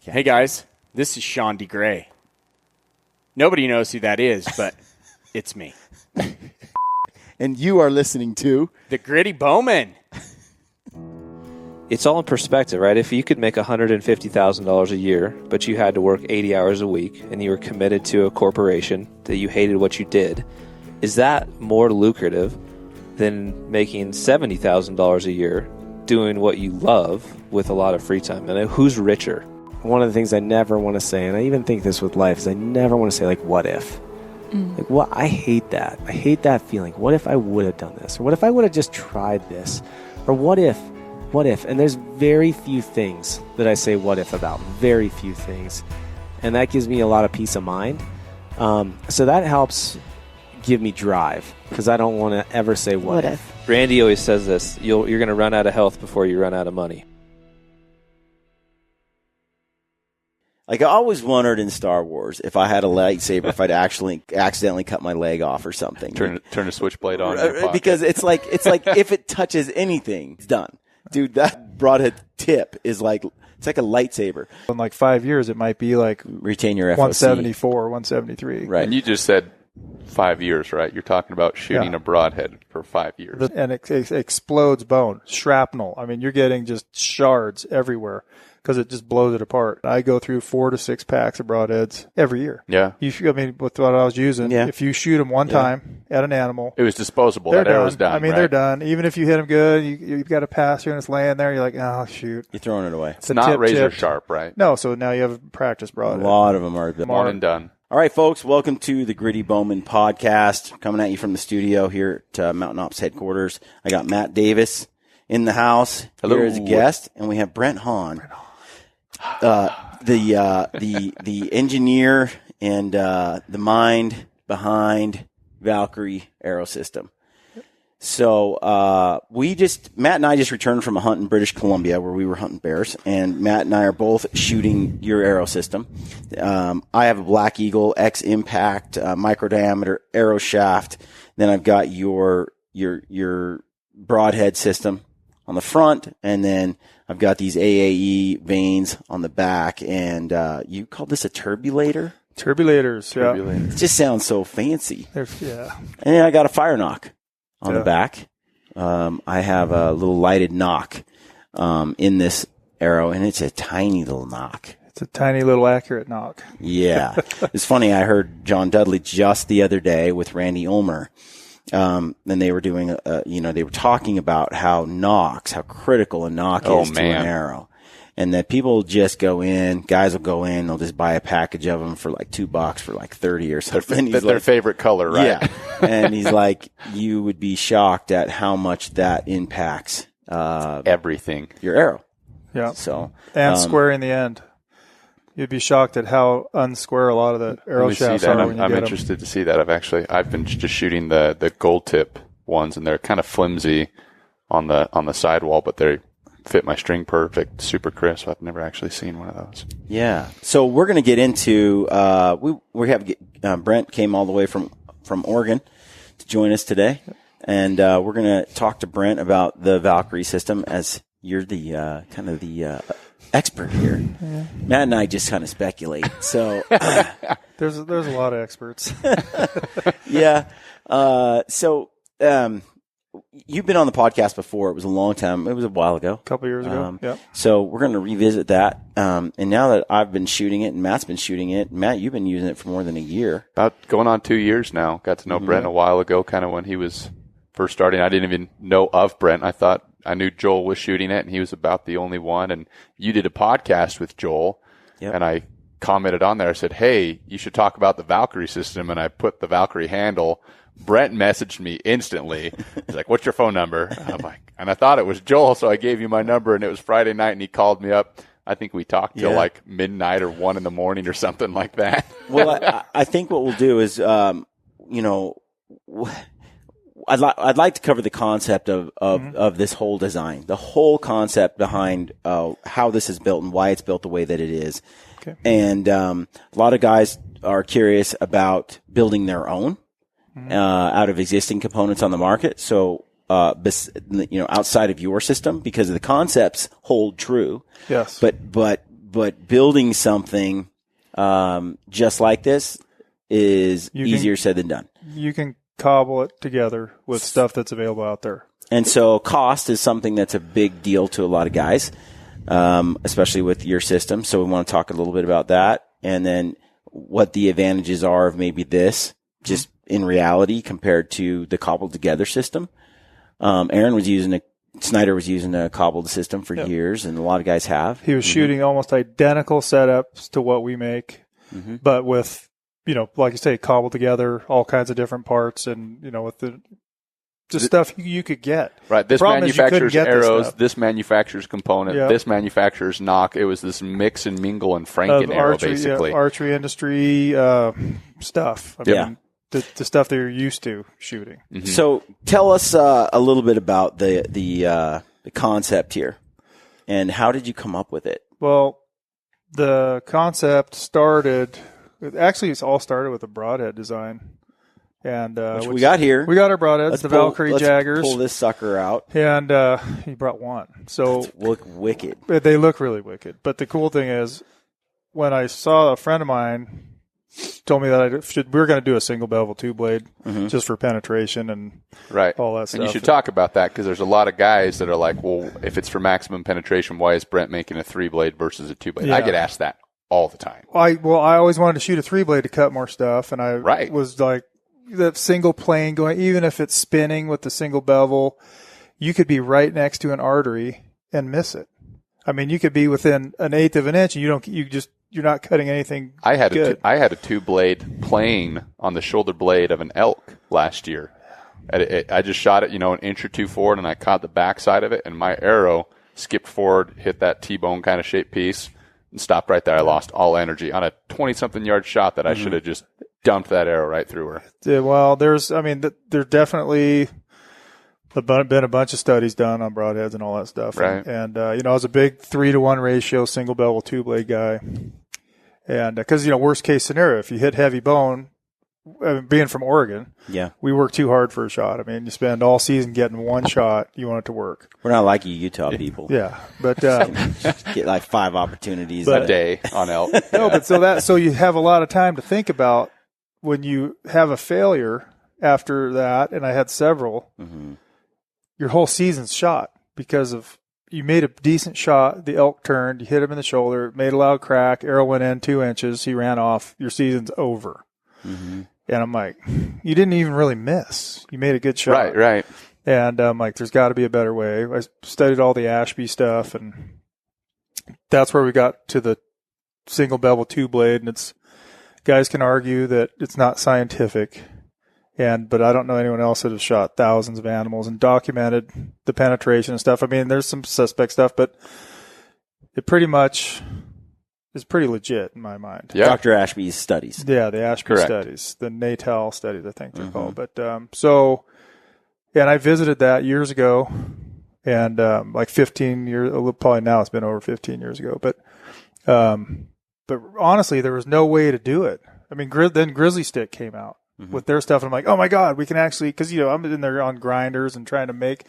Hey guys, this is Sean DeGray. Nobody knows who that is, but it's me. And you are listening to The Gritty Bowman. It's all in perspective, right? If you could make $150,000 a year, but you had to work 80 hours a week and you were committed to a corporation that you hated what you did, is that more lucrative than making $70,000 a year doing what you love with a lot of free time? And who's richer? One of the things I never want to say, and I even think this with life, is I never want to say, like, what if? Like, what? I hate that. I hate that feeling. What if I would have done this? Or what if I would have just tried this? Or what if? What if? And there's very few things that I say what if about. Very few things. And that gives me a lot of peace of mind. So that helps give me drive, because I don't want to ever say what if. Randy always says this, you're going to run out of health before you run out of money. Like, I always wondered in Star Wars if I had a lightsaber, if I'd actually accidentally cut my leg off or something. Turn a switchblade on in your pocket. Because it's like if it touches anything, it's done. Dude, that broadhead tip is like, it's like a lightsaber. In like 5 years, it might be like Retain your FOC. 174, 173. Right. And you just said 5 years, right? You're talking about shooting a broadhead for 5 years. And it explodes bone, shrapnel. I mean, you're getting just shards everywhere because it just blows it apart. I go through 4 to 6 packs of broadheads every year. Yeah. I mean, with what I was using, if you shoot them one time at an animal, It was disposable. they're That arrow's done. I mean, right? they're done. Even if you hit them good, you've got a passer and it's laying there, you're like, oh, shoot. You're throwing it away. It's not tip razor chipped. sharp, right? No, so now you have a practice A broadhead. lot of them are. One and done. All right, folks, welcome to the Gritty Bowman podcast. Coming at you from the studio here at Mountain Ops headquarters. I got Matt Davis in the house here as a guest, and we have Brent Hahn, the engineer and the mind behind Valkyrie Aero System. So Matt and I just returned from a hunt in British Columbia where we were hunting bears, and Matt and I are both shooting your aero system. I have a Black Eagle X Impact micro diameter arrow shaft. Then I've got your broadhead system on the front, and then I've got these AAE vanes on the back. And you called this a turbulator? Turbulators, yeah. It just sounds so fancy. Yeah. And then I got a fire knock on the back. I have a little lighted knock in this arrow, and it's a tiny little knock. It's a tiny little accurate knock. Yeah. It's funny. I heard John Dudley just the other day with Randy Ulmer. And they were doing, they were talking about how critical a knock is to an arrow. And that people just guys will go in, they'll just buy a package of them for like $2 for like 30 or something. Their favorite color, right? Yeah. And he's like, you would be shocked at how much that impacts, Everything. your arrow. Yeah. So, And square in the end. You'd be shocked at how unsquare a lot of the arrow Let me see shafts that. are when you I'm get interested to see that. I've been just shooting the gold tip ones, and they're kind of flimsy on the sidewall, but they fit my string perfect, super crisp. I've never actually seen one of those. yeah. So we're going to get into, we have, Brent came all the way from Oregon to join us today. And, we're going to talk to Brent about the Valkyrie system, as you're the, kind of the, expert here. Yeah. Matt and I just kind of speculate. So There's a lot of experts. yeah. You've been on the podcast before. It was a long time. It was a while ago. A couple years ago. Yeah. So we're going to revisit that. And now that I've been shooting it and Matt's been shooting it, Matt, you've been using it for more than a year. About going on 2 years now. Got to know Brent a while ago, kind of when he was first starting. I didn't even know of Brent. I knew Joel was shooting it, and he was about the only one. And you did a podcast with Joel, and I commented on there. I said, hey, you should talk about the Valkyrie system, and I put the Valkyrie handle. Brent messaged me instantly. He's like, what's your phone number? And I'm like, and I thought it was Joel, so I gave you my number, and it was Friday night, and he called me up. I think we talked till like midnight or 1 a.m. or something like that. Well, I think what we'll do is, I'd like to cover the concept of this whole design, the whole concept behind how this is built and why it's built the way that it is. Okay. And a lot of guys are curious about building their own out of existing components on the market. So, outside of your system, because the concepts hold true. Yes. But but building something just like this is easier said than done. You can cobble it together with stuff that's available out there. And so cost is something that's a big deal to a lot of guys, especially with your system. So we want to talk a little bit about that, and then what the advantages are of maybe this just in reality compared to the cobbled together system. Snyder was using a cobbled system for years, and a lot of guys have. He was shooting almost identical setups to what we make, but with, like you say, cobbled together, all kinds of different parts, and, with the stuff you could get. Right. This manufactures arrows, this manufactures component, Yep. this manufactures knock. It was this mix and mingle and Franken arrow, archery, basically. Archery industry stuff. I mean, the stuff that you're used to shooting. Mm-hmm. So tell us a little bit about the concept here, and how did you come up with it? Well, the concept it's all started with a broadhead design. And Which we got here. We got our broadheads, the Valkyrie Jaggers. Let's pull this sucker out. And he brought one. So Look wicked. they look really wicked. But the cool thing is, when I saw a friend of mine told me that we were going to do a single bevel two blade just for penetration and all that stuff. And you should talk about that, because there's a lot of guys that are like, well, if it's for maximum penetration, why is Brent making a 3-blade versus a 2-blade? Yeah. I get asked that all the time. I always wanted to shoot a 3-blade to cut more stuff, and I was like, that single plane going, even if it's spinning with the single bevel, you could be right next to an artery and miss it. I mean, you could be within an eighth of an inch, and you're not cutting anything. I had a 2-blade plane on the shoulder blade of an elk last year. I just shot it, an inch or two forward, and I caught the backside of it, and my arrow skipped forward, hit that T-bone kind of shaped piece, and stopped right there. I lost all energy on a 20-something yard shot that I should have just dumped that arrow right through her. Yeah, well, there definitely been a bunch of studies done on broadheads and all that stuff. Right. And I was a big 3-to-1 ratio single bevel 2-blade guy. And because, worst case scenario, if you hit heavy bone, being from Oregon, we work too hard for a shot. I mean, you spend all season getting one shot, you want it to work. We're not like you Utah people. Yeah, but get like 5 opportunities a day on elk. No, but so you have a lot of time to think about when you have a failure after that, and I had several. Your whole season's shot because of you made a decent shot. The elk turned, you hit him in the shoulder, made a loud crack, arrow went in 2 inches, he ran off. Your season's over. And I'm like, you didn't even really miss. You made a good shot. Right. And I'm like, there's got to be a better way. I studied all the Ashby stuff, and that's where we got to the single bevel 2-blade. And guys can argue that it's not scientific. But I don't know anyone else that has shot thousands of animals and documented the penetration and stuff. I mean, there's some suspect stuff, but it pretty much is pretty legit in my mind. Yeah. Dr. Ashby's studies. Yeah, the Ashby studies, the Natal studies, I think they're called. But and I visited that years ago, and like 15 years, probably now it's been over 15 years ago. But honestly, there was no way to do it. I mean, then Grizzly Stick came out with their stuff, and I'm like, oh my God, we can actually, because I'm in there on grinders and trying to make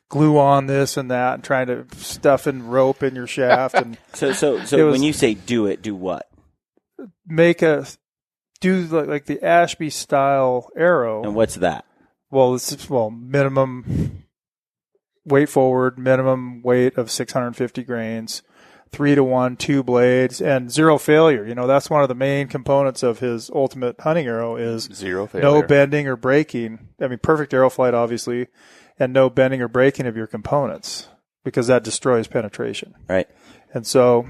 glue on this and that, and trying to stuff and rope in your shaft. And so when you say do it, do what? Do like the Ashby style arrow. And what's that? Well, minimum weight forward, minimum weight of 650 grains, 3-to-1, 2 blades, and 0 failure. That's one of the main components of his ultimate hunting arrow is 0 failure. No bending or breaking. I mean, perfect arrow flight, obviously, and no bending or breaking of your components, because that destroys penetration. Right. And so,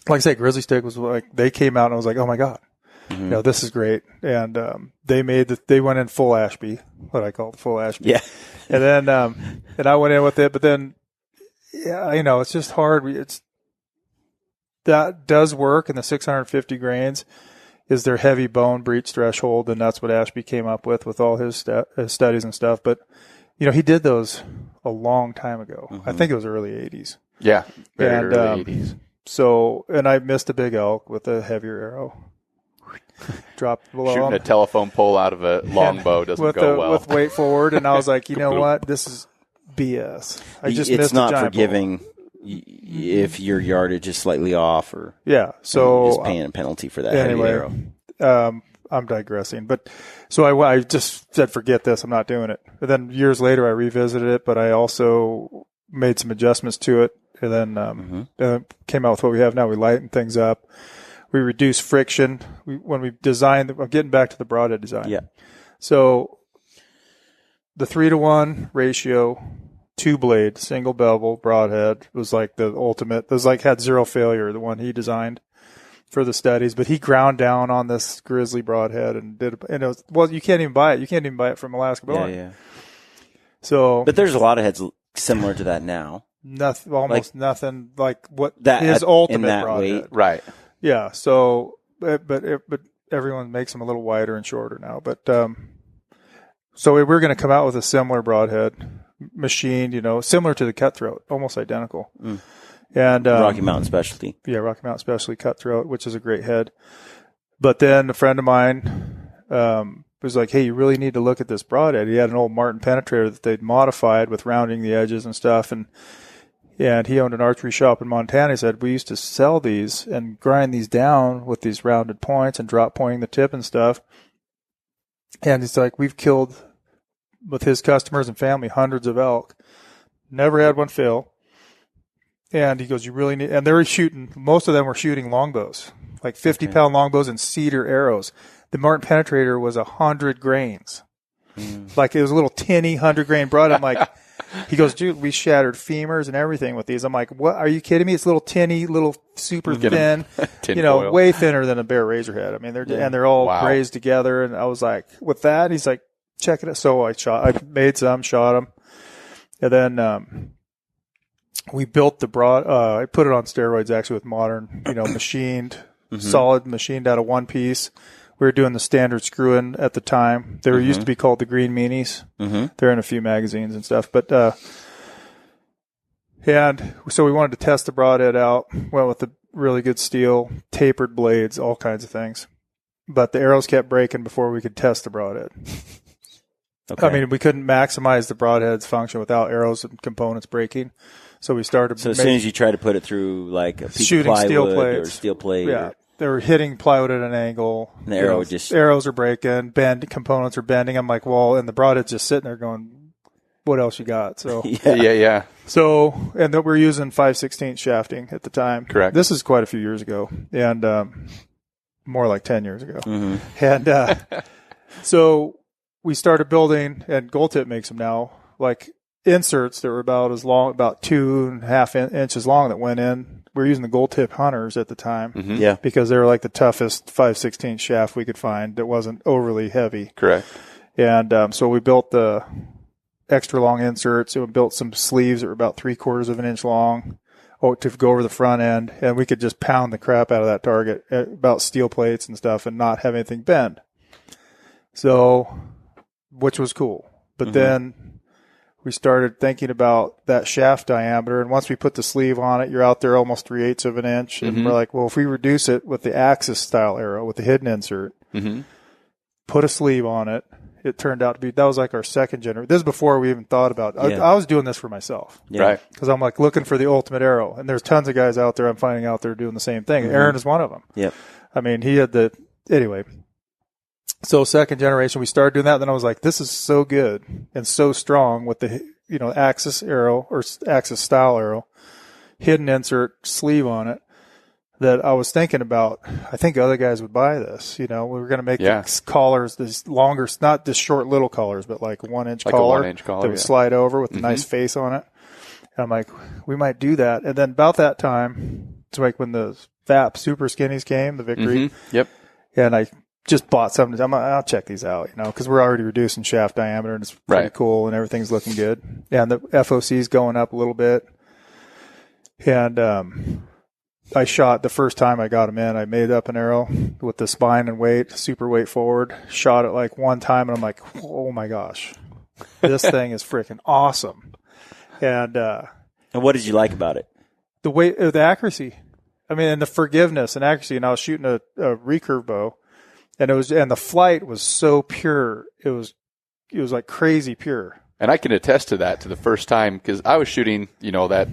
like I say, Grizzly Stick was like, they came out and I was like, oh my God, this is great. And they went in full Ashby, what I call full Ashby. Yeah. And then and I went in with it, but then it's just hard. That does work, and the 650 grains is their heavy bone breach threshold, and that's what Ashby came up with all his studies and stuff. But he did those a long time ago. I think it was early 80s. Yeah, very early 80s. So, and I missed a big elk with a heavier arrow. Dropped below Shooting him. a telephone pole out of a longbow doesn't go well. With weight forward, and I was like, you know what? This is BS. I just missed it's not a giant forgiving bull. if your yardage is slightly off, or Yeah. So just paying a penalty for that heavy arrow. I'm digressing, but so I just said, forget this. I'm not doing it. But then years later, I revisited it, but I also made some adjustments to it, and then came out with what we have now. We lighten things up. We reduce friction. When we designed, I'm getting back to the broadhead design. Yeah. So the 3-to-1 ratio, 2-blade, single bevel broadhead was like the ultimate. It was like had zero failure, the one he designed for the studies, but he ground down on this grizzly broadhead and it was, well, you can't even buy it. You can't even buy it from Alaska Boring. Yeah. So, But there's a lot of heads similar to that now. nothing, almost nothing like what That his in ultimate that broadhead. weight. Right. Yeah. So, but everyone makes them a little wider and shorter now. But so we're going to come out with a similar broadhead, machined, similar to the cutthroat, almost identical. And Rocky Mountain Specialty. Yeah, Rocky Mountain Specialty cutthroat, which is a great head. But then a friend of mine was like, "Hey, you really need to look at this broadhead." He had an old Martin penetrator that they'd modified with rounding the edges and stuff, and he owned an archery shop in Montana. He said, "We used to sell these and grind these down with these rounded points and drop pointing the tip and stuff." And he's like, "We've killed, with his customers and family, hundreds of elk. Never had one fail." And he goes, "You really need," and they were shooting, most of them were shooting longbows, like 50-pound longbows and cedar arrows. The Martin penetrator was 100 grains. Like it was a little tinny 100-grain broad. I'm like, he goes, "Dude, we shattered femurs and everything with these." I'm like, "What? Are you kidding me? It's little tinny, little super thin, Foil. way thinner than a bear razor head. I mean, they're all grazed together." And I was like, with that, he's like, "Check it out." So I made some, shot them. And then, we built the broad, I put it on steroids actually with modern, machined, solid machined out of one piece. We were doing the standard screw-in at the time. They were used to be called the Green Meanies. They're in a few magazines and stuff. But, and so we wanted to test the broadhead out. Went with the really good steel, tapered blades, all kinds of things. But the arrows kept breaking before we could test the broadhead. Okay. I mean, we couldn't maximize the broadhead's function without arrows and components breaking. So we started. So as soon as you try to put it through like a piece shooting of plywood steel or plates, steel plate, yeah, they were hitting plywood at an angle. And the arrow would just arrows are breaking, components are bending. I'm like, well, and the broadhead's just sitting there going, "What else you got?" So Yeah. So, and that we're using 5/16 shafting at the time. Correct. This is quite a few years ago, and more like 10 years ago. And so we started building, and Gold Tip makes them now, like inserts that were about as long, about 2.5 inches long, that went in. We were using the Gold Tip Hunters at the time, yeah. because they were like the toughest 5/16 shaft we could find that wasn't overly heavy. Correct. And so we built the extra long inserts, and we built some sleeves that were about 3/4 of an inch long to go over the front end, and we could just pound the crap out of that target about steel plates and stuff and not have anything bend. So, which was cool. But then we started thinking about that shaft diameter, and once we put the sleeve on it, you're out there almost 3/8 of an inch, and we're like, well, if we reduce it with the Axis style arrow with the hidden insert, put a sleeve on it, it turned out to be, that was like our second generation. This is before we even thought about it. I was doing this for myself. Yeah. Right. Because I'm like looking for the ultimate arrow, and there's tons of guys out there I'm finding out there doing the same thing. Aaron is one of them. Yep. I mean, he had anyway. So second generation, we started doing that. Then I was like, this is so good and so strong with the, Axis arrow or Axis style arrow, hidden insert sleeve on it, that I was thinking about, I think other guys would buy this. We were going to make these collars, these longer, not just short little collars, but like 1 inch Like collar, a 1 inch collar that would slide over with a nice face on it. And I'm like, we might do that. And then about that time, it's like when the VAP super skinnies came, the Victory. Yep. And I just bought something. I'll check these out, because we're already reducing shaft diameter, and it's pretty cool, and everything's looking good. And the FOC is going up a little bit. And I shot the first time I got them in. I made up an arrow with the spine and weight, super weight forward. Shot it like one time, and I'm like, oh my gosh, this thing is freaking awesome. And what did you like about it? The weight, the accuracy. I mean, and the forgiveness and accuracy. And I was shooting a recurve bow. And the flight was so pure. It was like crazy pure. And I can attest to that, to the first time, because I was shooting, that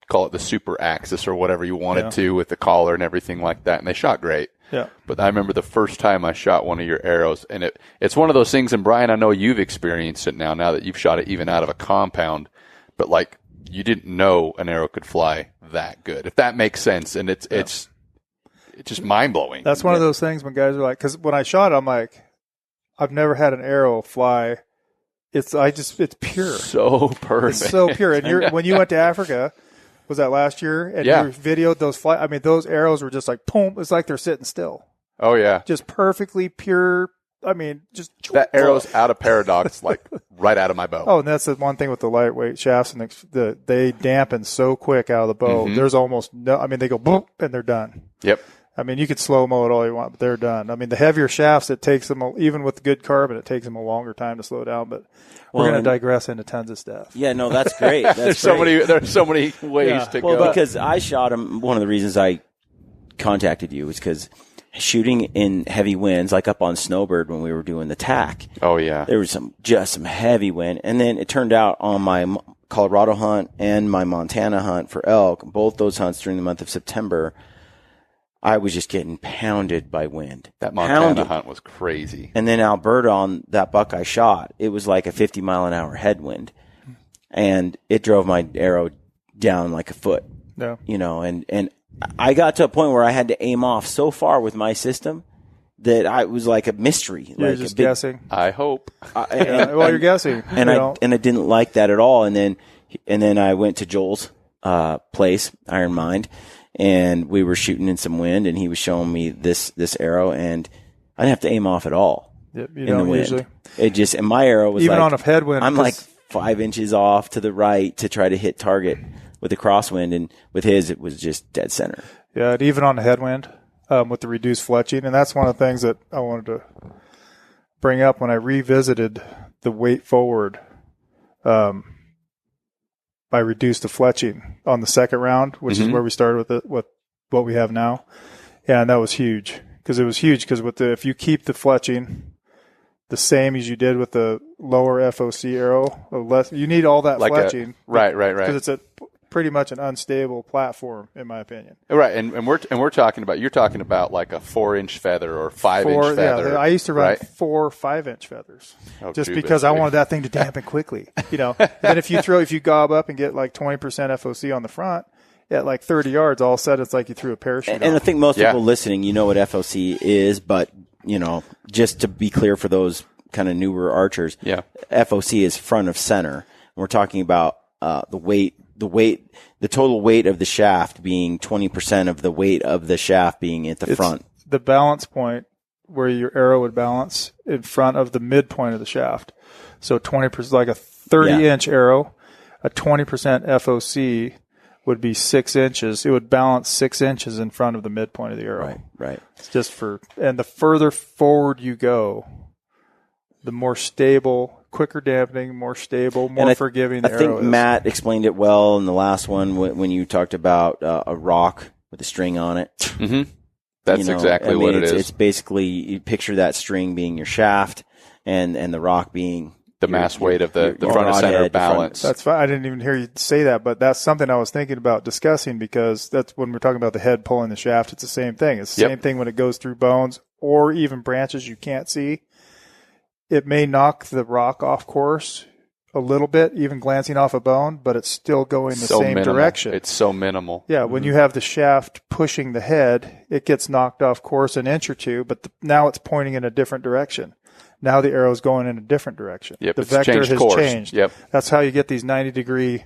call it the super axis or whatever you wanted to with the collar and everything like that. And they shot great. Yeah. But I remember the first time I shot one of your arrows, and it's one of those things, and Brian, I know you've experienced it now that you've shot it even out of a compound, but like you didn't know an arrow could fly that good, if that makes sense. And it's just mind blowing. That's one of those things when guys are like, because when I shot it, I'm like, I've never had an arrow fly. It's pure. So perfect. It's so pure. And when you went to Africa, was that last year? And you videoed those fly. I mean, those arrows were just like, boom. It's like they're sitting still. Oh yeah. Just perfectly pure. I mean, just that arrow's out of paradox, like right out of my bow. Oh, and that's the one thing with the lightweight shafts, and they dampen so quick out of the bow. Mm-hmm. There's almost no. I mean, they go boom and they're done. Yep. I mean, you could slow mo it all you want, but they're done. I mean, the heavier shafts, it takes them, even with good carbon, it takes them a longer time to slow down. But we're going to digress into tons of stuff. Yeah, no, that's great. That's there's so many ways to go. Well, because I shot him. One of the reasons I contacted you was because shooting in heavy winds, like up on Snowbird when we were doing the tack. Oh yeah, there was some heavy wind, and then it turned out on my Colorado hunt and my Montana hunt for elk, both those hunts during the month of September, I was just getting pounded by wind. That Montana hunt was crazy. And then Alberta, on that buck I shot, it was like a 50-mile-an-hour headwind. And it drove my arrow down like a foot. Yeah. You know, and I got to a point where I had to aim off so far with my system that I was like a mystery. You're like just guessing. I hope. Well, you're guessing. And I didn't like that at all. And then I went to Joel's place, Iron Mind, and we were shooting in some wind, and he was showing me this arrow, and I didn't have to aim off at all. Yep, you in don't the wind. usually. It just, and my arrow was even like, on a headwind. I'm like 5 inches off to the right to try to hit target with the crosswind, and with his, it was just dead center. Yeah, and even on a headwind with the reduced fletching, and that's one of the things that I wanted to bring up when I revisited the weight forward. I reduced the fletching on the second round, which is where we started with what we have now. Yeah, and that was huge because if you keep the fletching the same as you did with the lower FOC arrow, you need all that fletching. Right. Because it's pretty much an unstable platform, in my opinion. Right, and we're talking about, you're talking about like a 4-inch feather or 5-inch feather. Yeah, I used to run 4 5-inch feathers just because I wanted that thing to dampen quickly. You know, then if you gob up and get like 20% FOC on the front at like 30 yards, all of a sudden it's like you threw a parachute. And I think most people listening, you know what FOC is, but you know, just to be clear for those kind of newer archers, FOC is front of center. We're talking about the total weight of the shaft being 20% of the weight of the shaft being at the front. The balance point where your arrow would balance in front of the midpoint of the shaft. So 20%, like a 30-inch arrow, a 20% FOC would be 6 inches. It would balance 6 inches in front of the midpoint of the arrow. Right. It's just and the further forward you go, the more stable, quicker dampening, more stable, more forgiving the arrow is. I think Matt explained it well in the last one when you talked about a rock with a string on it. Mm-hmm. That's exactly what it is. It's basically, you picture that string being your shaft and the rock being the mass weight of the front and center balance. That's fine. I didn't even hear you say that, but that's something I was thinking about discussing, because that's when we're talking about the head pulling the shaft. It's the same thing. It's the same thing when it goes through bones or even branches you can't see. It may knock the rock off course a little bit, even glancing off a bone, but it's still going the same direction. It's so minimal. Yeah, when you have the shaft pushing the head, it gets knocked off course an inch or two, but now it's pointing in a different direction. Now the arrow's going in a different direction. Yep, the vector has changed. Yep. That's how you get these 90-degree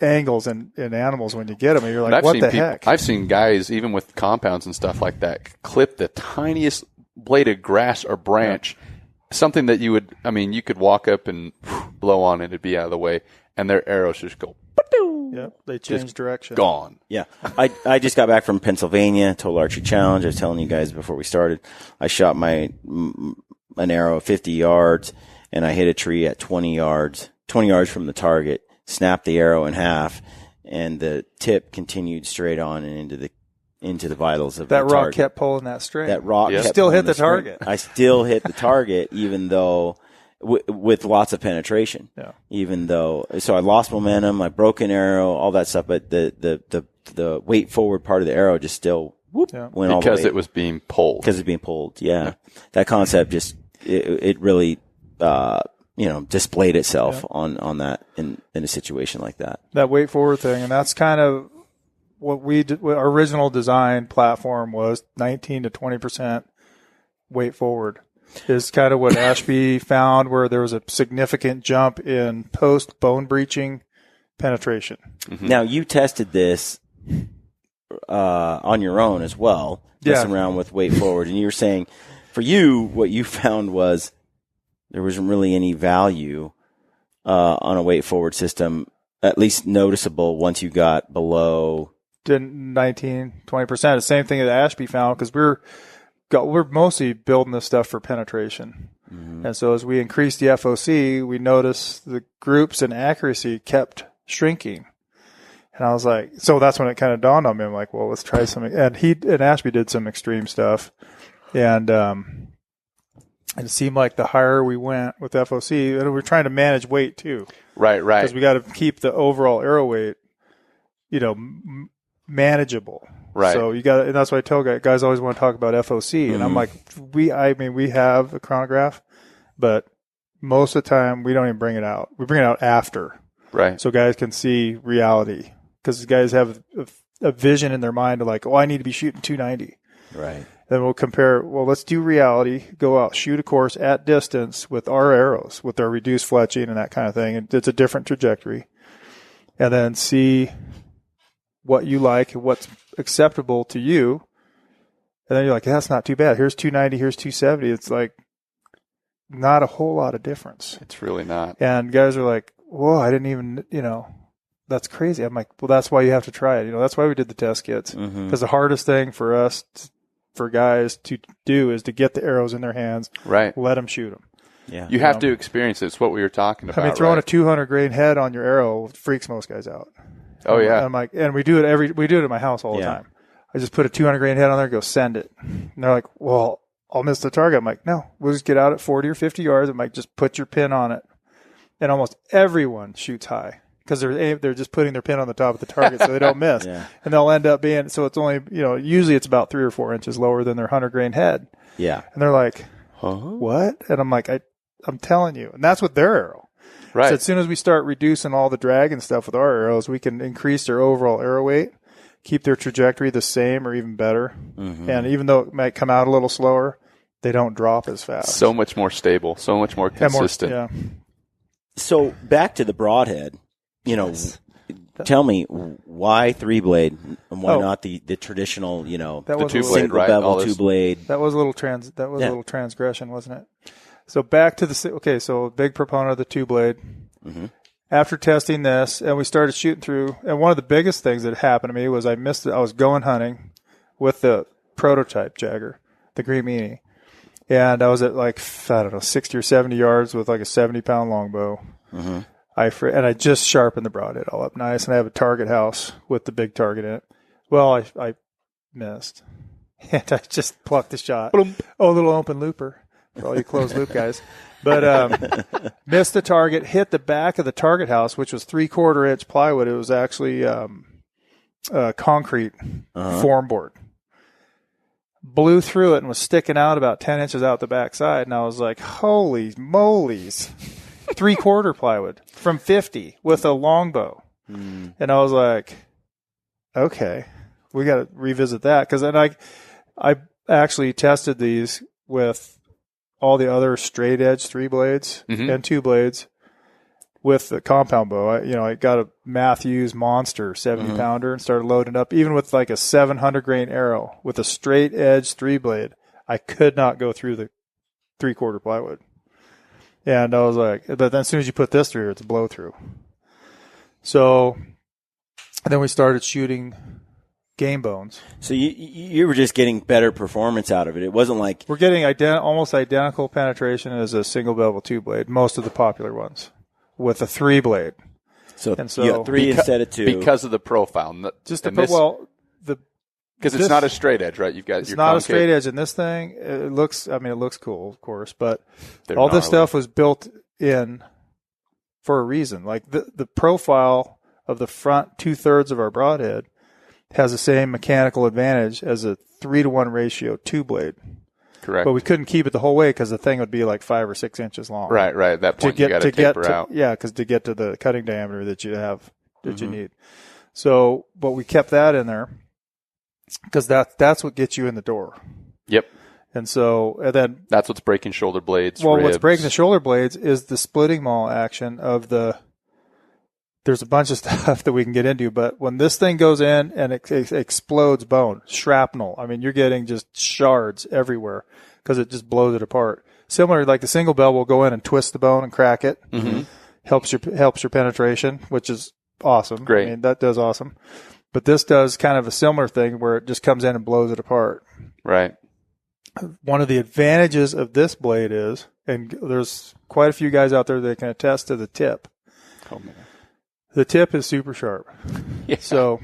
angles in animals when you get them. And you're like, what the heck? I've seen guys, even with compounds and stuff like that, clip the tiniest blade of grass or branch, something that you could walk up and blow on it, it'd be out of the way, and their arrows just go, yep, they change direction. Gone. Yeah. I just got back from Pennsylvania, Total Archery Challenge. I was telling you guys before we started, I shot an arrow 50 yards, and I hit a tree at 20 yards from the target, snapped the arrow in half, and the tip continued straight on and into the vitals of the target. That rock kept pulling that string. That rock still hit the target. I still hit the target, even though with lots of penetration. Yeah. Even though, so I lost momentum, I broke an arrow, all that stuff, but the weight forward part of the arrow just still went all the way. Because it was being pulled. Because it's being pulled, yeah. That concept just, it really, displayed itself on that in a situation like that. That weight forward thing, and that's kind of what we did. What our original design platform was 19 to 20% weight forward. Is kind of what Ashby found, where there was a significant jump in post bone breaching penetration. Mm-hmm. Now you tested this on your own as well, messing around with weight forward, and you were saying for you what you found was there wasn't really any value on a weight forward system, at least noticeable once you got below 19, 20%. The same thing that Ashby found, because we're mostly building this stuff for penetration. Mm-hmm. And so as we increased the FOC, we noticed the groups and accuracy kept shrinking. And I was like, so that's when it kind of dawned on me. I'm like, well, let's try something. And Ashby did some extreme stuff. And it seemed like the higher we went with FOC, and we're trying to manage weight too. Right. Because we got to keep the overall arrow weight, manageable. Right. So you got, and that's why I tell guys always want to talk about FOC, mm-hmm. and I'm like, we have a chronograph, but most of the time we don't even bring it out. We bring it out after, right? So guys can see reality, because guys have a vision in their mind of like, I need to be shooting 290, right? Then we'll compare. Well, let's do reality. Go out, shoot a course at distance with our arrows, with our reduced fletching and that kind of thing. And it's a different trajectory, and then see what you like and what's acceptable to you. And then you're like, that's not too bad. Here's 290, here's 270. It's like not a whole lot of difference. It's really not. And guys are like, whoa, I didn't even, that's crazy. I'm like, well, that's why you have to try it. That's why we did the test kits. Because the hardest thing for us, for guys to do, is to get the arrows in their hands. Right. Let them shoot them. Yeah. You have to experience it. It's what we were talking about. I mean, throwing a 200 grain head on your arrow freaks most guys out. Oh yeah. I'm like, and we do it at my house all the time. I just put a 200 grain head on there and go send it. And they're like, well, I'll miss the target. I'm like, no, we'll just get out at 40 or 50 yards. I'm like, just put your pin on it. And almost everyone shoots high because they're just putting their pin on the top of the target so they don't miss. Yeah. And they'll end up being, so it's only, usually it's about 3 or 4 inches lower than their 100 grain head. Yeah. And they're like, what? And I'm like, I'm telling you. And that's with their arrow. Right. So as soon as we start reducing all the drag and stuff with our arrows, we can increase their overall arrow weight, keep their trajectory the same or even better. Mm-hmm. And even though it might come out a little slower, they don't drop as fast. So much more stable, so much more consistent. So back to the broadhead, tell me why 3-blade and why not the traditional, that was the 2-blade, right? Bevel 2-blade. That was a little transgression, wasn't it? So back to so big proponent of the 2-blade. Mm-hmm. After testing this, and we started shooting through, and one of the biggest things that happened to me was I was going hunting with the prototype Jagger, the Green Meanie, and I was at 60 or 70 yards with like a 70-pound longbow. Mm-hmm. I just sharpened the broadhead all up nice, and I have a target house with the big target in it. Well, I missed, and I just plucked the shot. Oh, a little open looper. For all you closed loop guys. But missed the target, hit the back of the target house, which was 3/4 inch plywood. It was actually concrete form board. Blew through it and was sticking out about 10 inches out the backside. And I was like, holy moly's. 3/4 plywood from 50 with a longbow. Mm. And I was like, okay, we got to revisit that. Because then I actually tested these with all the other straight edge 3-blades and 2-blades with the compound bow. I got a Matthews Monster 70-pounder and started loading up, even with like a 700 grain arrow with a straight edge 3-blade. I could not go through the 3/4 plywood. And I was like, but then as soon as you put this through, it's a blow through. So then we started shooting game bones. So you were just getting better performance out of it. It wasn't like we're getting almost identical penetration as a single bevel 2-blade. Most of the popular ones with a 3-blade. So you got 3 instead of 2 because of the profile. Just Because it's not a straight edge, right? You've got it's your not a concave. straight edge in this thing. It looks cool, of course, but They're all this gnarly. stuff was built in for a reason. Like the profile of the front 2/3 of our broadhead has the same mechanical advantage as a 3-to-1 ratio 2-blade. Correct. But we couldn't keep it the whole way because the thing would be like 5 or 6 inches long. Right. At that point, you got to taper out. Yeah, because to get to the cutting diameter that you have, that you need. So, but we kept that in there because that's what gets you in the door. Yep. And then That's what's breaking shoulder blades. what's ribs. breaking the shoulder blades is the splitting maul action of there's a bunch of stuff that we can get into, but when this thing goes in and it explodes bone, shrapnel, I mean, you're getting just shards everywhere because it just blows it apart. Similar, like the single bell will go in and twist the bone and crack it. Mm-hmm. Helps your penetration, which is awesome. Great. I mean, that does awesome. But this does kind of a similar thing where it just comes in and blows it apart. Right. One of the advantages of this blade is, and there's quite a few guys out there that can attest to the tip. Oh, man. The tip is super sharp. Yeah. So,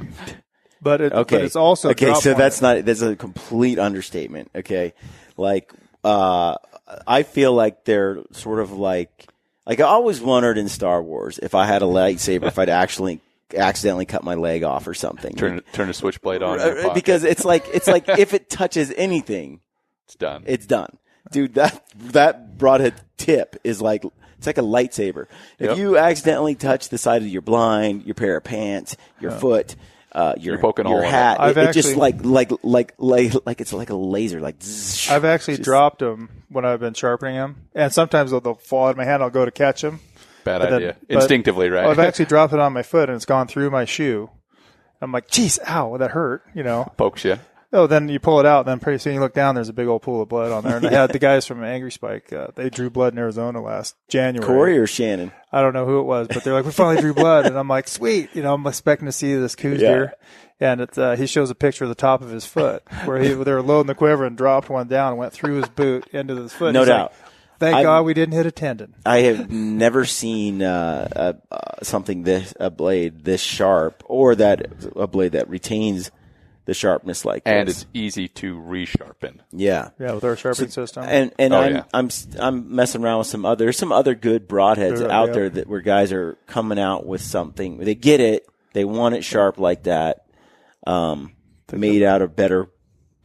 but it's also okay. drop So point. that's a complete understatement. Okay, like I feel like they're sort of like I always wondered in Star Wars if I had a lightsaber, if I'd actually accidentally cut my leg off or something. Turn a switchblade on in your pocket. Because it's like if it touches anything, It's done. it's done, dude. That broadhead tip is like. It's like a lightsaber. If Yep. you accidentally touch the side of your blind, your pair of pants, your foot, You're poking a hole your in hat, it. it just like it's like a laser. Like zzz, I've actually just- dropped them when I've been sharpening them, and sometimes they'll fall out of my hand. I'll go to catch them. Bad But then- idea. but- Instinctively, right? I've actually dropped it on my foot, and it's gone through my shoe. I'm like, geez, ow, that hurt, Pokes you. Oh, then you pull it out, and then pretty soon you look down, there's a big old pool of blood on there. And I had the guys from Angry Spike, they drew blood in Arizona last January. Corey or Shannon. I don't know who it was, but they're like, we finally drew blood. And I'm like, sweet. I'm expecting to see this coos deer. And it's, he shows a picture of the top of his foot where they were loading the quiver and dropped one down and went through his boot into his foot. No He's doubt. like, thank God we didn't hit a tendon. I have never seen something a blade this sharp, or a blade that retains the sharpness like And this. it's easy to resharpen. Yeah. Yeah, with our sharpening system. And Oh, I'm messing around with some other good broadheads Yeah, out yeah. there where guys are coming out with something. They get it. They want it sharp like that, made out of better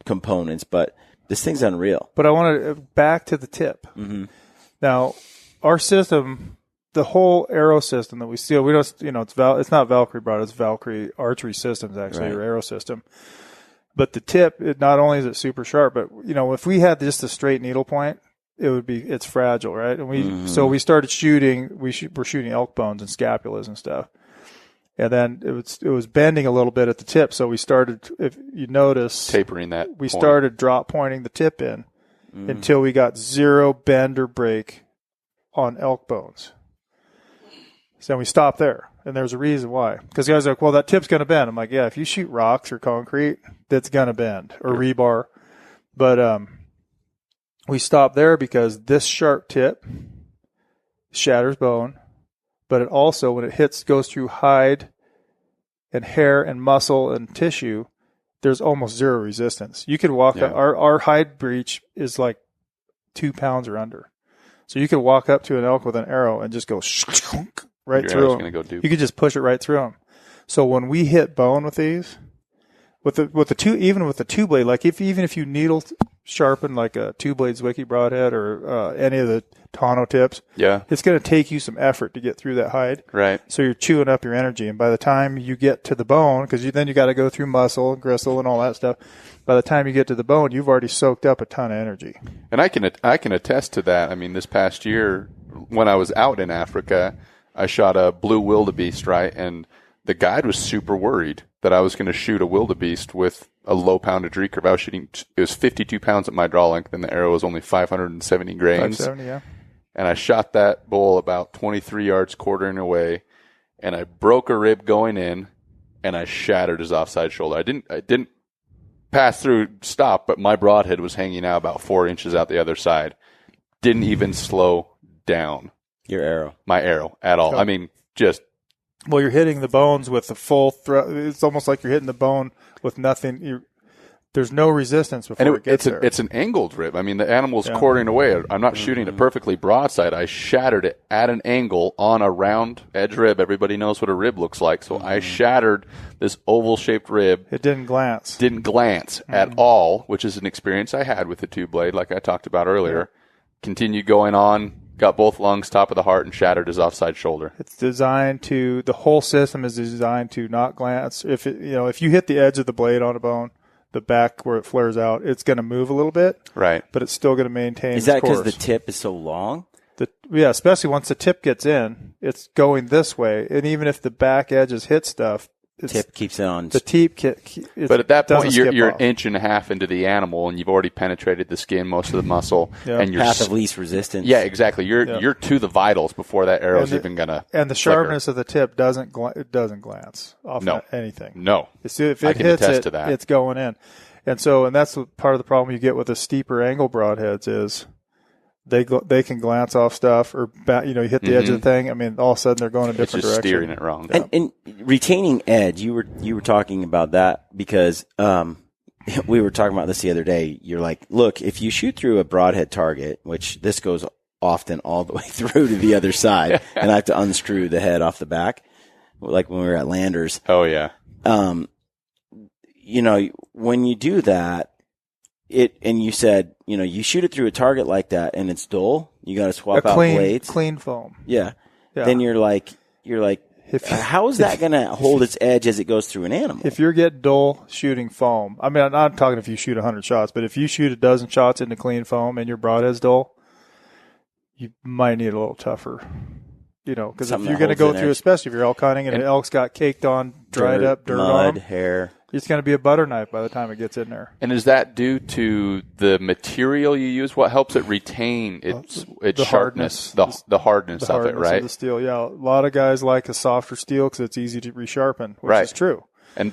components. But this thing's unreal. But I want to back to the tip. Mm-hmm. Now, our system, the whole arrow system that we steal, we don't, it's not Valkyrie broad, it's Valkyrie Archery Systems actually, Right. or arrow system. But the tip, not only is it super sharp, but if we had just a straight needle point, it's fragile, right? And so we started shooting. We're shooting elk bones and scapulas and stuff. And then it was bending a little bit at the tip, so we started. If you notice, Tapering that. we point. started drop pointing the tip in until we got zero bend or break on elk bones. So we stopped there, and there's a reason why. Because guys are like, well, that tip's going to bend. I'm like, yeah, if you shoot rocks or concrete, that's going to bend, or rebar. But we stopped there because this sharp tip shatters bone, but it also, when it goes through hide and hair and muscle and tissue, there's almost zero resistance. You could walk up, our hide breach is like 2 pounds or under. So you could walk up to an elk with an arrow and just go right Your through arrow's them. gonna go deep. You could just push it right through them. So when we hit bone with these, with the two blade, like even if you needle sharpen like a 2-blade Zwickey broadhead or any of the Tano tips, Yeah. it's going to take you some effort to get through that hide. Right. So you're chewing up your energy, and by the time you get to the bone, because then you got to go through muscle and gristle and all that stuff. By the time you get to the bone, you've already soaked up a ton of energy. And I can attest to that. I mean, this past year when I was out in Africa, I shot a blue wildebeest, right? And the guide was super worried that I was going to shoot a wildebeest with a low poundage recurve. I was shooting, it was 52 pounds at my draw length, and the arrow was only 570 grains. 570, yeah. And I shot that bull about 23 yards quartering away, and I broke a rib going in, and I shattered his offside shoulder. I didn't pass through stop, but my broadhead was hanging out about 4 inches out the other side. Didn't even slow down Your arrow. my arrow at all. I mean, just Well, you're hitting the bones with the full thrust. It's almost like you're hitting the bone with nothing. there's no resistance before it gets there. It's an angled rib. I mean, the animal's quartering away. I'm not shooting it perfectly broadside. I shattered it at an angle on a round edge rib. Everybody knows what a rib looks like. So I shattered this oval-shaped rib. It didn't glance. Didn't glance at all, which is an experience I had with the two blade, like I talked about earlier. Continued going on. Got both lungs, top of the heart, and shattered his offside shoulder. It's designed to, the whole system is designed to not glance. If you hit the edge of the blade on a bone, the back where it flares out, it's going to move a little bit. Right. But it's still going to maintain its Is that course. because the tip is so long? Especially once the tip gets in, it's going this way. And even if the back edges hit stuff, Tip keeps it on. the tip But at that point, you're an off. inch and a half into the animal, and you've already penetrated the skin, most of the muscle, and you're path of least resistance. Yeah, exactly. You're to the vitals before that arrow's even gonna. And the sharpness of the tip doesn't glance off anything. No, If it I can hits attest it, to that. it's going in. And that's part of the problem you get with the steeper angle broadheads is they can glance off stuff or you hit the edge of the thing. I mean, all of a sudden they're going a it's different just direction. steering it wrong. And retaining edge, you were talking about that because we were talking about this the other day. You're like, look, if you shoot through a broadhead target, which this goes often all the way through to the other side, and I have to unscrew the head off the back, like when we were at Landers. Oh yeah. When you do that, and you said, you shoot it through a target like that and it's dull, you got to swap out blades. Clean foam. Yeah. Then you're like, how is that going to hold its edge as it goes through an animal? If you're getting dull shooting foam, I mean, I'm not talking if you shoot 100 shots, but if you shoot a dozen shots into clean foam and your broadhead's dull, you might need a little tougher. Because if you're going to go through, especially if you're elk hunting and an elk's got caked on, dried up dirt mud, on them, hair. it's going to be a butter knife by the time it gets in there. And is that due to the material you use? What helps it retain its the sharpness, the hardness of it, right? Of the steel, yeah. A lot of guys like a softer steel because it's easy to resharpen, which is true.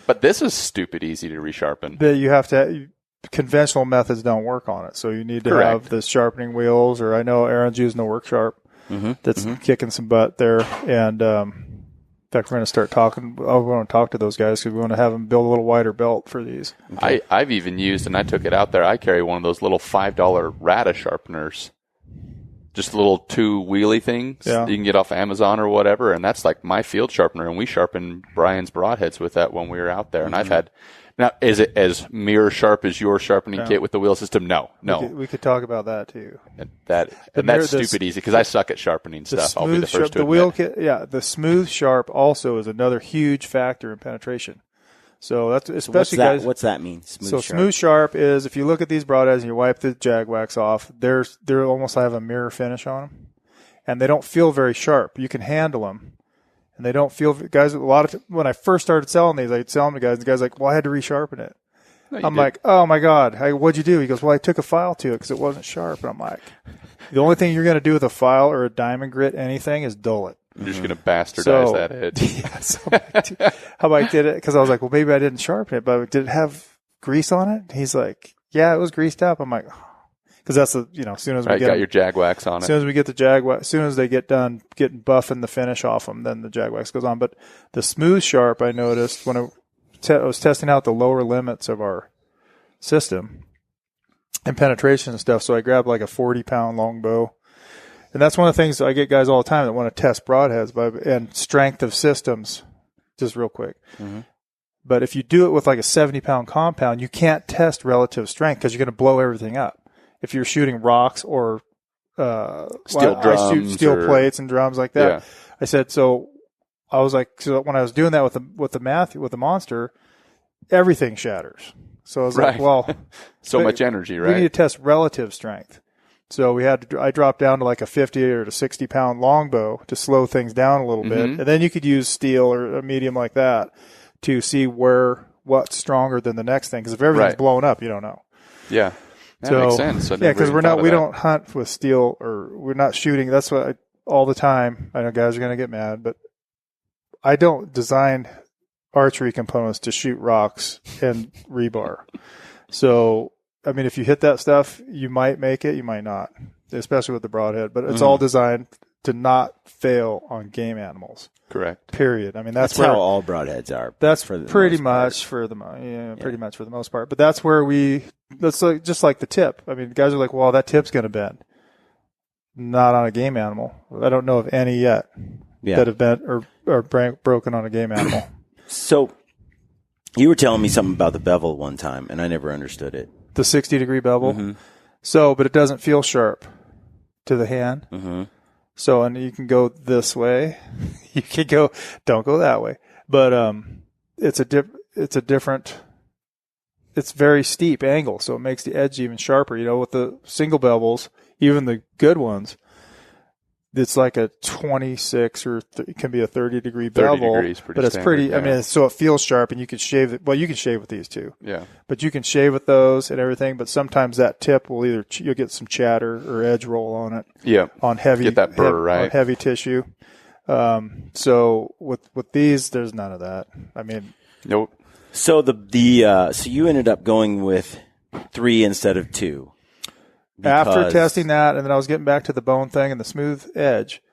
But this is stupid easy to resharpen. But you have to. Conventional methods don't work on it, so you need to have the sharpening wheels. Or I know Aaron's using the Work Sharp. That's kicking some butt there. And in fact, we're going to start talking. We want to talk to those guys because we want to have them build a little wider belt for these. Okay. I've even used, and I took it out there, I carry one of those little $5 Rata sharpeners. Just little two wheelie things you can get off Amazon or whatever. And that's like my field sharpener. And we sharpened Brian's broadheads with that when we were out there. And I've had... Now, is it as mirror sharp as your sharpening kit with the wheel system? No. We could talk about that too. And that's stupid easy because I suck at sharpening stuff. I'll be the first to admit. Wheel kit, the smooth sharp also is another huge factor in penetration. So that's especially guys. What's that mean? Smooth sharp is if you look at these broadheads and you wipe the jag wax off, they almost have a mirror finish on them, and they don't feel very sharp. You can handle them. And they don't feel, guys, when I first started selling these, I'd sell them to guys, and the guy's like, well, I had to resharpen it. I'm like, oh my God, what'd you do? He goes, well, I took a file to it because it wasn't sharp. And I'm like, the only thing you're going to do with a file or a diamond grit anything is dull it. You're just going to bastardize that edge. So how I did it, because I was like, well, maybe I didn't sharpen it, but did it have grease on it? He's like, yeah, it was greased up. I'm like, because that's as soon as we get got your jag wax on it. As soon as we get the jag wax, as soon as they get done getting buffing the finish off them, then the jag wax goes on. But the smooth sharp, I noticed when I was testing out the lower limits of our system and penetration and stuff. So I grabbed like a 40-pound longbow, and that's one of the things I get guys all the time that want to test broadheads and strength of systems. Just real quick. But if you do it with like a 70-pound compound, you can't test relative strength because you're going to blow everything up. If you're shooting rocks or steel drums, I shoot steel plates and drums like that. Yeah. I said, so I was like, so when I was doing that with the monster, everything shatters. So I was like, well, so much energy, right? We need to test relative strength. So I dropped down to like a 50 or to 60-pound longbow to slow things down a little bit, and then you could use steel or a medium like that to see what's stronger than the next thing. Because if everything's blown up, you don't know. Yeah. That makes sense. Because we don't hunt with steel, or we're not shooting. That's what all the time. I know guys are going to get mad, but I don't design archery components to shoot rocks and rebar. So, I mean, if you hit that stuff, you might make it, you might not, especially with the broadhead. But it's all designed to not fail on game animals. Correct. Period. I mean, That's where, how all broadheads are. That's for the pretty most part. much for the pretty much for the most part. But that's where that's like, just like the tip. I mean, guys are like, well, that tip's going to bend. Not on a game animal. I don't know of any yet that have bent or broken on a game animal. So you were telling me something about the bevel one time, and I never understood it. The 60-degree bevel. Mm-hmm. So, but it doesn't feel sharp to the hand. Mm-hmm. So, and you can go this way. You can go, don't go that way. But it's a different. It's very steep angle, so it makes the edge even sharper. You know, with the single bevels, even the good ones, it's like a 26 or it can be a 30-degree bevel. 30 degrees, pretty but it's standard, pretty. yeah. I mean, so it feels sharp, and you can shave it. Well, you can shave with these too. Yeah. But you can shave with those and everything. But sometimes that tip will you'll get some chatter or edge roll on it. Yeah. On heavy, Get that burr, right? On heavy tissue. So with these, there's none of that. I mean, Nope. So so you ended up going with 3 instead of 2. after testing that, and then I was getting back to the bone thing and the smooth edge.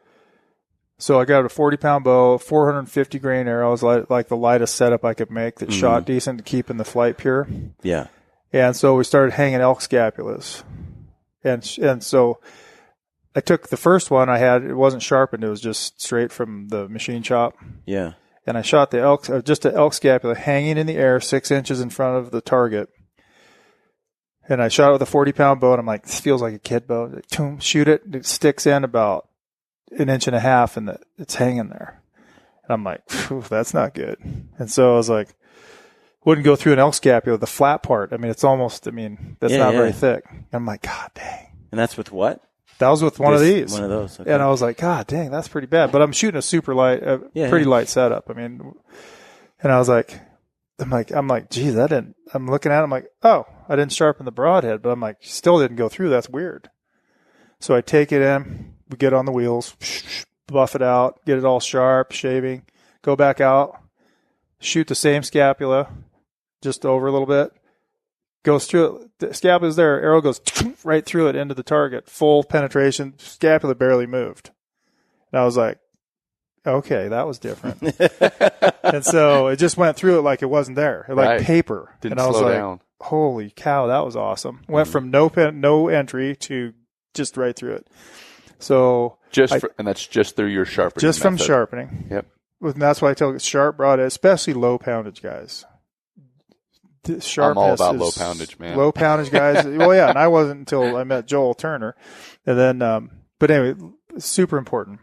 So I got a 40-pound bow, 450 grain arrows, like the lightest setup I could make that shot decent to keeping the flight pure. Yeah. And so we started hanging elk scapulas. And so I took the first one I had, it wasn't sharpened, it was just straight from the machine shop. Yeah. And I shot the elk, just an elk scapula hanging in the air 6 inches in front of the target. And I shot it with a 40-pound bow, and I'm like, this feels like a kid bow. Shoot it, it sticks in about 1.5 inches, and it's hanging there. And I'm like, that's not good. And so I was like, wouldn't go through an elk scapula, the flat part. I mean, it's almost, that's not very thick. And I'm like, God dang. And that's with what? That was with one of these. One of those. Okay. And I was like, God dang, that's pretty bad. But I'm shooting a super light, pretty light setup. I mean, and I was like, I'm like, geez, I'm looking at it, I'm like, oh, I didn't sharpen the broadhead, but I'm like, still didn't go through. That's weird. So I take it in, we get on the wheels, buff it out, get it all sharp, shaving, go back out, shoot the same scapula, just over a little bit, goes through it. The scapula's there, arrow goes right through it into the target, full penetration, scapula barely moved. And I was like, okay, that was different. And so it just went through it like it wasn't there, like paper. Didn't and I was slow like, down. holy cow, that was awesome. Went from no entry to just right through it. So and that's just through your sharpening. Just from method. sharpening. Yep. And that's why I tell you, sharp broadhead, especially low poundage guys. I'm all about low poundage, man. Low poundage guys. Well, yeah, and I wasn't until I met Joel Turner. And then, but anyway, super important.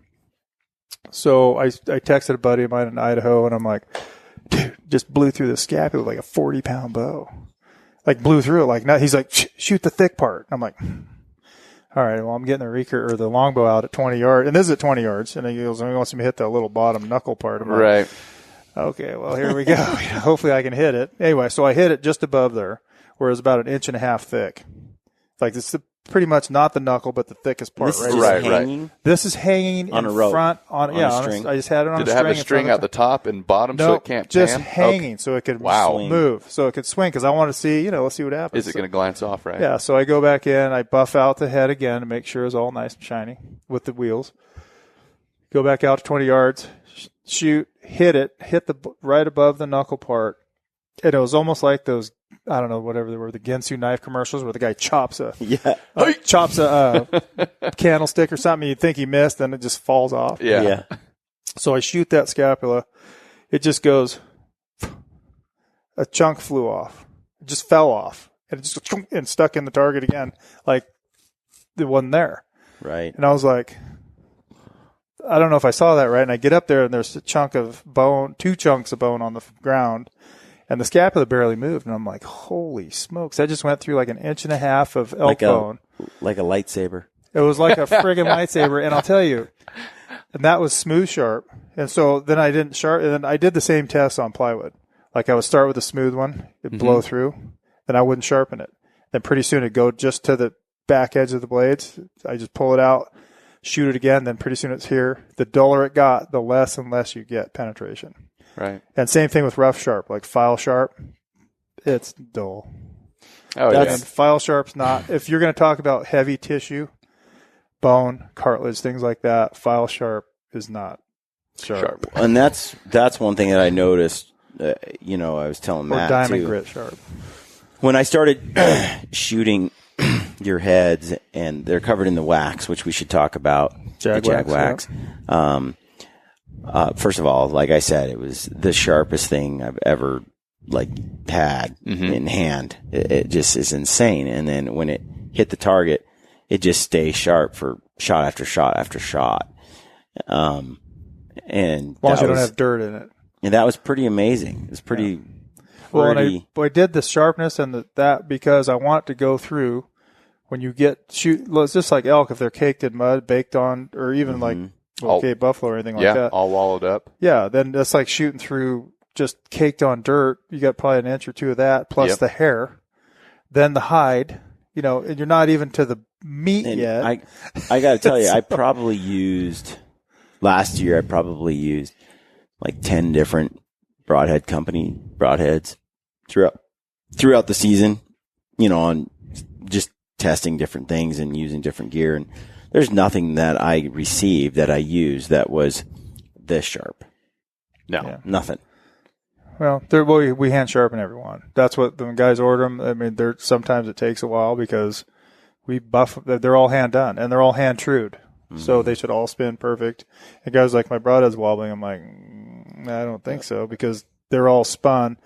So I texted a buddy of mine in Idaho, and I'm like, dude, just blew through the scapula like a 40-pound bow. Like blew through it like that. He's like, shoot the thick part. I'm like, all right, well, I'm getting the longbow out at 20 yards. And this is at 20 yards. And he goes, he wants me to hit the little bottom knuckle part. I'm like, Right. Okay, well, here we go. Hopefully I can hit it. Anyway, so I hit it just above there, where it's about 1.5 inches thick. Like it's pretty much not the knuckle, but the thickest part. This is right. hanging? This is hanging on in a rope. front On a string. I just had it on Did a it string. have a string out the top and bottom so it can't just pan? hanging so it could move, so it could swing. Because I want to see, let's see what happens. Is it going to glance off, right? Yeah. So I go back in, I buff out the head again to make sure it's all nice and shiny with the wheels. Go back out to 20 yards, shoot, hit the right above the knuckle part. And it was almost like those, I don't know, whatever they were, the Ginsu knife commercials where the guy chops a candlestick or something. You'd think he missed, then it just falls off. Yeah. So I shoot that scapula. It just goes, a chunk flew off. It just fell off. And it just and stuck in the target again, like it wasn't there. Right. And I was like, I don't know if I saw that right. And I get up there, and there's a chunk of bone, 2 chunks of bone on the ground. And the scapula barely moved, and I'm like, holy smokes. I just went through like 1.5 inches of elk bone. Like a lightsaber. It was like a friggin' lightsaber, and I'll tell you, and that was smooth sharp. And so then I didn't sharp, and then I did the same test on plywood. Like I would start with a smooth one, it'd blow through, then I wouldn't sharpen it. Then pretty soon it'd go just to the back edge of the blades. I just pull it out, shoot it again, then pretty soon it's here. The duller it got, the less and less you get penetration. Right. And same thing with rough sharp, like file sharp, it's dull. Oh, And file sharp's not, if you're going to talk about heavy tissue, bone, cartilage, things like that. File sharp is not sharp. And that's one thing that I noticed. I was telling Or Matt diamond too. grit sharp. When I started shooting your heads, and they're covered in the wax, which we should talk about. Jag the jag wax, wax. First of all, like I said, it was the sharpest thing I've ever had in hand. It just is insane. And then when it hit the target, it just stays sharp for shot after shot after shot. And As long as you don't have dirt in it. And that was pretty amazing. It was pretty. Well, and I did the sharpness and that because I want it to go through when you it's just like elk, if they're caked in mud, baked on, or even buffalo or anything like that. All wallowed up. Yeah, then that's like shooting through just caked on dirt. You got probably an inch or two of that, plus the hair, then the hide, and you're not even to the meat yet. I got to tell you, last year I probably used like 10 different broadhead company broadheads throughout the season, on just testing different things and using different gear. And there's nothing that I received that I used that was this sharp. No, nothing. Well, we hand sharpen everyone. That's what the guys order them. I mean, sometimes it takes a while because we buff. They're all hand done and they're all hand trued, so they should all spin perfect. And guys like my broadhead's wobbling. I'm like, I don't think so because they're all spun.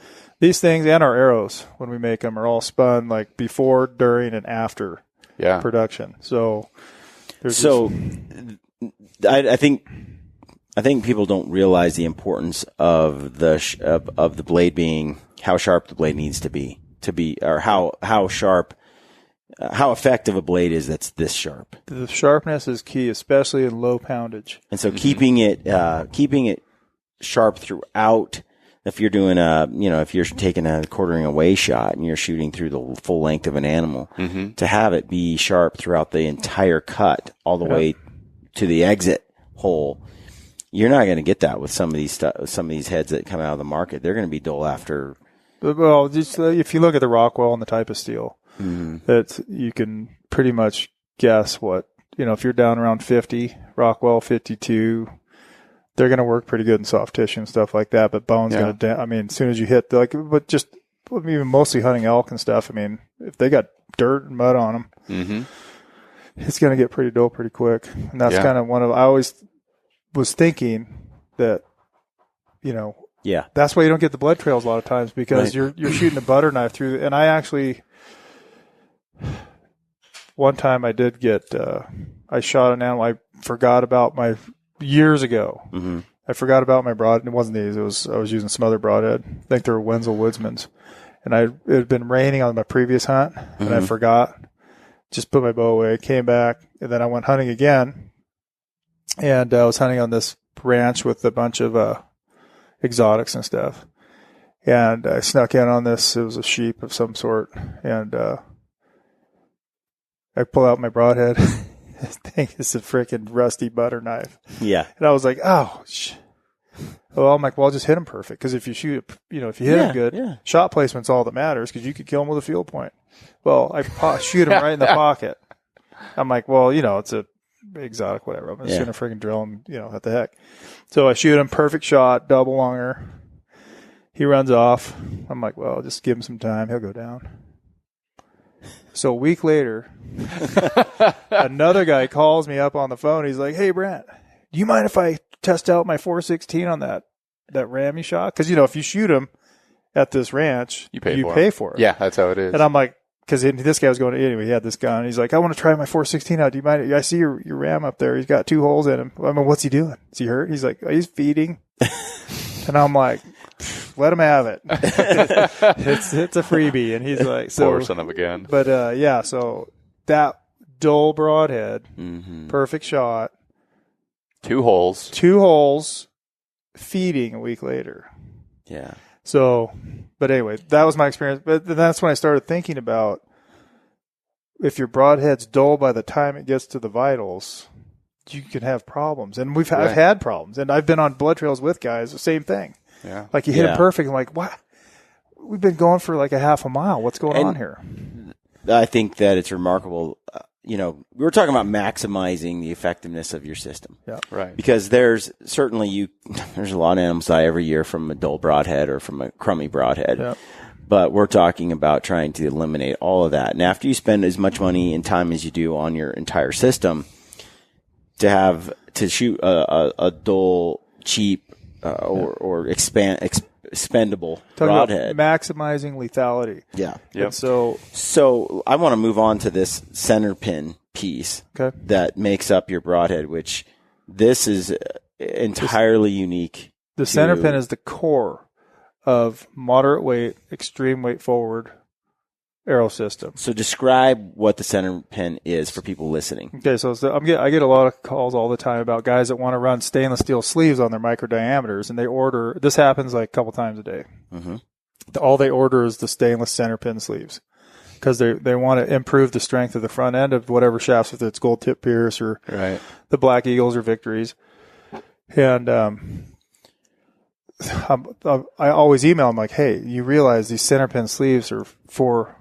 These things and our arrows when we make them are all spun like before, during, and after production. So, I think people don't realize the importance of the blade being how sharp the blade needs to be or how sharp, how effective a blade is that's this sharp. The sharpness is key, especially in low poundage. And so keeping it sharp throughout. If you're doing if you're taking a quartering away shot and you're shooting through the full length of an animal, to have it be sharp throughout the entire cut all the way to the exit hole. You're not going to get that with some of these heads that come out of the market. They're going to be dull after. Well, just if you look at the Rockwell and the type of steel, that you can pretty much guess what if you're down around 50, Rockwell 52, they're going to work pretty good in soft tissue and stuff like that. But bone's going to. I mean, as soon as you hit even mostly hunting elk and stuff. I mean, if they got dirt and mud on them, it's going to get pretty dull pretty quick. And that's kind of I always was thinking that, that's why you don't get the blood trails a lot of times because you're shooting a butter knife through. And I actually, one time I did get, I shot an animal. I forgot about years ago. I forgot about my broad. It wasn't these. I was using some other broadhead. I think they were Wenzel Woodsman's. And it had been raining on my previous hunt and I forgot. Just put my bow away, came back, and then I went hunting again. And I was hunting on this ranch with a bunch of exotics and stuff. And I snuck in on this. It was a sheep of some sort. And I pull out my broadhead. I think it's a freaking rusty butter knife. Yeah. And I was like, oh, well, I'm like, well, I'll just hit him perfect. Because if you shoot, if you hit him good, shot placement's all that matters because you could kill him with a field point. Well, I shoot him right in the pocket. I'm like, well, it's a exotic, whatever. I'm just going to freaking drill him, what the heck. So I shoot him, perfect shot, double lunger. He runs off. I'm like, well, just give him some time. He'll go down. So a week later, another guy calls me up on the phone. He's like, hey, Brent, do you mind if I test out my 416 on that ram you shot? Because, if you shoot him at this ranch, you pay for it. Yeah, that's how it is. And I'm like, because this guy was going to, anyway, he had this gun. He's like, I want to try my 416 out. Do you mind? I see your ram up there. He's got 2 holes in him. I mean, what's he doing? Is he hurt? He's like, oh, he's feeding. And I'm like, let him have it. It's a freebie. And he's like, poor son of a gun. But, so that dull broadhead, perfect shot. 2 holes. 2 holes, feeding a week later. Yeah. So, but anyway, that was my experience. But that's when I started thinking about if your broadhead's dull by the time it gets to the vitals, you can have problems. And I've had problems. And I've been on blood trails with guys, the same thing. Yeah. Like you hit it perfect. I'm like, what? We've been going for like a half a mile. What's going on here? I think that it's remarkable. we're talking about maximizing the effectiveness of your system. Yeah. Right. Because there's a lot of animals die every year from a dull broadhead or from a crummy broadhead. Yeah. But we're talking about trying to eliminate all of that. And after you spend as much money and time as you do on your entire system, to shoot a dull, cheap, or expendable Talking broadhead. about maximizing lethality. Yeah. Yep. And so I want to move on to this center pin piece Okay. that makes up your broadhead, which this is entirely unique. the center pin is the core of moderate weight, extreme weight forward arrow system. So describe what the center pin is for people listening. Okay, so I get a lot of calls all the time about guys that want to run stainless steel sleeves on their micro diameters, and they order. This happens like a couple times a day. Mm-hmm. All they order is the stainless center pin sleeves because they want to improve the strength of the front end of whatever shafts, if it's Gold Tip Pierce or Right. the Black Eagles or Victories. And I always email them like, hey, you realize these center pin sleeves are for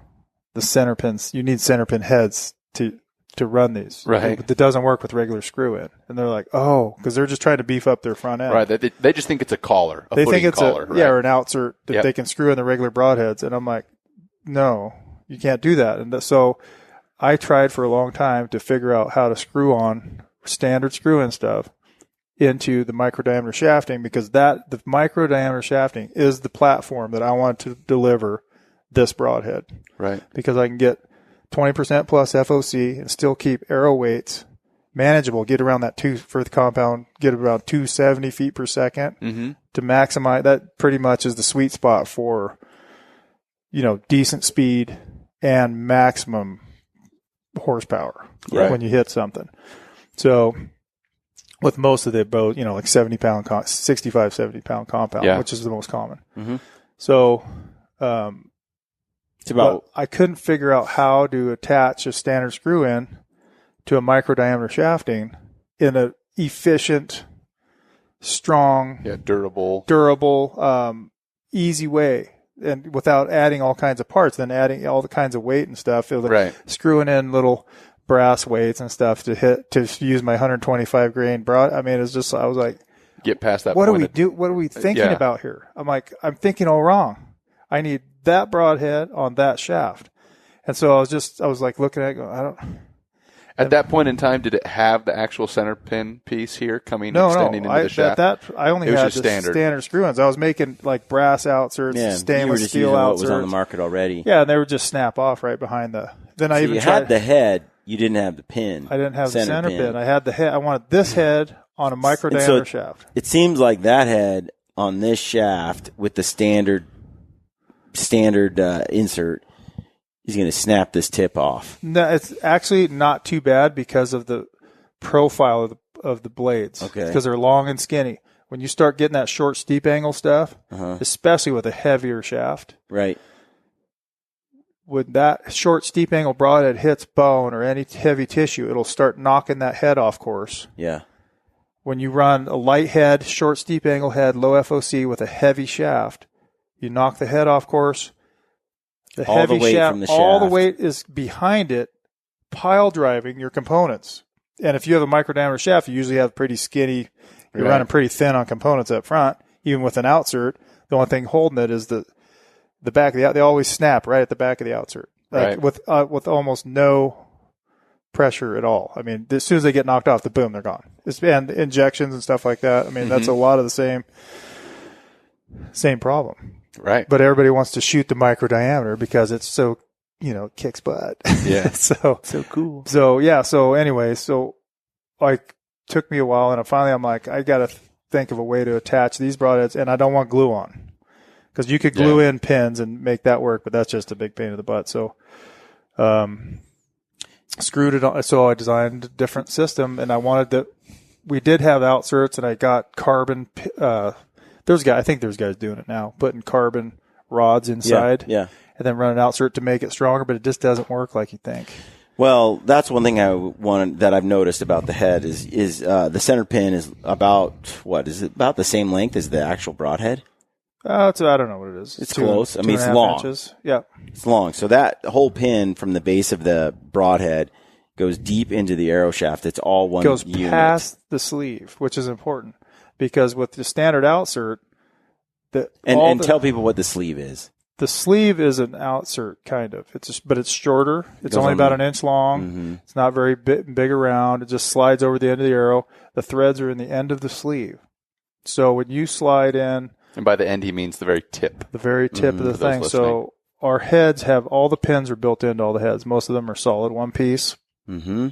the center pins. You need center pin heads to run these. Right. But it doesn't work with regular screw in. And they're like, oh, because they're just trying to beef up their front end. Right. They just think it's a collar, a They footing think it's collar. yeah, or an outsert that Yep. they can screw in the regular broadheads. And I'm like, no, you can't do that. And so I tried for a long time to figure out how to screw on standard screw in stuff into the micro diameter shafting, because the micro diameter shafting is the platform that I want to deliver this broadhead, Right. because I can get 20% plus FOC and still keep arrow weights manageable, get around that for the compound, get around 270 feet per second Mm-hmm. to maximize. That pretty much is the sweet spot for, decent speed and maximum horsepower Right. when you hit something. So with most of the boat, like 65, 70 pound compound, Yeah. which is the most common. Mhm. So, It's about but I couldn't figure out how to attach a standard screw in to a micro diameter shafting in an efficient, strong, Yeah. Durable. easy way, and without adding all kinds of parts, then adding all the kinds of weight and stuff. It was like Right. screwing in little brass weights and stuff to use my 125 grain broad. I mean, it's just, I was like, Get past that what do point. we do? What are we thinking yeah. about here? I'm like, I'm thinking all wrong. I need that broadhead on that shaft. And so I was like looking at it, going, At that point in time, did it have the actual center pin piece here extending into the shaft? I only It was had just the standard screw-ins. I was making like brass outserts, you were stainless just steel using outserts. what was on the market already. Yeah, and they would just snap off right behind the. Then I So even you tried. had the head, you didn't have the pin. I didn't have the center pin. I had the head. I wanted this head on a micro And diameter shaft. It seems like that head on this shaft with the standard insert is going to snap this tip off. No, it's actually not too bad because of the profile of the blades. Okay. Because they're long and skinny. When you start getting that short, steep angle stuff, especially with a heavier shaft, Right. when that short, steep angle broadhead hits bone or any heavy tissue, it'll start knocking that head off course. Yeah. When you run a light head, short, steep angle head, low FOC with a heavy shaft, you knock the head off course. The All the heavy weight shaft, from the all the shaft. weight is behind it, pile driving your components. And if you have a micro diameter shaft, you usually have pretty skinny, you're Right. running pretty thin on components up front. Even with an outsert, the only thing holding it is the back of they always snap right at the back of the outsert, Right. with almost no pressure at all. I mean, as soon as they get knocked off, boom, they're gone. And injections and stuff like that. I mean, that's a lot of the same problem. Right. But everybody wants to shoot the micro diameter because it's so, kicks butt. Yeah. so cool. So yeah. So anyway, took me a while, and finally I'm like, I got to think of a way to attach these broadheads, and I don't want glue on, because you could glue in pins and make that work, but that's just a big pain in the butt. So, screwed it on. So I designed a different system, and I wanted we did have outserts, and I got carbon. I think there's guys doing it now, putting carbon rods inside, Yeah. and then run an outsert to make it stronger, but it just doesn't work like you think. Well, that's one thing that I've noticed about the head is the center pin is about about the same length as the actual broadhead? I don't know what it is. It's close. I mean, it's 2.5 long. inches. Yeah. It's long. So that whole pin from the base of the broadhead goes deep into the arrow shaft. It's all one Goes unit. past the sleeve, which is important because with the standard outsert, tell people what the sleeve is. The sleeve is an outsert, kind of. But it's shorter. It's only about an inch long. Mm-hmm. It's not very big around. It just slides over the end of the arrow. The threads are in the end of the sleeve. So when you slide in, and by the end he means the very tip. the very tip of the For those thing. listening. So our heads have all the pins are built into all the heads. Most of them are solid, one piece. Mm-hmm.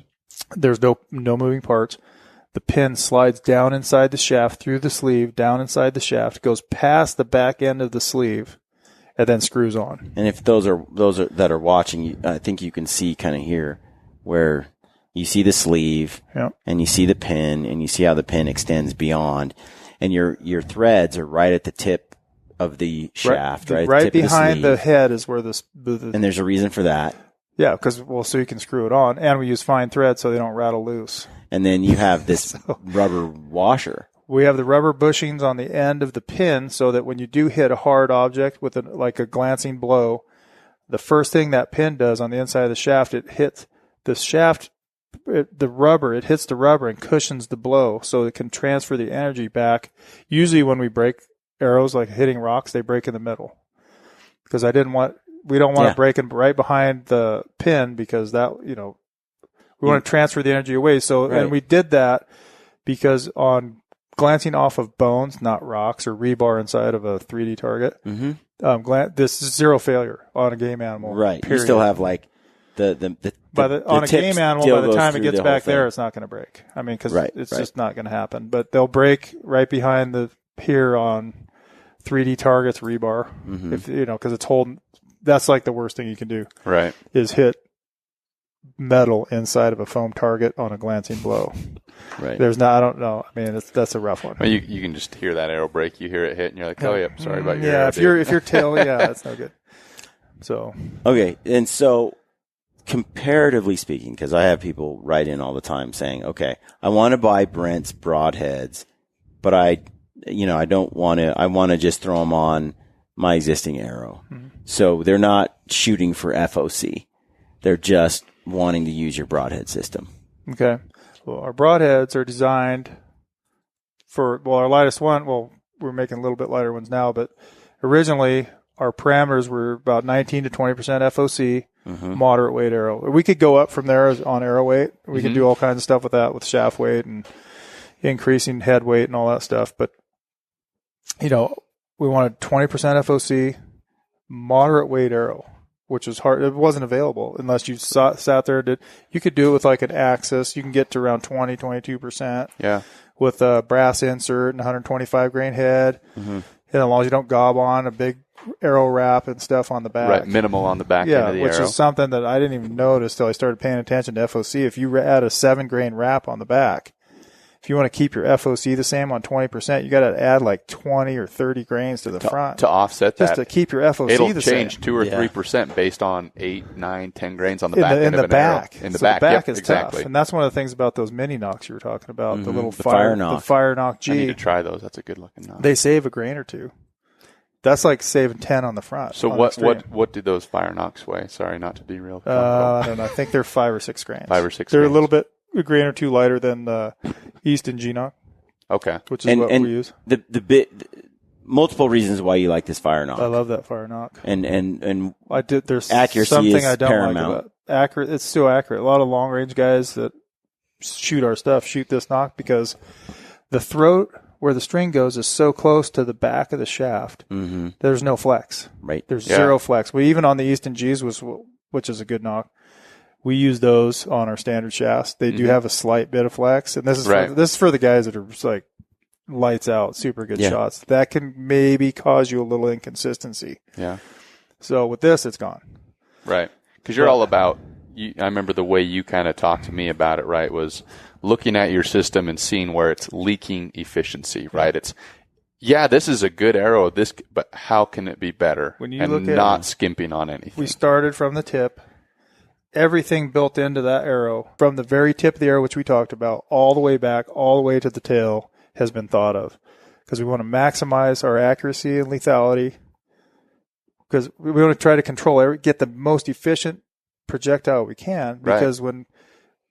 There's no moving parts. The pin slides down inside the shaft through the sleeve, down inside the shaft, goes past the back end of the sleeve, and then screws on. And if those are that are watching, I think you can see kind of here where you see the sleeve, Yep. and you see the pin, and you see how the pin extends beyond, and your threads are right at the tip of the shaft, right? Right at the tip of behind the sleeve. head is where the And there's a reason for that. yeah, because so you can screw it on, and we use fine thread so they don't rattle loose. And then you have this rubber washer. We have the rubber bushings on the end of the pin so that when you do hit a hard object with like a glancing blow, the first thing that pin does on the inside of the shaft, it hits the shaft, it hits the rubber and cushions the blow so it can transfer the energy back. Usually when we break arrows, like hitting rocks, they break in the middle. Because we don't want to break in right behind the pin because that, we want to transfer the energy away. So, Right. and we did that because on glancing off of bones, not rocks or rebar inside of a 3D target, this is zero failure on a game animal. Right. Period. You still have like the on a tip game animal, still by the goes time it through gets the whole back there, thing. it's not going to break. I mean, because Right, it's right. just not going to happen. But they'll break right behind the here on 3D targets rebar. If because it's holding. That's like the worst thing you can do Right. is hit metal inside of a foam target on a glancing blow. Right. There's not. I don't know. I mean, that's a rough one. Well, you can just hear that arrow break. You hear it hit, and you're like, oh, yeah, sorry about your yeah. arrow, If dude. you're tail, yeah, that's no good. So Okay, and so comparatively speaking, because I have people write in all the time saying, okay, I want to buy Brent's broadheads, but I don't want to, I want to just throw them on my existing arrow. So they're not shooting for FOC. They're just wanting to use your broadhead system. okay. Well, our broadheads are designed for our lightest one. Well, we're making a little bit lighter ones now, but originally our parameters were about 19 to 20% FOC, moderate weight arrow. We could go up from there on arrow weight. We can do all kinds of stuff with that, with shaft weight and increasing head weight and all that stuff. But, we wanted 20% FOC, moderate weight arrow, which was hard. It wasn't available unless you sat there. You could do it with like an Axis. You can get to around 20, 22%. Yeah. With a brass insert and 125 grain head. And as long as you don't gob on a big arrow wrap and stuff on the back. Right. Minimal on the back end of the which arrow. is something that I didn't even notice till I started paying attention to FOC. If you add a 7 grain wrap on the back, if you want to keep your FOC the same on 20%, you got to add like 20 or 30 grains to the front to offset just that. to keep your FOC It'll the change same. 2 or Yeah. 3% based on 8, 9, 10 grains on the In back the, in end the of an back. arrow. In the So back, the back yep, is exactly. tough. And that's one of the things about those mini knocks you were talking about, the little The fire knock. The fire knock I need G. to try those. That's a good looking knock. They save a grain or two. That's like saving 10 on the front. So on what do those fire knocks weigh? Sorry, not to derail. I don't know. I think they're 5 or 6 grains. 5 or 6 They're grains. a little bit a grain or two lighter than the Easton G knock, Okay. which is what we use. Multiple reasons why you like this fire knock. I love that fire knock. And I did. There's Accuracy something is I don't paramount. like about accurate. It's still accurate. A lot of long range guys that shoot our stuff shoot this knock because the throat where the string goes is so close to the back of the shaft. There's no flex. right. There's Yeah. zero flex. We even on the Easton G's which is a good knock. We use those on our standard shafts. They do have a slight bit of flex, and this is Right. this is for the guys that are just like lights out, super good Yeah. shots. That can maybe cause you a little inconsistency. Yeah. So with this, it's gone. Right. Because you're all about, I remember the way you kind of talked to me about it, right, was looking at your system and seeing where it's leaking efficiency, right? It's, this is a good arrow, but how can it be better? When you and look at not skimping on anything. We started from the tip. Everything built into that arrow, from the very tip of the arrow, which we talked about, all the way back, all the way to the tail, has been thought of. Because we want to maximize our accuracy and lethality. Because we want to try to get the most efficient projectile we can. Because when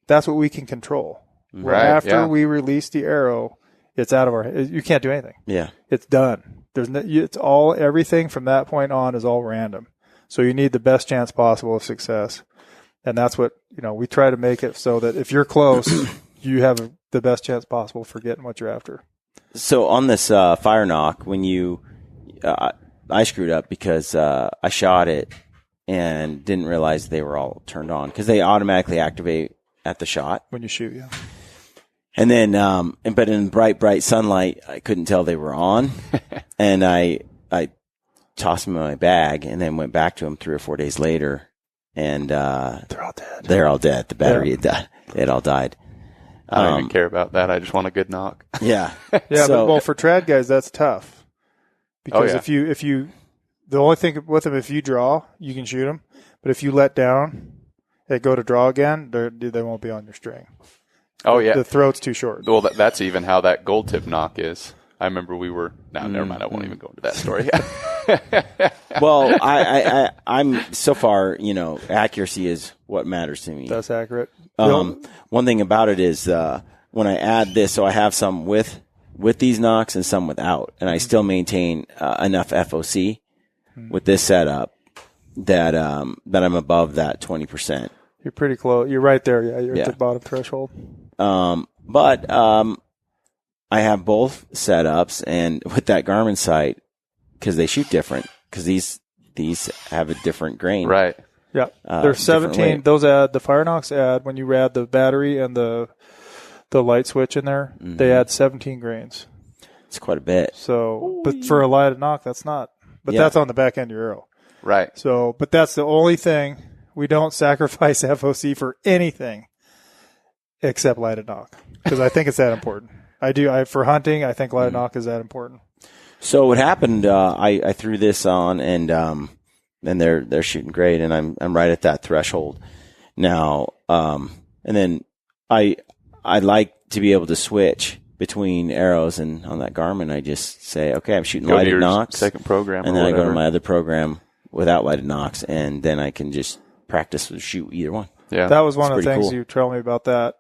That's what we can control. Right, After we release the arrow, it's out of our. You can't do anything. Yeah. It's done. It's all everything from that point on is all random. So you need the best chance possible of success, and that's what we try to make it so that if you're close, you have the best chance possible for getting what you're after. So on this fire knock, when I screwed up because I shot it and didn't realize they were all turned on because they automatically activate at the shot When you shoot, yeah. and then but in bright sunlight I couldn't tell they were on and I tossed them in my bag and then went back to them 3 or 4 days later and they're all dead. The battery had died. It all died. I don't even care about that. I just want a good knock. Yeah. Yeah, So- but for trad guys, that's tough because yeah. if you the only thing with them, if you draw, you can shoot them, but if you let down, they go to draw again, they won't be on your string. Oh, yeah. The throat's too short. Well, that's even how that gold tip knock is. I remember we were. No, never mind. I won't even go into that story. Well, I'm so far, accuracy is what matters to me. That's accurate. One thing about it is when I add this, so I have some with these knocks and some without, and I still maintain enough FOC with this setup that I'm above that 20%. You're pretty close. You're right there. Yeah, you're Yeah. at the bottom threshold. But I have both setups, and with that Garmin sight, because they shoot different, because these have a different grain. Right. Yeah, there's different 17. weight. Those add the Fire Knox add when you add the battery and the light switch in there. They add 17 grains. It's quite a bit. So, but for a lighted knock, that's not. But Yeah. that's on the back end of your arrow. Right. So, but that's the only thing. We don't sacrifice FOC for anything except lighted knock because I think it's that important. I do. For hunting, I think lighted knock is that important. So what happened? I threw this on, and they're shooting great, and I'm right at that threshold now. And then I like to be able to switch between arrows, and on that Garmin, I just say, okay, I'm shooting Go to lighted your knocks, second program, and or then I go to whatever. my other program without lighted knocks, and then I can just practice to shoot either one. Yeah. That was one of It's the pretty things cool. you told me about that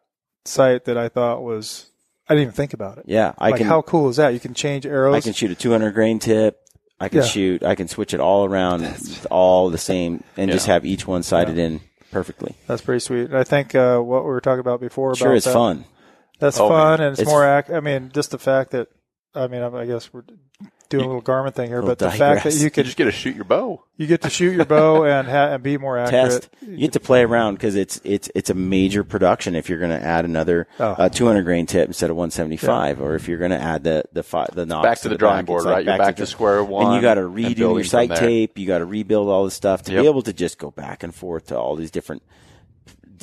site that I thought was. I didn't even think about it. Yeah, Like, how cool is that? You can change arrows. I can shoot a 200 grain tip. I can I can switch it all around, all the same, and just have each one sighted in perfectly. That's pretty sweet. And I think what we were talking about before Sure, about it's that, fun. That's Oh, fun, man. and it's It's- more I mean, just the fact that I guess we're doing a little Garmin thing here, Little but the fact that digress. you You can just get to shoot your bow. you get to shoot your bow and be more accurate. Test. You get to play around because it's a major production if you're going to add another 200 grain tip instead of 175, or if you're going to add the knobs Back to the drawing back, board, it's like right? You're back to square one. and you got to and redo building your from sight there. tape. You got to rebuild all this stuff to Yep. be able to just go back and forth to all these different.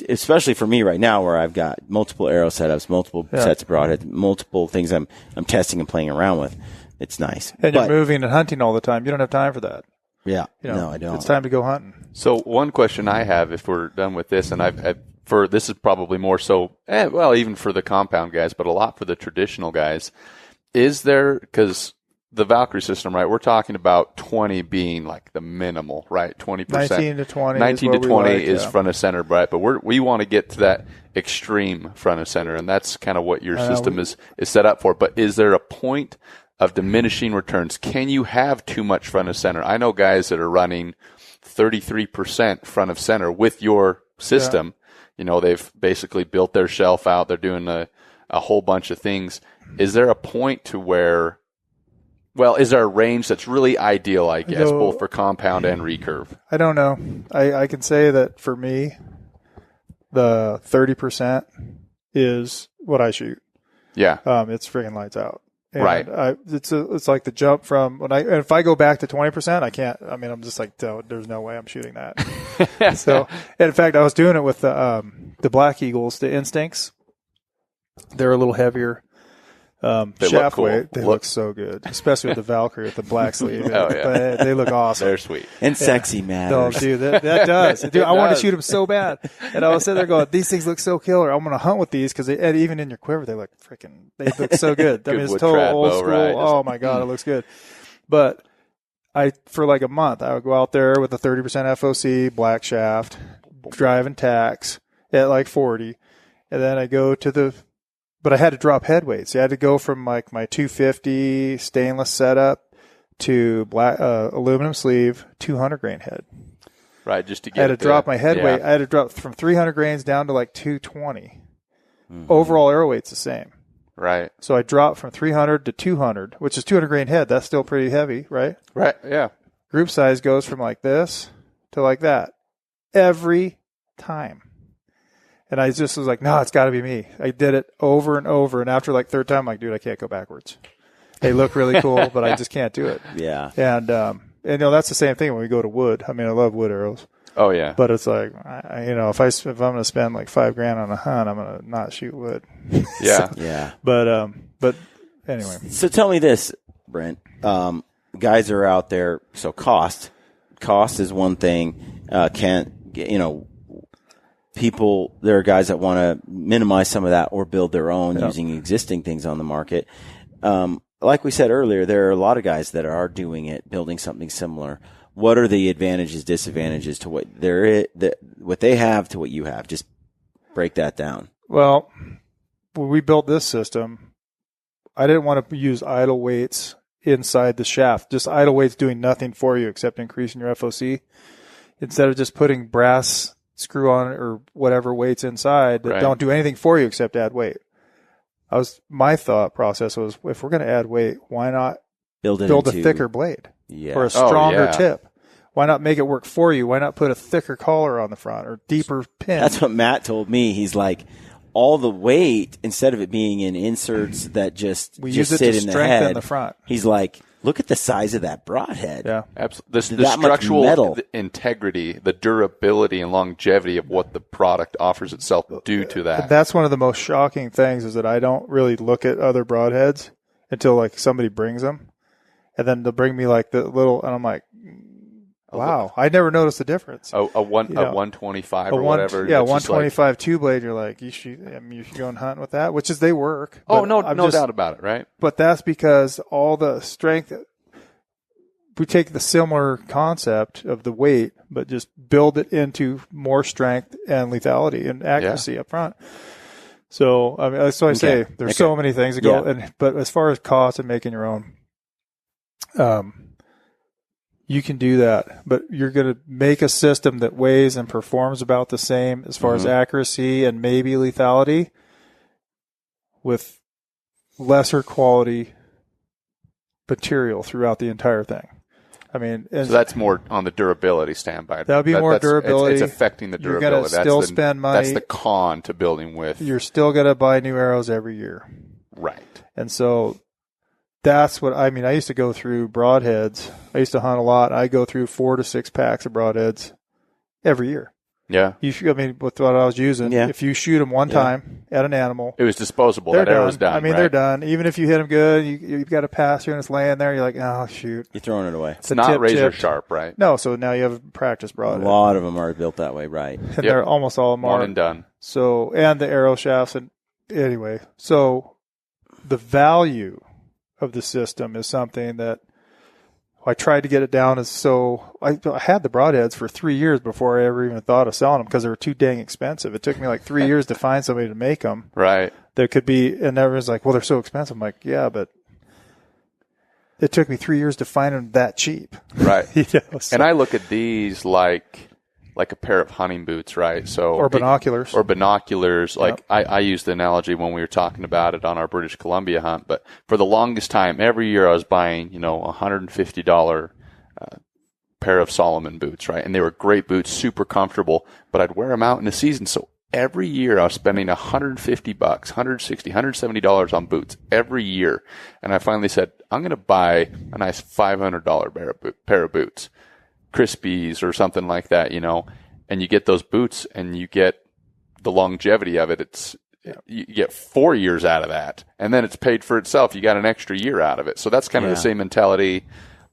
Especially for me right now, where I've got multiple arrow setups, multiple sets of broadheads, multiple things I'm testing and playing around with. It's nice. And But- you're moving and hunting all the time. You don't have time for that. Yeah. You know, No, I don't. It's time to go hunting. So one question I have, if we're done with this, and for this is probably more so, well, even for the compound guys, but a lot for the traditional guys. Is there, because the Valkyrie system, right? We're talking about 20 being like the minimal, right? 20%. 19 to 20. 19 is to what we 20 like, is yeah. front of center, right? But we want to get to that extreme front of center, and that's kind of what your system is set up for. But is there a point of diminishing returns? Can you have too much front of center? I know guys that are running 33% front of center with your system. You know, they've basically built their shelf out. They're doing a whole bunch of things. Is there a point to where, well, is there a range that's really ideal, I guess, No. both for compound and recurve? I don't know. I can say that for me, the 30% is what I shoot. Yeah. It's freaking lights out. And Right. It's like the jump from if I go back to 20%, I can't. I mean, I'm just like, there's no way I'm shooting that. So, and in fact, I was doing it with the Black Eagles, the Instincts. They're a little heavier. They Shaft look cool. weight. They look so good, especially with the Valkyrie with the black sleeve. Oh, yeah. But they look awesome. They're sweet. And sexy No, matters. dude, that does. Dude, I wanted to does. shoot them so bad. And I was sitting there going, these things look so killer. I'm going to hunt with these because even in your quiver, they look so good. I Good mean, it's wood total trad old bow, school. right? Oh, my God, it looks good. But for like a month, I would go out there with a 30% FOC, black shaft, driving tacks at like 40. And then I go to but I had to drop head weights. I had to go from like my 250 stainless setup to black aluminum sleeve 200 grain head. Right, just to get. I had to drop my head weight. I had to drop from 300 grains down to like 220. Overall arrow weight's the same. Right. So I dropped from 300 to 200, which is 200 grain head. That's still pretty heavy, right? Right. Yeah. Group size goes from like this to like that every time. And I just was like, no, it's got to be me. I did it over and over. And after like third time, I'm like, dude, I can't go backwards. They look really cool, but I just can't do it. Yeah. And that's the same thing when we go to wood. I mean, I love wood arrows. Oh yeah. But it's like, if I'm going to spend like $5,000 on a hunt, I'm going to not shoot wood. Yeah. Yeah. But anyway. So tell me this, Brent. Guys are out there. So cost is one thing. People, there are guys that want to minimize some of that or build their own using existing things on the market. Like we said earlier, there are a lot of guys that are doing it, building something similar. What are the advantages, disadvantages to what they have to what you have? Just break that down. Well, when we built this system, I didn't want to use idle weights inside the shaft. Just idle weights doing nothing for you except increasing your FOC. Instead of just putting brass screw on or whatever weights inside that don't do anything for you except add weight. My thought process was, if we're going to add weight, why not build a thicker blade or a stronger tip? Why not make it work for you? Why not put a thicker collar on the front or deeper pin? That's what Matt told me. He's like, all the weight, instead of it being in inserts that just sit in the head, we use it to strengthen the front. He's like, look at the size of that broadhead. Yeah, absolutely. The structural integrity, the durability, and longevity of what the product offers itself due to that. That's one of the most shocking things, is that I don't really look at other broadheads until like somebody brings them, and then they'll bring me like the little, and I'm like, wow, I never noticed the difference. A 125 or whatever. Yeah, 125 two blade. You're like, you should go and hunt with that, which is they work. Oh, no doubt about it, right? But that's because all the strength. We take the similar concept of the weight, but just build it into more strength and lethality and accuracy up front. So I say there's so many things that go. But as far as cost and making your own, you can do that, but you're going to make a system that weighs and performs about the same as far as accuracy and maybe lethality, with lesser quality material throughout the entire thing. I mean, so that's more on the durability standpoint. That would be more durability. It's affecting the durability. You're going to still spend money. That's the con to building with. You're still going to buy new arrows every year. Right. And so that's what I mean. I used to go through broadheads. I used to hunt a lot. I go through 4 to 6 packs of broadheads every year. Yeah. With what I was using, if you shoot them one time at an animal, it was disposable. That arrow's done. I mean, they're done. Even if you hit them good, you've got a passer and it's laying there. You're like, oh shoot, you're throwing it away. It's not razor sharp, right? No. So now you have a practice broadhead. A lot of them are built that way, right? And they're almost all marked. One and done. So, and the arrow shafts, and anyway, so the value of the system is something that I tried to get it down I had the broadheads for 3 years before I ever even thought of selling them, because they were too dang expensive. It took me like 3 years to find somebody to make them. Right. That could be, and everyone's like, well, they're so expensive. I'm like, yeah, but it took me 3 years to find them that cheap. Right. And I look at these like a pair of hunting boots, right? So or binoculars. Like I used the analogy when we were talking about it on our British Columbia hunt, but for the longest time, every year I was buying, $150 pair of Solomon boots, right? And they were great boots, super comfortable, but I'd wear them out in the season. So every year I was spending $150, $160, $170 on boots every year. And I finally said, I'm going to buy a nice $500 pair of boots. Crispies or something like that, and you get those boots and you get the longevity of it. You get 4 years out of that, and then it's paid for itself. You got an extra year out of it. So that's kind of the same mentality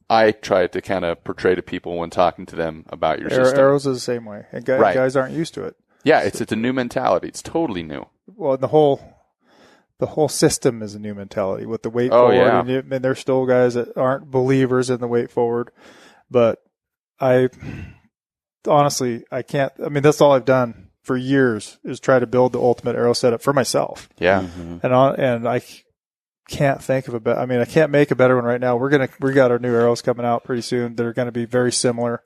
I try to kind of portray to people when talking to them about your system. Arrows is the same way, and guys aren't used to it. Yeah, it's a new mentality. It's totally new. Well, the whole system is a new mentality with the weight forward. Yeah. And there's still guys that aren't believers in the weight forward, but I honestly, I can't. I mean, that's all I've done for years is try to build the ultimate arrow setup for myself. Yeah. And I can't think of a better. I mean, I can't make a better one right now. We got our new arrows coming out pretty soon. They're going to be very similar.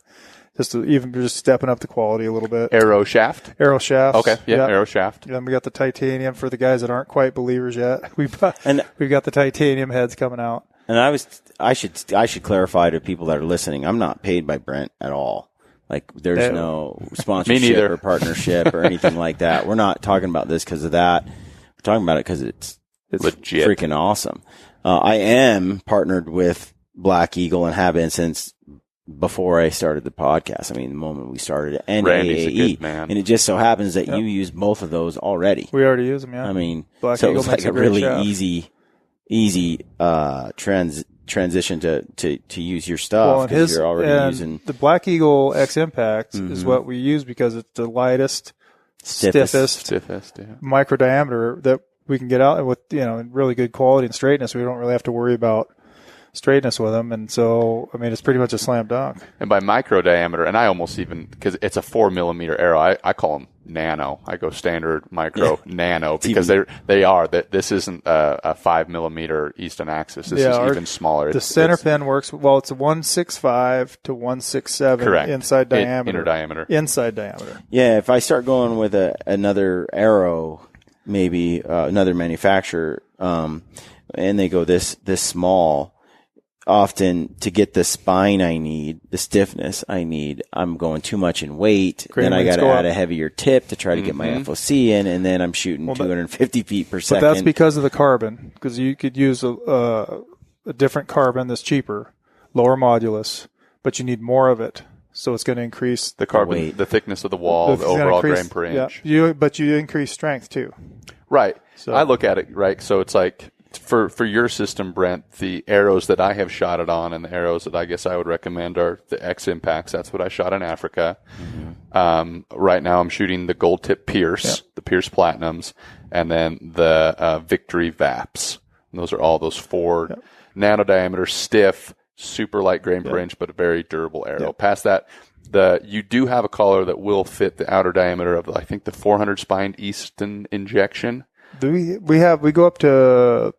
Just stepping up the quality a little bit. Arrow shaft. Arrow shafts. Okay. Yeah. Arrow shaft. Then we got the titanium for the guys that aren't quite believers yet. We've got the titanium heads coming out. And I should clarify to people that are listening. I'm not paid by Brent at all. Like there's no sponsorship or partnership or anything like that. We're not talking about this because of that. We're talking about it because it's legit, freaking awesome. I am partnered with Black Eagle and have been since before I started the podcast. I mean, the moment we started it, and Randy's a AAE, good man. and it just so happens that you use both of those already. We already use them, yeah. I mean, Black so Eagle it was like makes a a great really shaft. easy transition to use your stuff Well, because you're already using the Black Eagle X Impact is what we use because it's the lightest, stiffest micro diameter that we can get out with, really good quality and straightness. We don't really have to worry about straightness with them. And so, I mean, it's pretty much a slam dunk. And by micro diameter, and I almost even, because it's a 4 millimeter arrow, I call them nano. I go standard, micro, nano, because they are. This isn't a 5 millimeter Easton axis. This is even smaller. The center pin works, well, it's a 165 to 167 correct. Inside diameter. Inner diameter. Inside diameter. Yeah, if I start going with another arrow, maybe another manufacturer, and they go this small, often to get the spine I need, the stiffness I need, I'm going too much in weight. Then I got to add a heavier tip to try to get my FOC in, and then I'm shooting 250 feet per second. But that's because of the carbon, because you could use a different carbon that's cheaper, lower modulus, but you need more of it. So it's going to increase the carbon, weight, the thickness of the wall, the overall grain per inch. Yeah, but you increase strength too. Right. So I look at it, right, so it's like, for your system, Brent, the arrows that I have shot it on and the arrows that I guess I would recommend are the X Impacts. That's what I shot in Africa. Right now I'm shooting the Gold Tip Pierce, the Pierce Platinums, and then the Victory VAPs. And those are all those 4 nano diameter, stiff, super light grain per inch, but a very durable arrow. Past that, you do have a collar that will fit the outer diameter of, I think, the 400 spined Easton injection. We go up to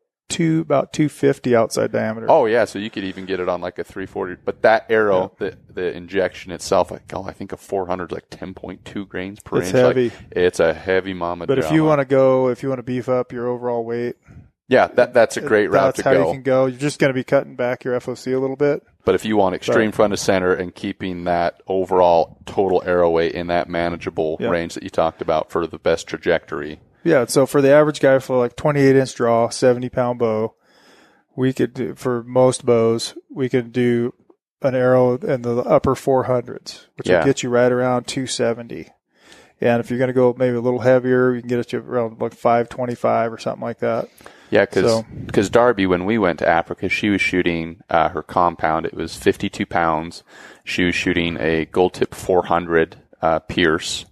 about 250 outside diameter. Oh yeah, so you could even get it on like a 340. But that arrow, the injection itself, I think a 400 is like 10.2 grains per inch. It's heavy. It's a heavy mama. But if you want to beef up your overall weight, that's a great route to go. That's how you can go. You're just going to be cutting back your FOC a little bit. But if you want extreme front to center and keeping that overall total arrow weight in that manageable range that you talked about for the best trajectory. Yeah, so for the average guy for like 28-inch draw, 70-pound bow, we could do, for most bows, we could do an arrow in the upper 400s, which will get you right around 270. And if you're going to go maybe a little heavier, you can get it to around like 525 or something like that. Yeah, because Darby, when we went to Africa, she was shooting her compound. It was 52 pounds. She was shooting a Gold Tip 400 Pierce.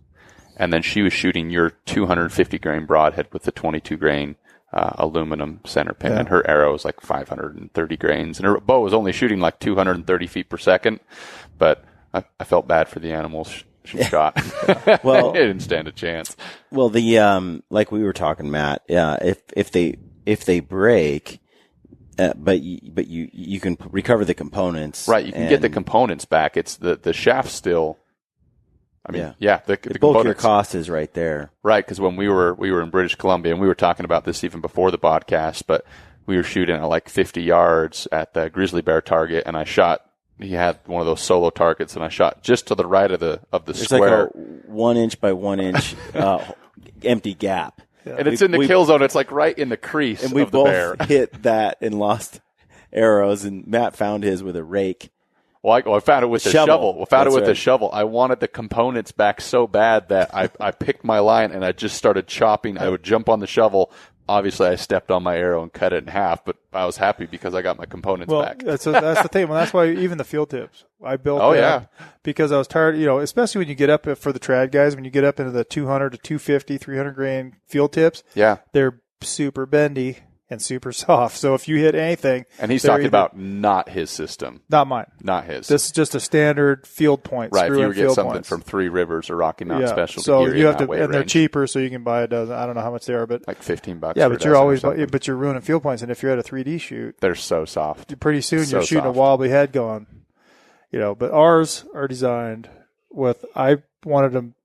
And then she was shooting your 250 grain broadhead with the 22 grain aluminum center pin, and her arrow was like 530 grains, and her bow was only shooting like 230 feet per second. But I felt bad for the animals she shot. Well, it didn't stand a chance. Well, the like we were talking, Matt. If they break, but you can recover the components. Right, you can get the components back. It's the shaft still. I mean, the bulk of your cost is right there. Right, because when we were in British Columbia, and we were talking about this even before the podcast, but we were shooting at like 50 yards at the grizzly bear target, and he had one of those solo targets, and I shot just to the right of the square. It's like a 1 inch by 1 inch empty gap. Yeah. And it's in the kill zone. It's like right in the crease and we of the both bear. Hit that and lost arrows, and Matt found his with a rake. Well, I found it with the shovel. I found it with the right. shovel. I wanted the components back so bad that I picked my line and I just started chopping. I would jump on the shovel. Obviously, I stepped on my arrow and cut it in half, but I was happy because I got my components back. That's the thing. Well, that's why even the field tips I built. Because I was tired. Especially when you get up for the trad guys, when you get up into the 200 to 250, 300 grain field tips. Yeah, they're super bendy. and super soft. So if you hit anything, And he's talking about not his system, not mine. not his. This is just a standard field point. Right, if you screw-in were get field something points. from Three Rivers or Rocky Mountain Specialty so Gear you in have that to, weight and they're range, cheaper, so you can buy a dozen. I don't know how much they are, but like $15. yeah, for but a you're dozen or always, something. but you're ruining field points. And if you're at a 3D shoot, They're so soft. pretty soon So you're shooting soft. a wobbly head going. But ours are designed with. I wanted them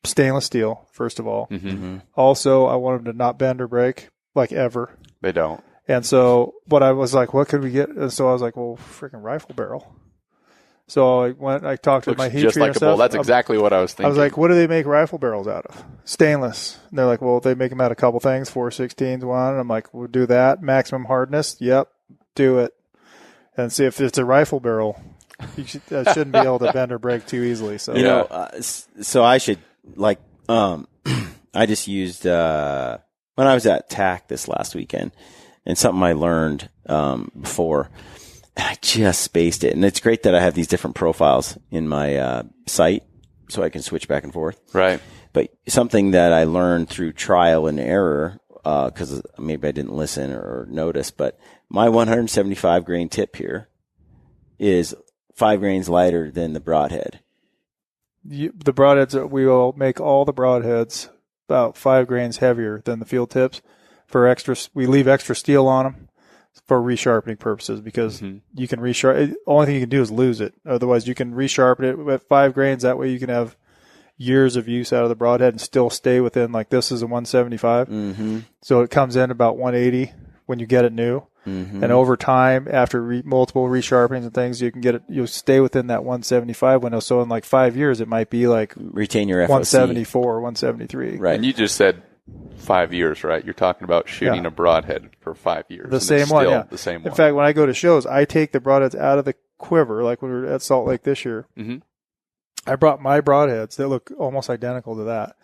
stainless steel first of all. Mm-hmm. Also, I wanted them to not bend or break like ever. They don't. And so, but I was like, what could we get? And so I was like, well, freaking rifle barrel. So I talked to Looks my heat just treater like and a bull. stuff. That's exactly what I was thinking. I was like, what do they make rifle barrels out of? Stainless. And they're like, well, they make them out of a couple things, 416s one. And I'm like, we'll do that. Maximum hardness. Yep. Do it. And see if it's a rifle barrel, that shouldn't be able to bend or break too easily. So, So I should I just used, when I was at TAC this last weekend, and something I learned before, and I just spaced it. And it's great that I have these different profiles in my site so I can switch back and forth. right. But something that I learned through trial and error, because maybe I didn't listen or notice, but my 175 grain tip here is 5 grains lighter than the broadhead. the broadheads, we will make all the broadheads about 5 grains heavier than the field tips. We leave extra steel on them for resharpening purposes because you can resharpen. Only thing you can do is lose it. Otherwise, you can resharpen it at 5 grains. That way, you can have years of use out of the broadhead and still stay within. Like this is a 175, so it comes in about 180 when you get it new. And over time, after multiple resharpenings and things, you can get it. You'll stay within that 175 window. So in like 5 years, it might be like Retain your FOC. 174, 173. Right. And you just said 5 years, right? You're talking about shooting a broadhead for 5 years. The and same it's one, still yeah. The same one. In fact, when I go to shows, I take the broadheads out of the quiver. Like when we were at Salt Lake this year, I brought my broadheads that look almost identical to that.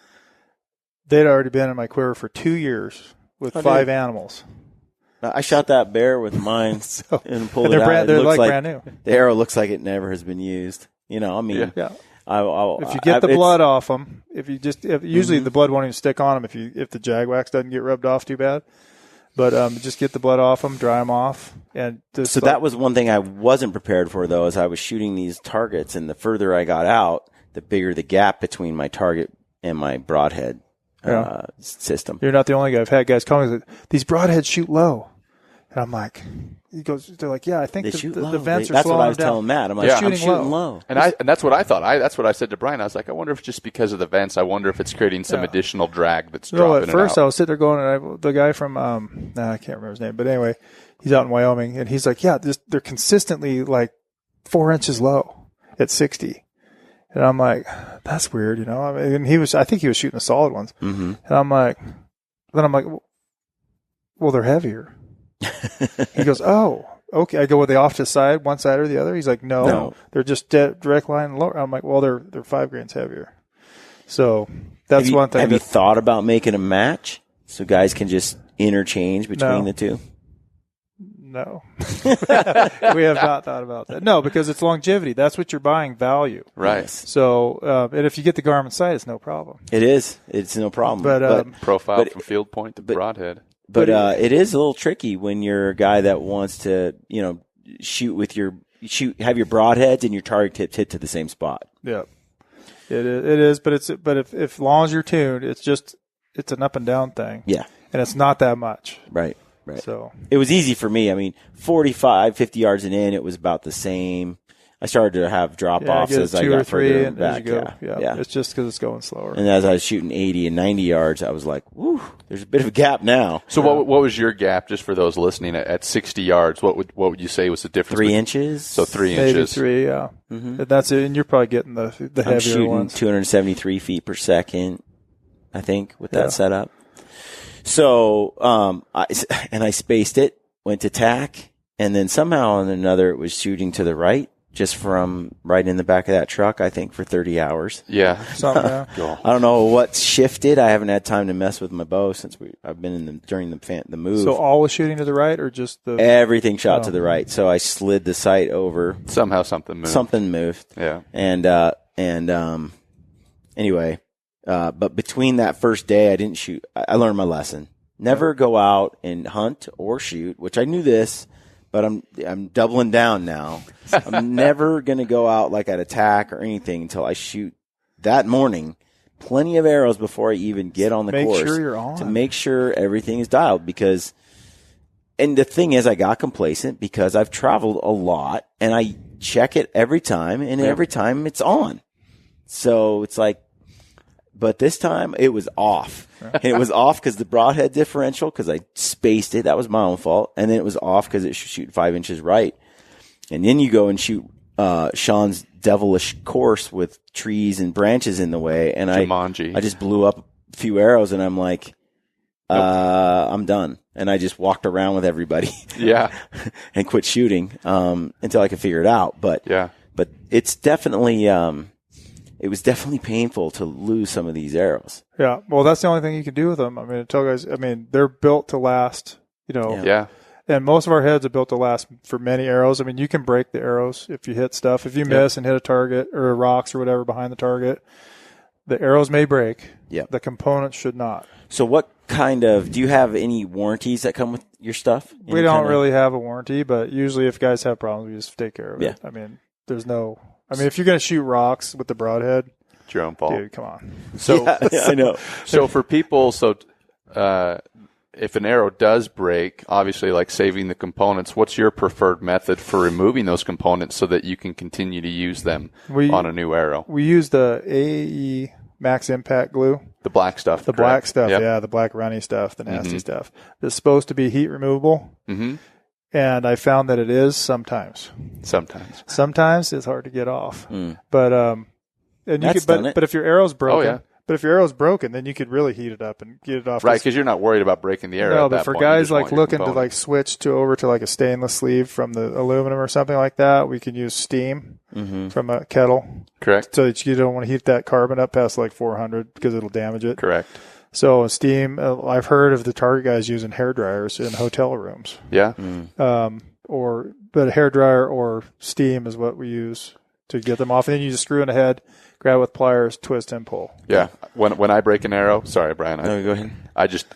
They'd already been in my quiver for 2 years with 5 animals. I shot that bear with mine and pulled And it out. they're It looks like brand new. The arrow looks like it never has been used. You know, I mean, Yeah. if If you get the blood off them, usually the blood won't even stick on them if the jag wax doesn't get rubbed off too bad. But just get the blood off them, dry them off, and just So that was one thing I wasn't prepared for, though, as I was shooting these targets, and the further I got out, the bigger the gap between my target and my broadhead system. You're not the only guy. I've had guys call me and say, these broadheads shoot low. And I'm like, they're like, yeah, I think the vents are That's slowing what I was them down. telling Matt. I'm like, Yeah. I'm shooting low. And that's what I thought. That's what I said to Brian. I was like, I wonder if it's just because of the vents. I wonder if it's creating some additional drag that's dropping at first it out. I was sitting there going, the guy from, I can't remember his name, but anyway, he's out in Wyoming, and he's like, yeah, they're consistently like 4 inches low at 60. And I'm like, that's weird, you know. I mean, I think he was shooting the solid ones. And I'm like, well, they're heavier. He goes, oh, okay. I go, were they off to the side, one side or the other? He's like, no. They're just direct line lower. I'm like, well, they're 5 grains heavier. So that's one thing. Have you thought about making a match so guys can just interchange between the two? No. We have not thought about that. No, because it's longevity. That's what you're buying, value. Right. So, and if you get the Garmin sight, it's no problem. It is. It's no problem. But Profile from field point to broadhead. But it is a little tricky when you're a guy that wants to, shoot with have your broadheads and your target tips hit to the same spot. Yeah, it is. But if as long as you're tuned, it's an up and down thing. Yeah, and it's not that much. Right. So it was easy for me. I mean, 45, 50 yards and in, it was about the same. I started to have drop offs as I got further back. Yeah. It's just because it's going slower. And as I was shooting 80 and 90 yards, I was like, "Woo!" There's a bit of a gap now. So what was your gap, just for those listening, at 60 yards? What would you say was the difference? 3 inches. So 3 Maybe inches. 3, yeah. And that's it. And you're probably getting the heavier I'm shooting ones. 273 feet per second, I think, with that setup. So, I spaced it, went to tack, and then somehow or another it was shooting to the right, just from right in the back of that truck, I think, for 30 hours. Yeah. Something, I don't know what shifted. I haven't had time to mess with my bow since I've been during the move. So all was shooting to the right, or just the everything shot to the right. So I slid the sight over. Somehow something moved. Yeah. Anyway, but between that first day, I didn't shoot. I learned my lesson. Never go out and hunt or shoot, which I knew this, but I'm doubling down now. I'm never going to go out like at attack or anything until I shoot that morning. Plenty of arrows before I even get on the course. Make sure you're on. To make sure everything is dialed because, and the thing is I got complacent because I've traveled a lot and I check it every time and every time it's on. So it's like, but this time it was off. And it was off because the broadhead differential, because I spaced it. That was my own fault. And then it was off because it should shoot 5 inches right. And then you go and shoot Sean's devilish course with trees and branches in the way. And I just blew up a few arrows and I'm like, I'm done. And I just walked around with everybody. Yeah. And quit shooting until I could figure it out. But it's definitely it was definitely painful to lose some of these arrows. Yeah. Well, that's the only thing you can do with them. I mean, they're built to last, Yeah. And most of our heads are built to last for many arrows. I mean, you can break the arrows if you hit stuff. If you miss and hit a target or rocks or whatever behind the target, the arrows may break. Yeah. The components should not. So what do you have any warranties that come with your stuff? We don't really have a warranty, but usually if guys have problems, we just take care of it. Yeah. I mean, if you're going to shoot rocks with the broadhead, It's your own fault. dude, come on. So, I know. So for people, if an arrow does break, obviously like saving the components, what's your preferred method for removing those components so that you can continue to use them on a new arrow? We use the AAE Max Impact glue. The black stuff. The black stuff, the black runny stuff, the nasty stuff. It's supposed to be heat removable. Mm-hmm. And I found that it is sometimes. Sometimes it's hard to get off. But but if your arrow's broken, then you could really heat it up and get it off. Right, because you're not worried about breaking the arrow. No, at but that for point. You guys just like want your looking to component. switch over to like a stainless sleeve from the aluminum or something like that, we can use steam from a kettle. Correct. So that you don't want to heat that carbon up past like 400 because it'll damage it. Correct. So steam, I've heard of the target guys using hair dryers in hotel rooms. Yeah. But a hair dryer or steam is what we use to get them off. And then you just screw in the head, grab it with pliers, twist and pull. Yeah. When I break an arrow, sorry, Brian. No, go ahead.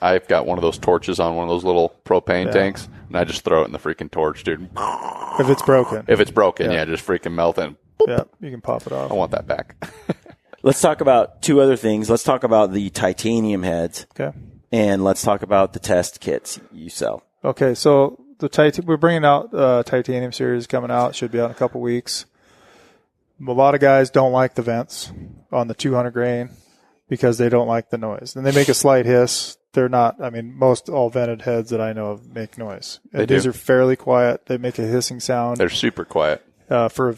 I've got one of those torches on one of those little propane tanks, and I just throw it in the freaking torch, dude. If it's broken. Just freaking melt it. Yeah, you can pop it off. I want that back. Let's talk about two other things. Let's talk about the titanium heads. Okay. And let's talk about the test kits you sell. Okay, so we're bringing out titanium series coming out. Should be out in a couple weeks. A lot of guys don't like the vents on the 200 grain because they don't like the noise. And they make a slight hiss. They're not, most all vented heads that I know of make noise. And these are fairly quiet. They make a hissing sound. They're super quiet. For a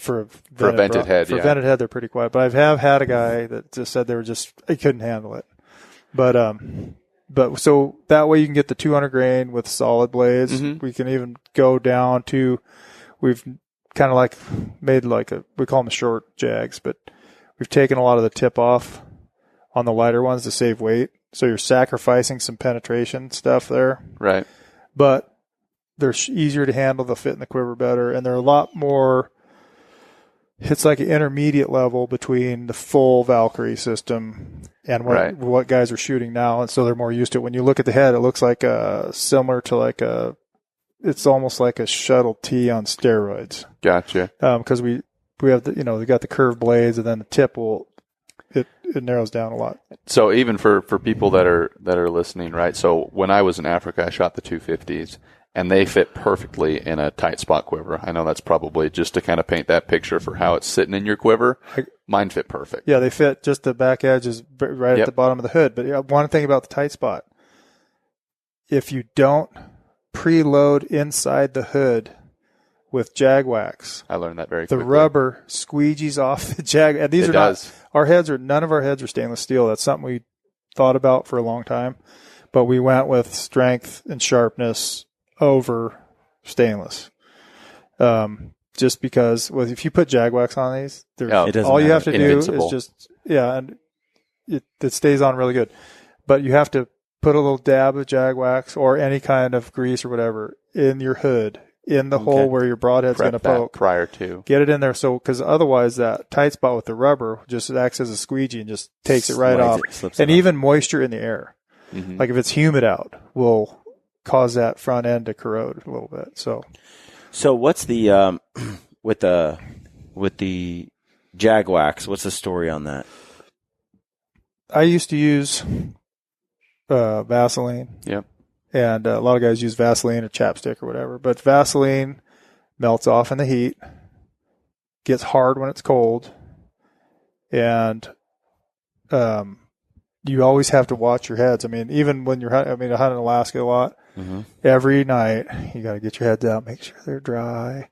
vented head, yeah. For a vented head, they're pretty quiet. But I have had a guy that just said he couldn't handle it. But so that way you can get the 200 grain with solid blades. Mm-hmm. We can even go down to, we've kind of like made we call them the short jags, but we've taken a lot of the tip off on the lighter ones to save weight. So you're sacrificing some penetration stuff there. Right. But they're easier to handle. They'll fit in the quiver better. And they're a lot more, it's like an intermediate level between the full Valkyrie system and what guys are shooting now. And so they're more used to it. When you look at the head, it looks like similar to it's almost like a shuttle T on steroids. Gotcha. Because we have we got the curved blades, and then the tip it narrows down a lot. So even for people that are listening, right? So when I was in Africa, I shot the 250s, and they fit perfectly in a tight spot quiver. I know that's probably just to kind of paint that picture for how it's sitting in your quiver. Mine fit perfect. Yeah, they fit. Just the back edge is right at the bottom of the hood. But one thing about the tight spot, if you don't preload inside the hood with jag wax, I learned that very quickly. The rubber squeegees off the jag. And these none of our heads are stainless steel. That's something we thought about for a long time, but we went with strength and sharpness over stainless. Just because if you put jag wax on these, all you have to do is just, and it stays on really good. But you have to put a little dab of jag wax or any kind of grease or whatever in your hood, in the hole where your broadhead's going to poke. Prior to. Get it in there, because otherwise that tight spot with the rubber just acts as a squeegee and just takes it right off. And even moisture in the air. Like if it's humid out, will cause that front end to corrode a little bit. So what's the with the Jag wax? What's the story on that? I used to use Vaseline. Yep. And a lot of guys use Vaseline or chapstick or whatever. But Vaseline melts off in the heat, gets hard when it's cold, and you always have to watch your heads. I mean, even when you're hunting, I hunt in Alaska a lot. Every night you got to get your heads out, make sure they're dry.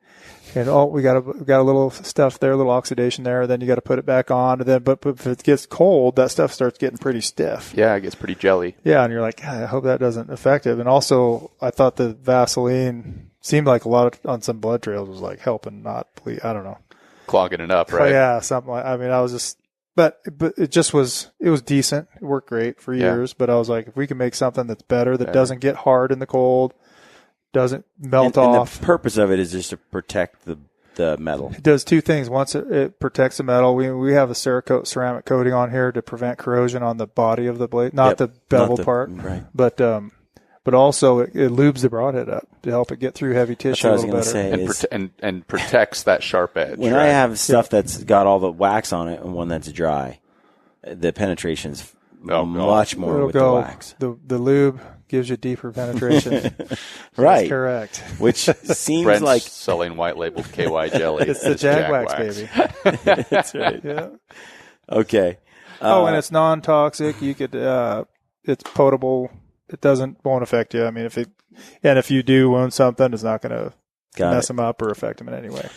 And we got a little stuff there, a little oxidation there. Then you got to put it back on. And then, but if it gets cold, that stuff starts getting pretty stiff. Yeah, it gets pretty jelly. Yeah, and you're like, I hope that doesn't affect it. And also, I thought the Vaseline seemed like a lot on some blood trails was like helping not bleed. I don't know, clogging it up, right? Yeah, something like. I mean, I was just, but it just was. It was decent. It worked great for years. But I was like, if we can make something that's better, that doesn't get hard in the cold, doesn't melt off. And the purpose of it is just to protect the metal. It does two things. Once it protects the metal. We have a ceramic coating on here to prevent corrosion on the body of the blade, not the bevel part. Right. But also it lubes the broadhead up to help it get through heavy tissue a little better. Say and protects that sharp edge. When I have stuff that's got all the wax on it and one that's dry, the penetration's much more with the wax. The lube gives you deeper penetration. Right. That's correct. Which seems Brent's like selling white labeled KY jelly. It's the Jag wax, baby. That's right. Yeah. Okay. And it's non-toxic. You could, it's potable. It won't affect you. I mean, if you do wound something, it's not going to mess them up or affect them in any way.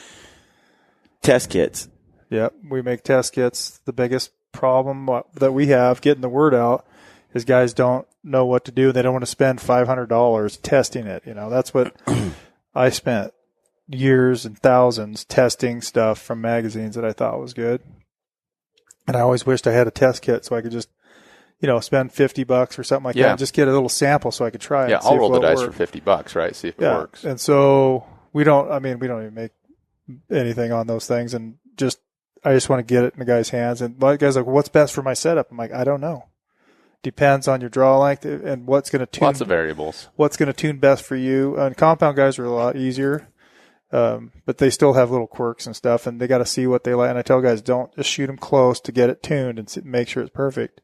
Test kits. Yep. We make test kits. The biggest problem that we have getting the word out is guys don't know what to do. They don't want to spend $500 testing it. That's what I spent years and thousands testing stuff from magazines that I thought was good. And I always wished I had a test kit so I could just, spend $50 or something like that and just get a little sample so I could try it. Yeah, I'll roll the dice for $50, right? See if it works. And so we don't even make anything on those things, and I just want to get it in the guy's hands. And the guy's like, what's best for my setup? I'm like, I don't know. Depends on your draw length and what's going to tune. Lots of variables. What's going to tune best for you. And compound guys are a lot easier, but they still have little quirks and stuff, and they got to see what they like. And I tell guys, don't just shoot them close to get it tuned and make sure it's perfect.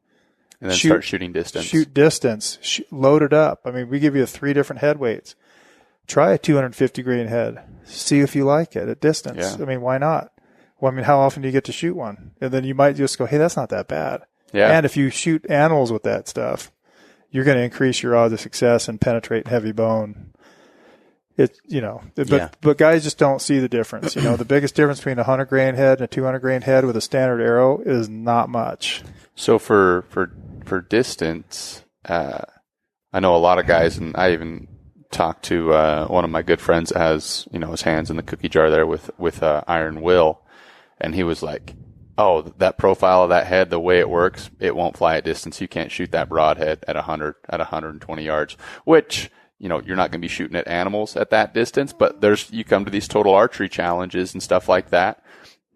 And then start shooting distance. Shoot distance. Load it up. I mean, we give you 3 different head weights. Try a 250 grain head. See if you like it at distance. Yeah. I mean, why not? Well, I mean, how often do you get to shoot one? And then you might just go, hey, that's not that bad. Yeah. And if you shoot animals with that stuff, you're going to increase your odds of success and penetrate heavy bone. But guys just don't see the difference. The biggest difference between a 100 grain head and a 200 grain head with a standard arrow is not much. So for distance, I know a lot of guys, and I even talked to one of my good friends that has his hands in the cookie jar there with Iron Will, and he was like, "Oh, that profile of that head, the way it works, it won't fly at distance. You can't shoot that broadhead at 120 yards." Which you're not going to be shooting at animals at that distance, but you come to these total archery challenges and stuff like that,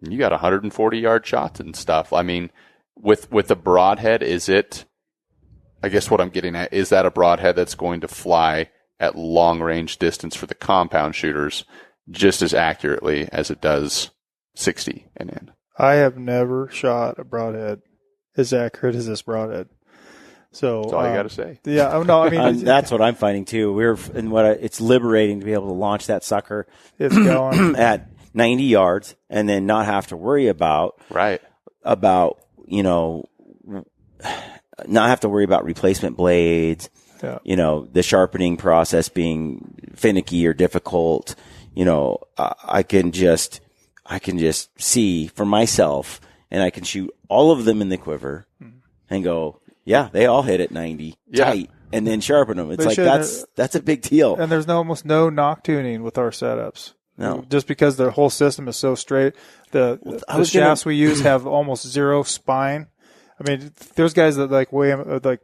and you got 140 yard shots and stuff. I mean, with the broadhead, I guess what I'm getting at, is that a broadhead that's going to fly at long range distance for the compound shooters just as accurately as it does 60 and in? I have never shot a broadhead as accurate as this broadhead. So that's all you got to say. Yeah, no, I mean that's what I'm finding too. It's liberating to be able to launch that sucker. It's going at 90 yards and then not have to worry about not have to worry about replacement blades. Yeah. The sharpening process being finicky or difficult. I can just see for myself, and I can shoot all of them in the quiver and go, yeah, they all hit at 90 tight, and then sharpen them. It's that's a big deal. And there's almost no knock tuning with our setups. No. Just because the whole system is so straight. The shafts we use have almost zero spine. I mean, there's guys that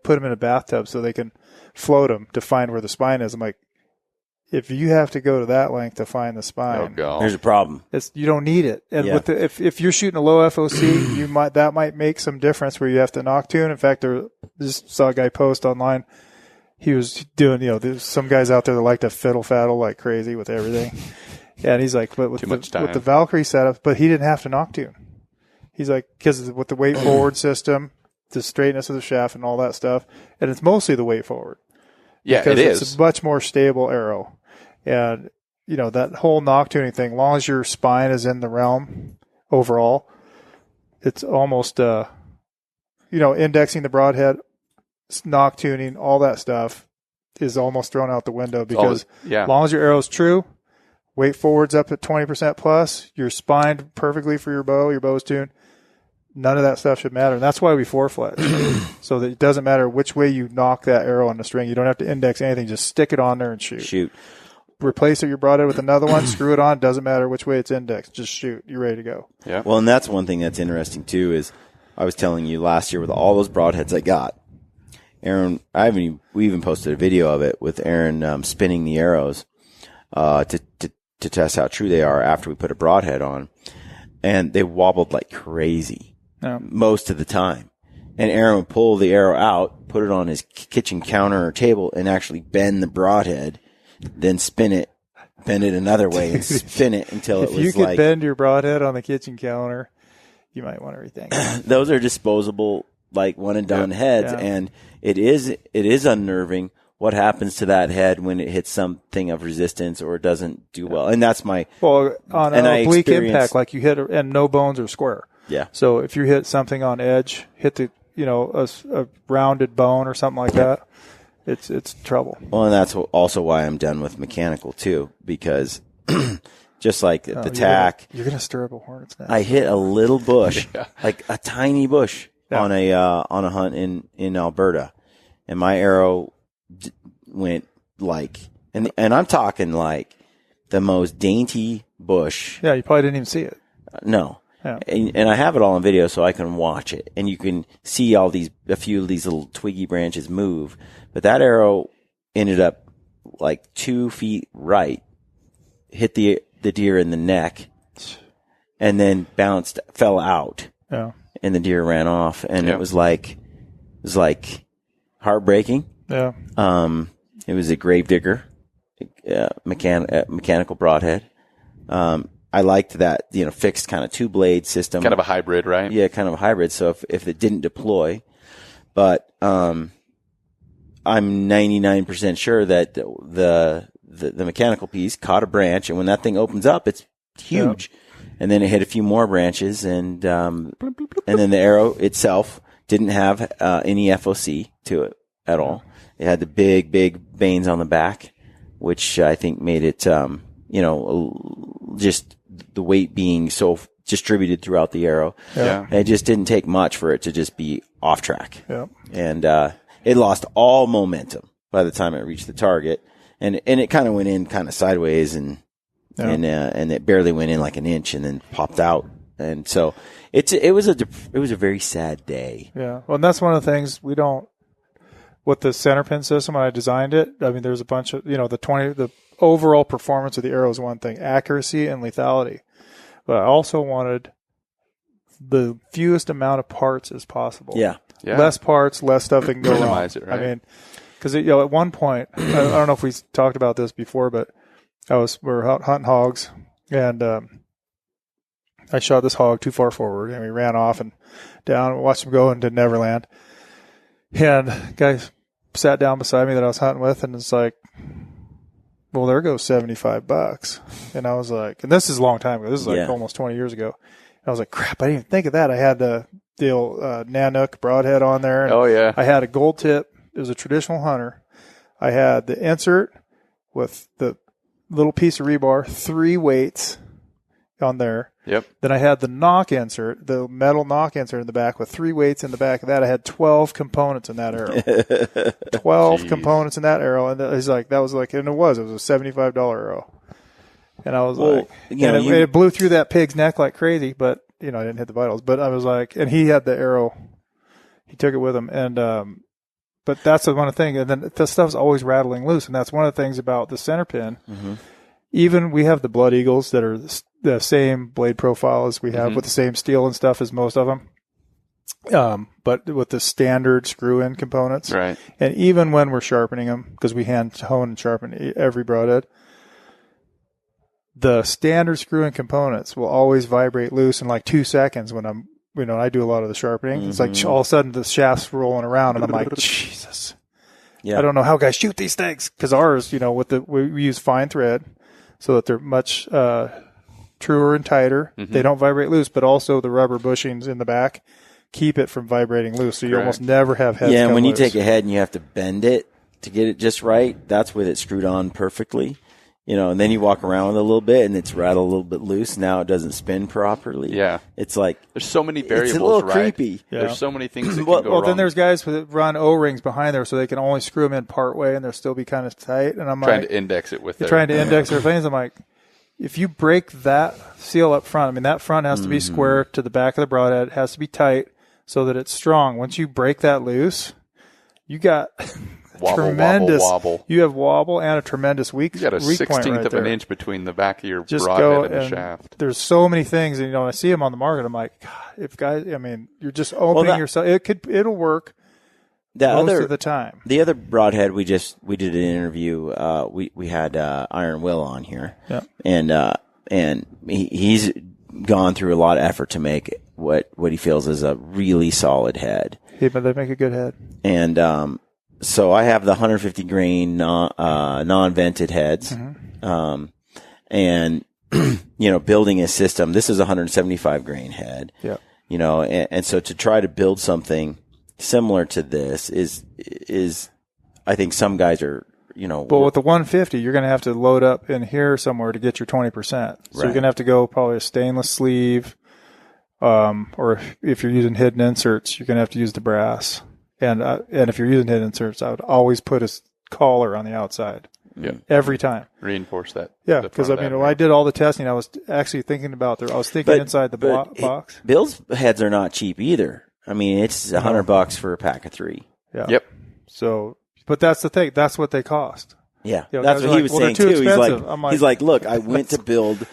put them in a bathtub so they can float them to find where the spine is. I'm like, if you have to go to that length to find the Oh, God. There's a problem. you don't need it. And Yeah. with if you're shooting a low FOC, that might make some difference where you have to knock tune. In fact, just saw a guy post online. He was doing, there's some guys out there that like to fiddle faddle like crazy with everything. And he's like, but with the Valkyrie setup, but he didn't have to knock tune. He's like, because with the weight forward system, the straightness of the shaft and all that stuff, and it's mostly the weight forward. Yeah, because it is. It's a much more stable arrow. And, that whole knock tuning thing, as long as your spine is in the realm overall, it's almost, indexing the broadhead, knock tuning, all that stuff is almost thrown out the window because as long as your arrow's true, weight forward's up at 20% plus, you're spined perfectly for your bow's tuned, none of that stuff should matter. And that's why we four-fletch. So that it doesn't matter which way you knock that arrow on the string. You don't have to index anything. Just stick it on there and shoot. Replace your broadhead with another one, screw it on. Doesn't matter which way it's indexed. Just shoot. You're ready to go. Yeah. Well, and that's one thing that's interesting, too, is I was telling you last year with all those broadheads I got, Aaron, we even posted a video of it with Aaron spinning the arrows to test how true they are after we put a broadhead on. And they wobbled like crazy most of the time. And Aaron would pull the arrow out, put it on his kitchen counter or table, and actually bend the broadhead, then spin it, bend it another way, and spin it until it was like... If you could bend your broadhead on the kitchen counter, you might want to rethink. Those are disposable, like one-and-done heads, and it is unnerving what happens to that head when it hits something of resistance or it doesn't do well. And that's my... Well, on an oblique impact, like you hit and no bones are square. Yeah. So if you hit something on edge, hit the a rounded bone or something like that, it's trouble. Well, and that's also why I'm done with mechanical too, because just like the tack, you're gonna stir up a hornet's nest. I hit a little bush, like a tiny bush, on a hunt in Alberta, and my arrow went like, and I'm talking like the most dainty bush. Yeah, you probably didn't even see it. No. Yeah. And I have it all on video so I can watch it, and you can see a few of these little twiggy branches move. But that arrow ended up like 2 feet right, hit the deer in the neck, and then fell out. Yeah. And the deer ran off, and it was like heartbreaking. Yeah. It was a gravedigger, mechanical broadhead. I liked that, fixed kind of 2-blade system. Kind of a hybrid, right? Yeah, kind of a hybrid. So if it didn't deploy, but I'm 99% sure that the mechanical piece caught a branch, and when that thing opens up, it's huge. Yeah. And then it hit a few more branches, and then the arrow itself didn't have any FOC to it at all. It had the big veins on the back, which I think made it, just the weight being so distributed throughout the arrow. Yeah. It just didn't take much for it to just be off track. Yeah. And it lost all momentum by the time it reached the target, and it kind of went in kind of sideways, and it barely went in like an inch, and then popped out. And so it was a very sad day. Yeah. Well, and that's one of the things we don't. With the center pin system, when I designed it, I mean, there's a bunch of the overall performance of the arrow is one thing, accuracy and lethality. But I also wanted the fewest amount of parts as possible. Yeah. Less parts, less stuff that can go wrong. Minimize it, right? I mean, because at one point, I don't know if we talked about this before, but we were hunting hogs, and I shot this hog too far forward, and we ran off and down and watched him go into Neverland. And guys sat down beside me that I was hunting with, and it's like, well, there goes $75. And I was like, and this is a long time ago. This is like almost 20 years ago. And I was like, crap, I didn't even think of that. I had the old Nanook broadhead on there. And I had a gold tip. It was a traditional hunter. I had the insert with the little piece of rebar, 3 weights on there. Yep. Then I had the knock insert, the metal knock insert in the back with 3 weights in the back of that. I had 12 components in that arrow. 12 components in that arrow. And he's like, and it was a $75 arrow. And I was it blew through that pig's neck like crazy, but, I didn't hit the vitals. But I was like, and he had the arrow. He took it with him. And But that's the one thing. And then the stuff's always rattling loose. And that's one of the things about the center pin. Mm-hmm. Even we have the Blood Eagles that are the same blade profile as we have with the same steel and stuff as most of them. But with the standard screw-in components. Right. And even when we're sharpening them, because we hand hone and sharpen every broadhead, the standard screw-in components will always vibrate loose in like 2 seconds when I do a lot of the sharpening. It's like all of a sudden the shaft's rolling around and I'm like, Jesus. Yeah. I don't know how guys shoot these things. Because ours, we use fine thread so that they're much truer and tighter. They don't vibrate loose, but also the rubber bushings in the back keep it from vibrating loose. So you almost never have heads. Yeah, and when loose. you take a head and you have to bend it to get it just right, that's with it screwed on perfectly. And then you walk around with it a little bit and it's rattled a little bit loose. Now it doesn't spin properly. Yeah. It's like, there's so many variables, it's a little right? creepy. Yeah. There's so many things that well, can go wrong. Then there's guys that run O-rings behind there so they can only screw them in part way and they'll still be kind of tight. And I'm trying to index it with trying to index their things. I'm like, if you break that seal up front, I mean, that front has to be square to the back of the broadhead. It has to be tight so that it's strong. Once you break that loose, you got tremendous wobble. You have wobble and a tremendous weak point. You got a 16th of an inch between the back of your broadhead and the shaft. There's so many things, and I see them on the market. I'm like, God, if guys, I mean, you're just opening yourself. It'll work most of the time. The other broadhead we did an interview. We had Iron Will on here, and he's gone through a lot of effort to make what he feels is a really solid head. Yeah, but they make a good head. And so I have the 150 grain non-vented heads, and building a system. This is a 175 grain head. Yeah. And so to try to build something similar to this is I think some guys are. But with the 150, you're going to have to load up in here somewhere to get your 20%. So you're going to have to go probably a stainless sleeve, or if you're using hidden inserts, you're going to have to use the brass. And if you're using hidden inserts, I would always put a collar on the outside. Yeah. Every time. Reinforce that. Yeah, because when I did all the testing, I was actually thinking about I was thinking inside the box. Bill's heads are not cheap either. I mean, it's $100 for a pack of 3. Yeah. Yep. So, but that's the thing. That's what they cost. Yeah. That's what he was saying too. He's like, look, I went to build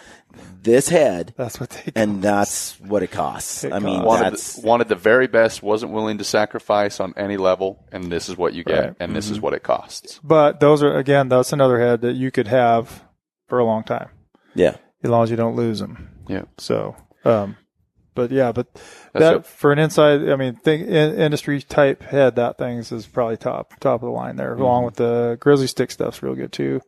this head. That's what they cost. And that's what it costs. Wanted the very best, wasn't willing to sacrifice on any level, and this is what you get, and this is what it costs. But that's another head that you could have for a long time. Yeah. As long as you don't lose them. Yeah. So, but that for an inside, I mean, industry type head, that thing's is probably top of the line there, along with the Grizzly Stick stuff's real good too.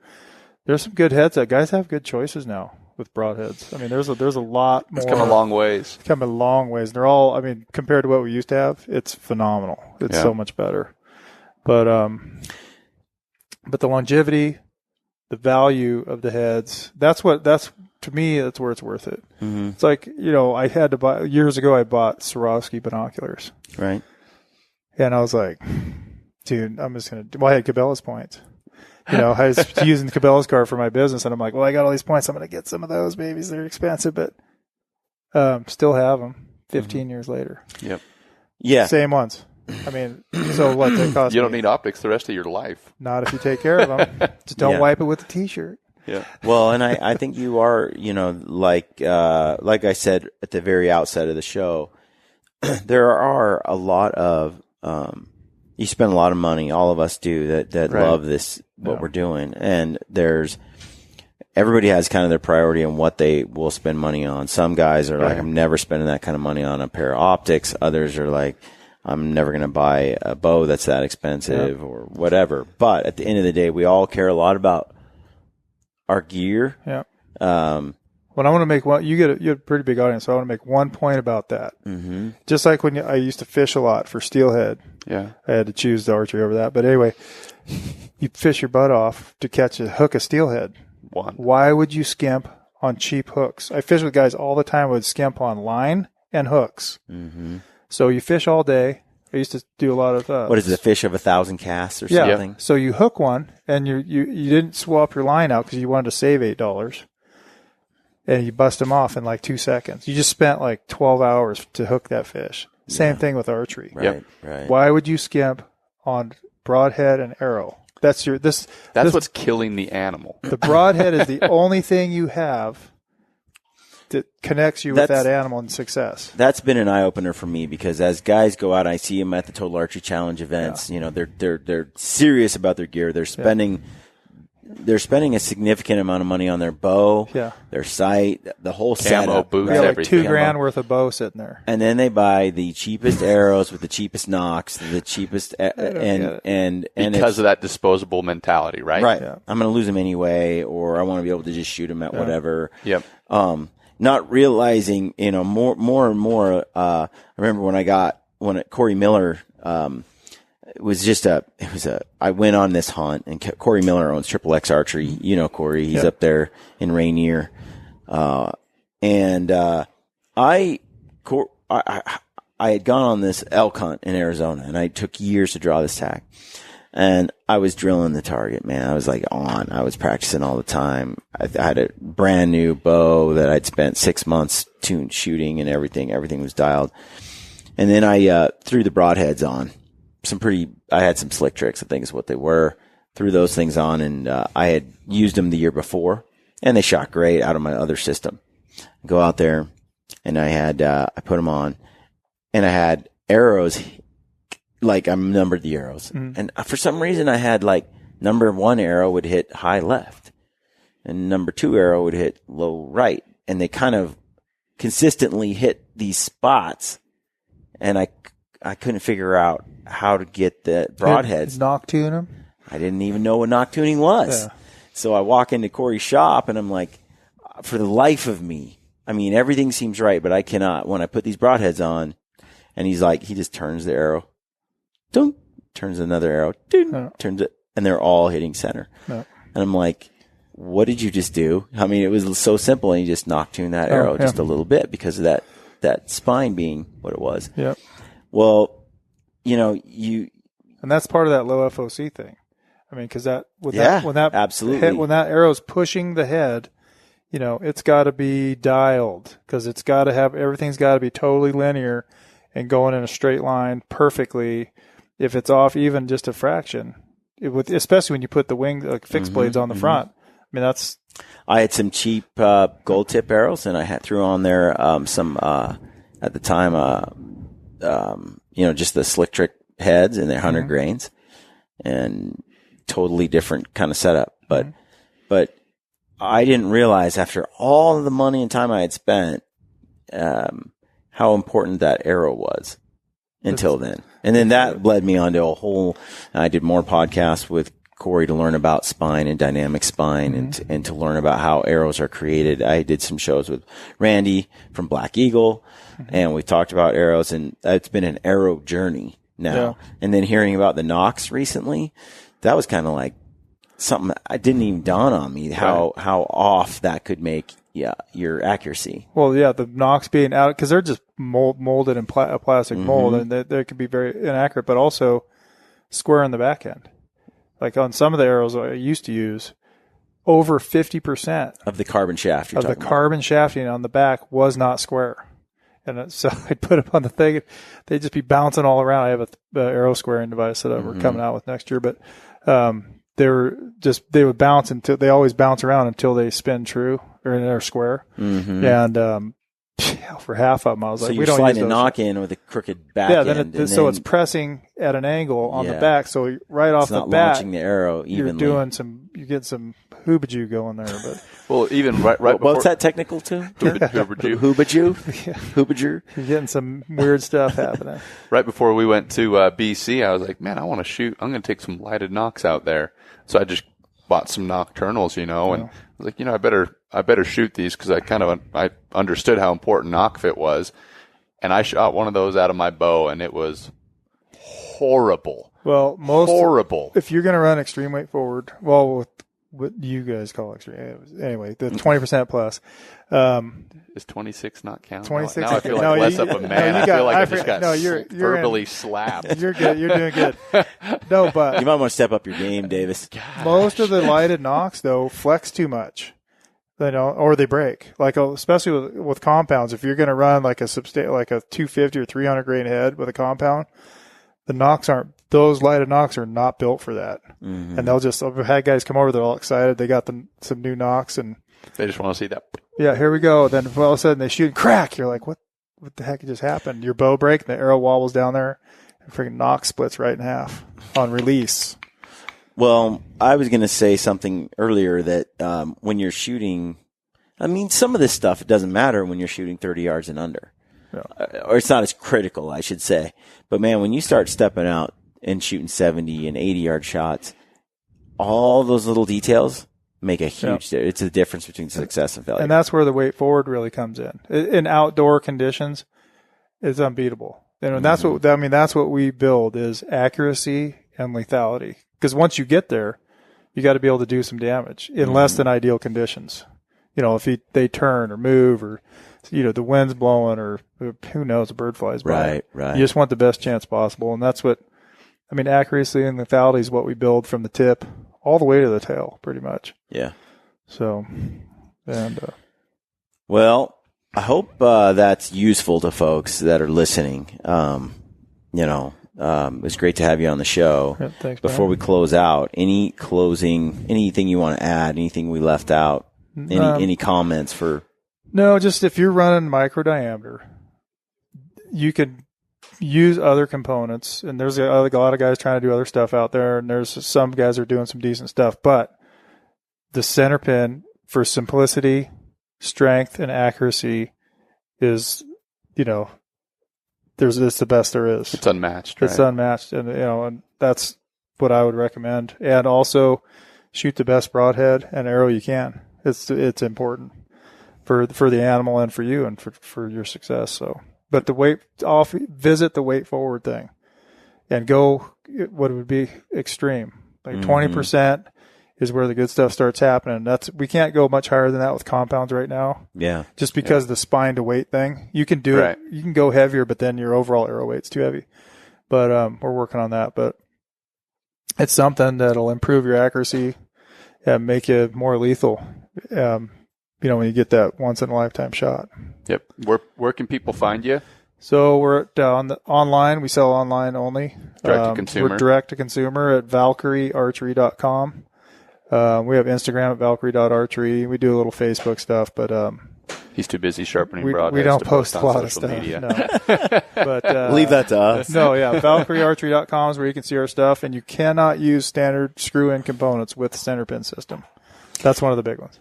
There's some good heads that guys have good choices now with broadheads. I mean, there's a lot more. It's come a long ways. It's come a long ways. They're all, I mean, compared to what we used to have, it's phenomenal. It's so much better. But the longevity, the value of the heads, to me, that's where it's worth it. Mm-hmm. It's like, I had to buy, years ago, I bought Swarovski binoculars. Right. And I was like, dude, I'm just going to, I had Cabela's points. I was using Cabela's card for my business, and I'm like, well, I got all these points. I'm going to get some of those babies. They're expensive, but still have them 15 years later. Yep. Yeah. Same ones. I mean, so what they cost you don't need optics the rest of your life. Not if you take care of them. Just don't wipe it with a T-shirt. Yeah. Well, and I think you are, like I said at the very outset of the show, there are a lot of, you spend a lot of money. All of us do that love this, what we're doing. And everybody has kind of their priority on what they will spend money on. Some guys are like, I'm never spending that kind of money on a pair of optics. Others are like, I'm never going to buy a bow that's that expensive or whatever. But at the end of the day, we all care a lot about our gear. Yeah. When I want to make one, you have a pretty big audience, so I want to make one point about that. Mm-hmm. Just like when I used to fish a lot for steelhead. Yeah. I had to choose the archery over that. But anyway, you fish your butt off to catch a hook of steelhead. Why would you skimp on cheap hooks? I fish with guys all the time who would skimp on line and hooks. Mm-hmm. So you fish all day. I used to do a lot of what is it, a fish of 1,000 casts or something? So you hook one, and you didn't swap your line out because you wanted to save $8, and you bust them off in like 2 seconds. You just spent like 12 hours to hook that fish. Same thing with archery. Right. Right. Why would you skimp on broadhead and arrow. That's what's killing the animal. The broadhead is the only thing you have that connects you with that animal and success. That's been an eye opener for me, because as guys go out, I see them at the Total Archery Challenge events. You know, they're serious about their gear. They're spending a significant amount of money on their bow, their sight, the whole setup. Boots, like everything. $2,000 worth of bow sitting there. And then they buy the cheapest arrows with the cheapest nocks, the cheapest, and because of that disposable mentality, right? Right. Yeah. I'm going to lose them anyway, or I want to be able to just shoot them at whatever. Yep. Not realizing, you know, more and more. I remember when Corey Miller, it was I went on this hunt, and Corey Miller owns Triple X Archery. You know, Corey, he's up there in Rainier. I had gone on this elk hunt in Arizona, and I took years to draw this tag. And I was drilling the target, man. I was I was practicing all the time. I had a brand new bow that I'd spent 6 months shooting and everything. Everything was dialed. And then I threw the broadheads on. I had some slick tricks, I think is what they were. Threw those things on, and I had used them the year before, and they shot great out of my other system. Go out there, and I put them on, and I had arrows. I numbered the arrows. And for some reason I had number 1 arrow would hit high left and number 2 arrow would hit low right. And they kind of consistently hit these spots. And I couldn't figure out how to get the broadheads. Noctune them? I didn't even know what noctuning was. Yeah. So I walk into Corey's shop and I'm like, for the life of me, I mean, everything seems right, but I cannot. When I put these broadheads on, and he's like, he just turns the arrow. Dunk, turns another arrow, turns it, and they're all hitting center. And I'm like, what did you just do? I mean, it was so simple, and you just noctune that arrow just a little bit because of that spine being what it was. Yeah. Well, you know, and that's part of that low FOC thing. I mean, because absolutely. When that arrow's pushing the head, you know, it's got to be dialed, because it's got to everything's got to be totally linear and going in a straight line perfectly. If it's off even just a fraction, especially when you put the fixed blades on the front. I mean, I had some cheap gold tip arrows, and I threw on there some at the time, just the slick trick heads, and they're 100 grains, and totally different kind of setup. But I didn't realize, after all of the money and time I had spent, how important that arrow was until then. And then that led me on to I did more podcasts with Corey to learn about spine and dynamic spine, and to learn about how arrows are created. I did some shows with Randy from Black Eagle, and we talked about arrows, and it's been an arrow journey now. Yeah. And then hearing about the nocks recently, that was kind of like something that didn't even dawn on me, how off that could make your accuracy. Well, yeah, the nocks being out, because they're just molded in a plastic mold, and they can be very inaccurate, but also square in the back end. Like on some of the arrows I used to use, over 50% of the carbon shaft carbon shafting on the back was not square. And so I'd put them on the thing, they'd just be bouncing all around. I have an arrow squaring device that we're coming out with next year, but they would bounce until they always bounce around until they spin true or in their square. And for half of them, I was so like, we don't use a knock in with a crooked back end. So it's pressing at an angle on the back. So right off the bat, launching the arrow evenly. You get some hoobajoo going there. But well, even right before, what's that technical term? Hoobajoo. Hoobajoo. You're getting some weird stuff happening. Right before we went to BC, I was like, man, I want to shoot. I'm going to take some lighted knocks out there. So I just bought some nocturnals, and I was like, I better shoot these, because I understood how important knock fit was, and I shot one of those out of my bow, and it was horrible. Well, horrible. If you're going to run extreme weight forward, with what you guys call extreme, anyway, the 20% plus. Is 26 not count? 26. Now I feel like less of a man. I feel like I just got verbally slapped. You're good. You're doing good. No, but you might want to step up your game, Davis. Gosh. Most of the lighted knocks, though, flex too much. Or they break. Like, especially with compounds. If you're going to run like a 250 or 300 grain head with a compound, the knocks aren't those lighted nocks are not built for that. And they'll just, I've had guys come over, they're all excited. They got some new nocks and They just want to see that. yeah, here we go. Then all of a sudden they shoot and crack. You're like, what the heck just happened? Your bow break and the arrow wobbles down there and freaking nock splits right in half on release. Well, I was going to say something earlier that when you're shooting, I mean, some of this stuff, it doesn't matter when you're shooting 30 yards and under. Yeah. Or it's not as critical, I should say. But, man, when you start stepping out and shooting 70 and 80-yard shots, all those little details make a huge difference. It's the difference between success and failure. And that's where the weight forward really comes in. In outdoor conditions, it's unbeatable. And that's what we build is accuracy and lethality. Because once you get there, you got to be able to do some damage in less than ideal conditions. You know, if they turn or move or, you know, the wind's blowing or who knows, a bird flies by. Right. You just want the best chance possible. And that's what, I mean, accuracy and lethality is what we build from the tip all the way to the tail, pretty much. Yeah. So, and well, I hope that's useful to folks that are listening. It's great to have you on the show. yeah, thanks. Before we close out, anything you want to add, anything we left out, any comments for? No, just if you're running micro diameter, you could use other components, and there's a lot of guys trying to do other stuff out there, and there's some guys that are doing some decent stuff, but the center pin for simplicity, strength, and accuracy is, you know, it's the best there is. It's unmatched, right? It's unmatched, and and that's what I would recommend. And also, shoot the best broadhead and arrow you can. It's important for the animal and for you and for your success. So, but visit the weight forward thing, and go what would be extreme, like 20% is where the good stuff starts happening. We can't go much higher than that with compounds right now. Yeah. Just because of the spine to weight thing. You can do it. You can go heavier, but then your overall arrow weight's too heavy. But we're working on that. But it's something that'll improve your accuracy and make you more lethal. When you get that once in a lifetime shot. Yep. Where can people find you? So we're online. We sell online only. Direct to consumer. We're direct to consumer at VALKYRIEARCHERY.com. We have Instagram at Valkyrie.archery. We do a little Facebook stuff, but he's too busy sharpening broadheads. We don't to post a on lot of social stuff. media. No. But Leave that to us. No, yeah, ValkyrieArchery.com is where you can see our stuff, and you cannot use standard screw-in components with the center pin system. That's one of the big ones.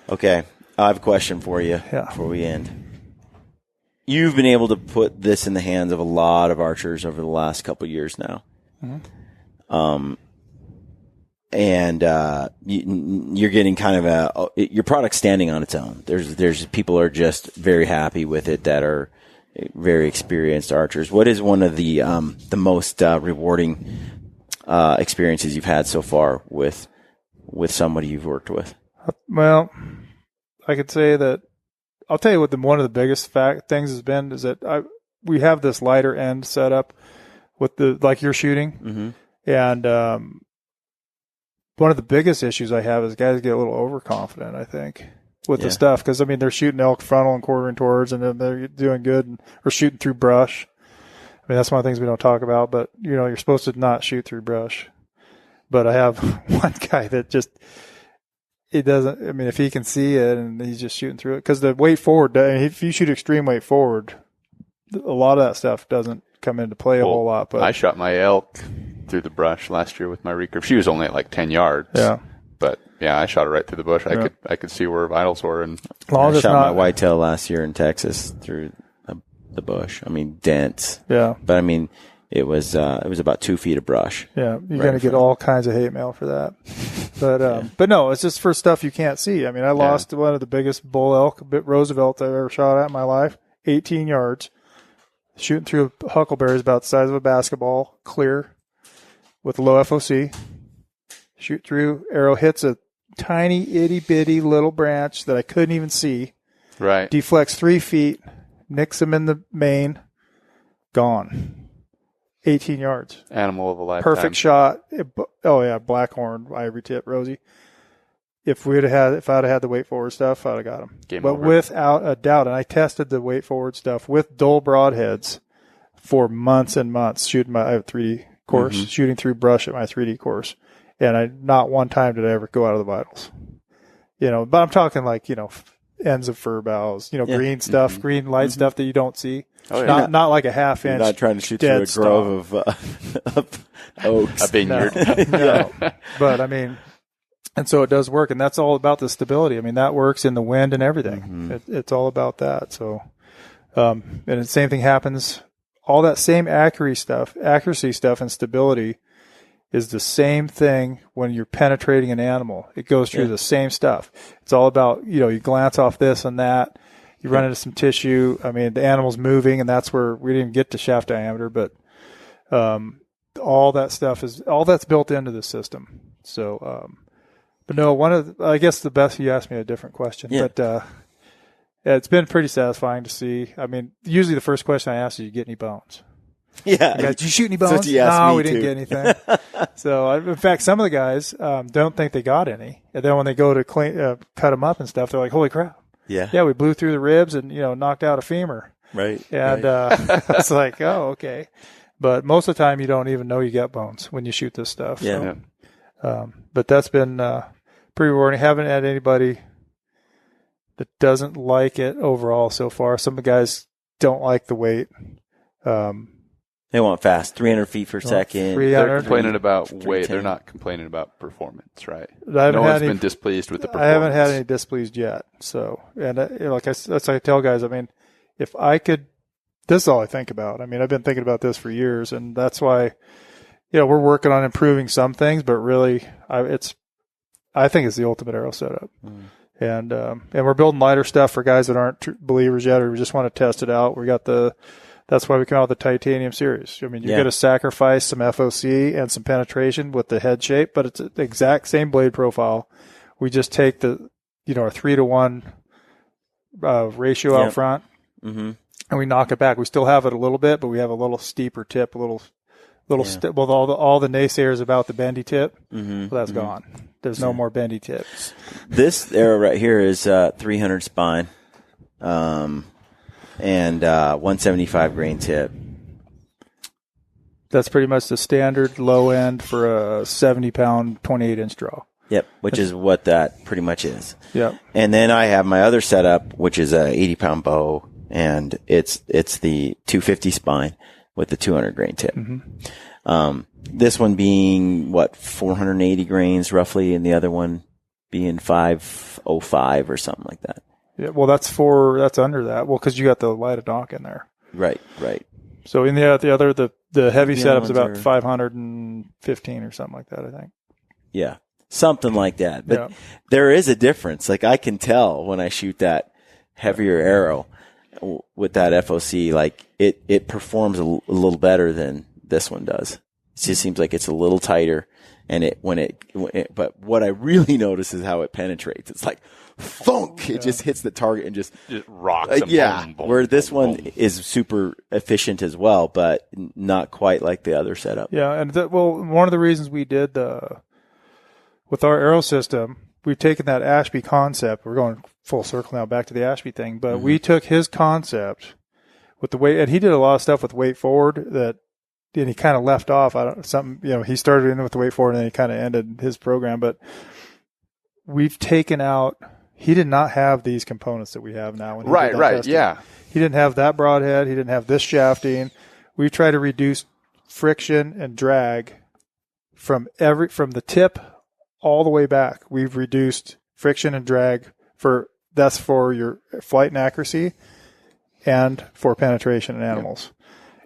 Okay, I have a question for you before we end. You've been able to put this in the hands of a lot of archers over the last couple of years now. Mm-hmm. And you're getting kind of your product standing on its own. There's people are just very happy with it that are very experienced archers. What is one of the most rewarding experiences you've had so far with somebody you've worked with? Well, I could say that I'll tell you what one of the biggest things has been is that we have this lighter end set up with like you're shooting, and one of the biggest issues I have is guys get a little overconfident, I think, with the stuff. Because, I mean, they're shooting elk frontal and quartering towards, and then they're doing good, or shooting through brush. I mean, that's one of the things we don't talk about, but, you're supposed to not shoot through brush. But I have one guy that just, if he can see it and he's just shooting through it. Because the weight forward, if you shoot extreme weight forward, a lot of that stuff doesn't come into play a whole lot. But I shot my elk through the brush last year with my recurve. She was only at like 10 yards. Yeah. But yeah, I shot her right through the bush. I could see where her vitals were, and I shot my whitetail last year in Texas through the bush. I mean, dense. Yeah. But I mean, it was about 2 feet of brush. Yeah, you're going to get all kinds of hate mail for that. But but no, it's just for stuff you can't see. I mean, I lost one of the biggest bull elk, Roosevelt I've ever shot at in my life, 18 yards, shooting through huckleberries about the size of a basketball, clear, with low FOC. Shoot through, arrow hits a tiny, itty-bitty little branch that I couldn't even see. Right. Deflects 3 feet, nicks him in the mane, gone. 18 yards. Animal of a lifetime. Perfect shot. Blackhorn, ivory tip, Rosie. If I'd have had the weight forward stuff, I'd have got him. Game but over. Without a doubt, and I tested the weight forward stuff with dull broadheads for months and months. I have 3 course, shooting through brush at my 3D course. And not one time did I ever go out of the vitals. But I'm talking like, ends of fir boughs, green stuff, green light stuff that you don't see. Oh, yeah. Not like a half inch. You're not trying to shoot through a grove of oaks. A vineyard. No. But I mean, and so it does work, and that's all about the stability. I mean, that works in the wind and everything. It's all about that. So, and the same thing happens. All that same accuracy stuff and stability is the same thing when you're penetrating an animal. It goes through the same stuff. It's all about, you glance off this and that. You run into some tissue. I mean, the animal's moving, and that's where we didn't even get to shaft diameter, but all that stuff all that's built into the system. So, but no, I guess the best, you asked me a different question, but it's been pretty satisfying to see. I mean, usually the first question I ask is, "You get any bones?" Yeah. Did you shoot any bones? No, we didn't get anything. So, in fact, some of the guys don't think they got any. And then when they go to cut them up and stuff, they're like, "Holy crap. Yeah. We blew through the ribs and, knocked out a femur." Right. And it's like, oh, okay. But most of the time, you don't even know you got bones when you shoot this stuff. Yeah. So, but that's been pretty rewarding. Haven't had anybody that doesn't like it overall so far. Some of the guys don't like the weight. They want fast, 300 feet per second. They're complaining about weight. They're not complaining about performance, right? No one's been displeased with the performance. I haven't had any displeased yet. So, and that's like I tell guys, I mean, if I could, this is all I think about. I mean, I've been thinking about this for years, and that's why, we're working on improving some things, but really, I think it's the ultimate arrow setup. And we're building lighter stuff for guys that aren't believers yet, or just want to test it out. That's why we come out with the titanium series. I mean, you're going to sacrifice some FOC and some penetration with the head shape, but it's the exact same blade profile. We just take our 3-to-1 ratio out front, and we knock it back. We still have it a little bit, but we have a little steeper tip, with all the naysayers about the bendy tip. Well, that's gone. There's no more bendy tips. This arrow right here is 300 spine. And 175 grain tip. That's pretty much the standard low end for a 70-pound, 28-inch draw. Yep, which is what that pretty much is. Yep. And then I have my other setup, which is a 80-pound bow, and it's the 250 spine with the 200 grain tip. This one being 480 grains roughly, and the other one being 505 or something like that. Yeah, well, that's under that. Well, because you got the light of dock in there. Right. So in the heavy setup's about 515 or something like that, I think. Yeah, something like that. But there is a difference. Like I can tell when I shoot that heavier arrow with that FOC, like it performs a little better than this one does. It just seems like it's a little tighter, and but what I really notice is how it penetrates. It's like thunk! It just hits the target and just rocks. Boom, boom, where this one is super efficient as well, but not quite like the other setup. Yeah, and one of the reasons we did with our arrow system, we've taken that Ashby concept. We're going full circle now back to the Ashby thing, but we took his concept with the weight, and he did a lot of stuff with weight forward and he kind of left off. He started in with the weight forward, and then he kind of ended his program, but we've taken out. He did not have these components that we have now. Right, yeah. He didn't have that broadhead. He didn't have this shafting. We try to reduce friction and drag from the tip all the way back. We've reduced friction and drag that's for your flight and accuracy and for penetration in animals.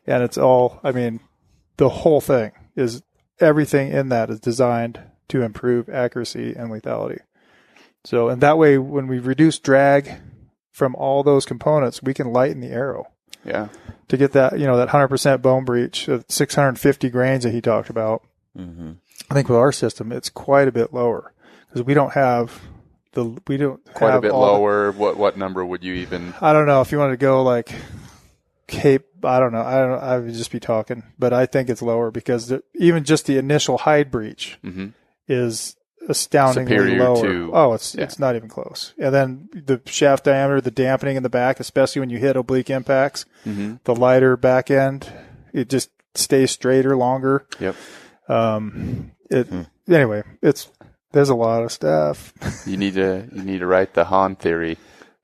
Yep. And it's all, the whole thing is, everything in that is designed to improve accuracy and lethality. So, and that way, when we reduce drag from all those components, we can lighten the arrow. Yeah. To get that, that 100% bone breach, 650 grains that he talked about. Mm-hmm. I think with our system, it's quite a bit lower because we don't have quite a bit lower. What number would you even? I don't know if you wanted to go like Cape. I don't know. I would just be talking, but I think it's lower because even just the initial hide breach is astoundingly superior lower. It's not even close. And then the shaft diameter, the dampening in the back, especially when you hit oblique impacts, the lighter back end, it just stays straighter longer. Yep. Anyway, there's a lot of stuff. You need to write the Hahn theory.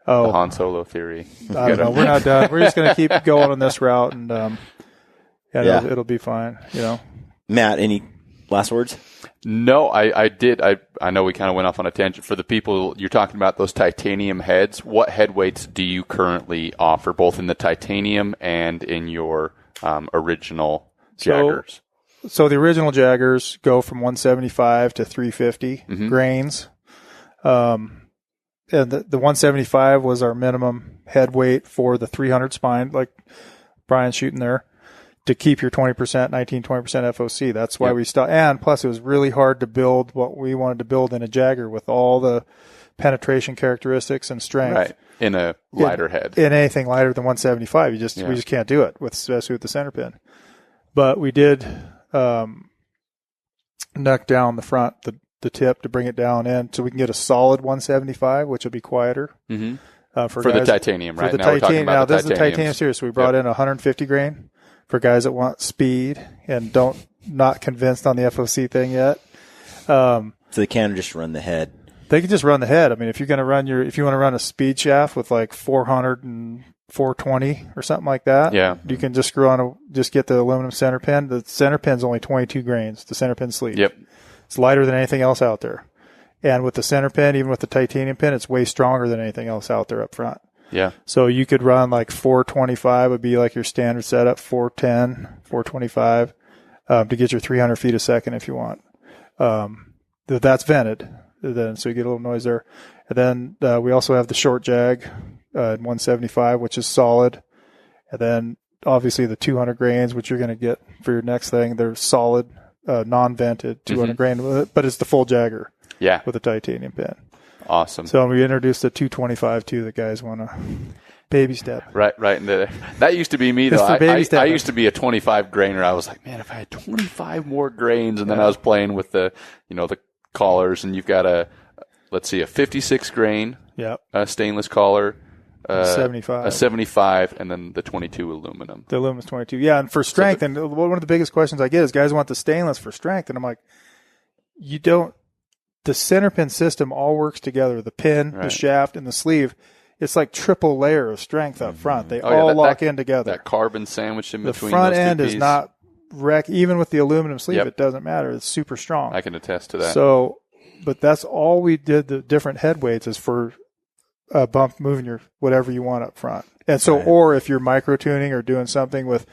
Oh, the Han Solo theory. I don't know. We're not done. We're just going to keep going on this route, and it'll be fine. Matt, any last words? No, I did. I know we kind of went off on a tangent. For the people you're talking about, those titanium heads, what head weights do you currently offer, both in the titanium and in your original Jaggers? So the original Jaggers go from 175 to 350 grains. And the 175 was our minimum head weight for the 300 spine, like Brian's shooting there, to keep your 20%, 20% FOC. That's why we stopped. And plus, it was really hard to build what we wanted to build in a Jagger with all the penetration characteristics and strength. Right. In a lighter head. In anything lighter than 175. We just can't do it, especially with the center pin. But we did knuck down the front, the tip to bring it down in so we can get a solid 175, which will be quieter. For the guys, titanium, right? For the now we're talking titanium. about Now, the this is the titanium series. So we brought in 150 grain for guys that want speed and not convinced on the FOC thing yet. So they can just run the head. They can just run the head. I mean, if you want to run a speed shaft with like 400 and 420 or something like that, you can just just get the aluminum center pin. The center pin's only 22 grains, the center pin sleeve. Yep. It's lighter than anything else out there. And with the center pin, even with the titanium pin, it's way stronger than anything else out there up front. Yeah. So you could run like 425 would be like your standard setup, 410, 425 to get your 300 feet a second if you want. That's vented, then so you get a little noise there. And then we also have the short jag 175, which is solid. And then obviously the 200 grains, which you're going to get for your next thing, they're solid. Non-vented 200 grain, but it's the full Jagger with a titanium pin. Awesome. So we introduced the 225 too that guys want to baby step. Right into there. That used to be me, though. I used to be a 25 grainer. I was like, man, if I had 25 more grains, and then I was playing with the collars, and you've got a 56 grain stainless collar, 75. A 75, and then the 22 aluminum. The aluminum's 22. Yeah, and for strength, and one of the biggest questions I get is guys want the stainless for strength, and I'm like, you don't. The center pin system all works together. The pin, the shaft, and the sleeve. It's like triple layer of strength up front. They all lock in together. That carbon sandwich in between. The front those end two is not even with the aluminum sleeve. It doesn't matter. It's super strong. I can attest to that. So, but that's all we did. The different head weights is for bump moving your whatever you want up front. And so, or if you're micro tuning or doing something with,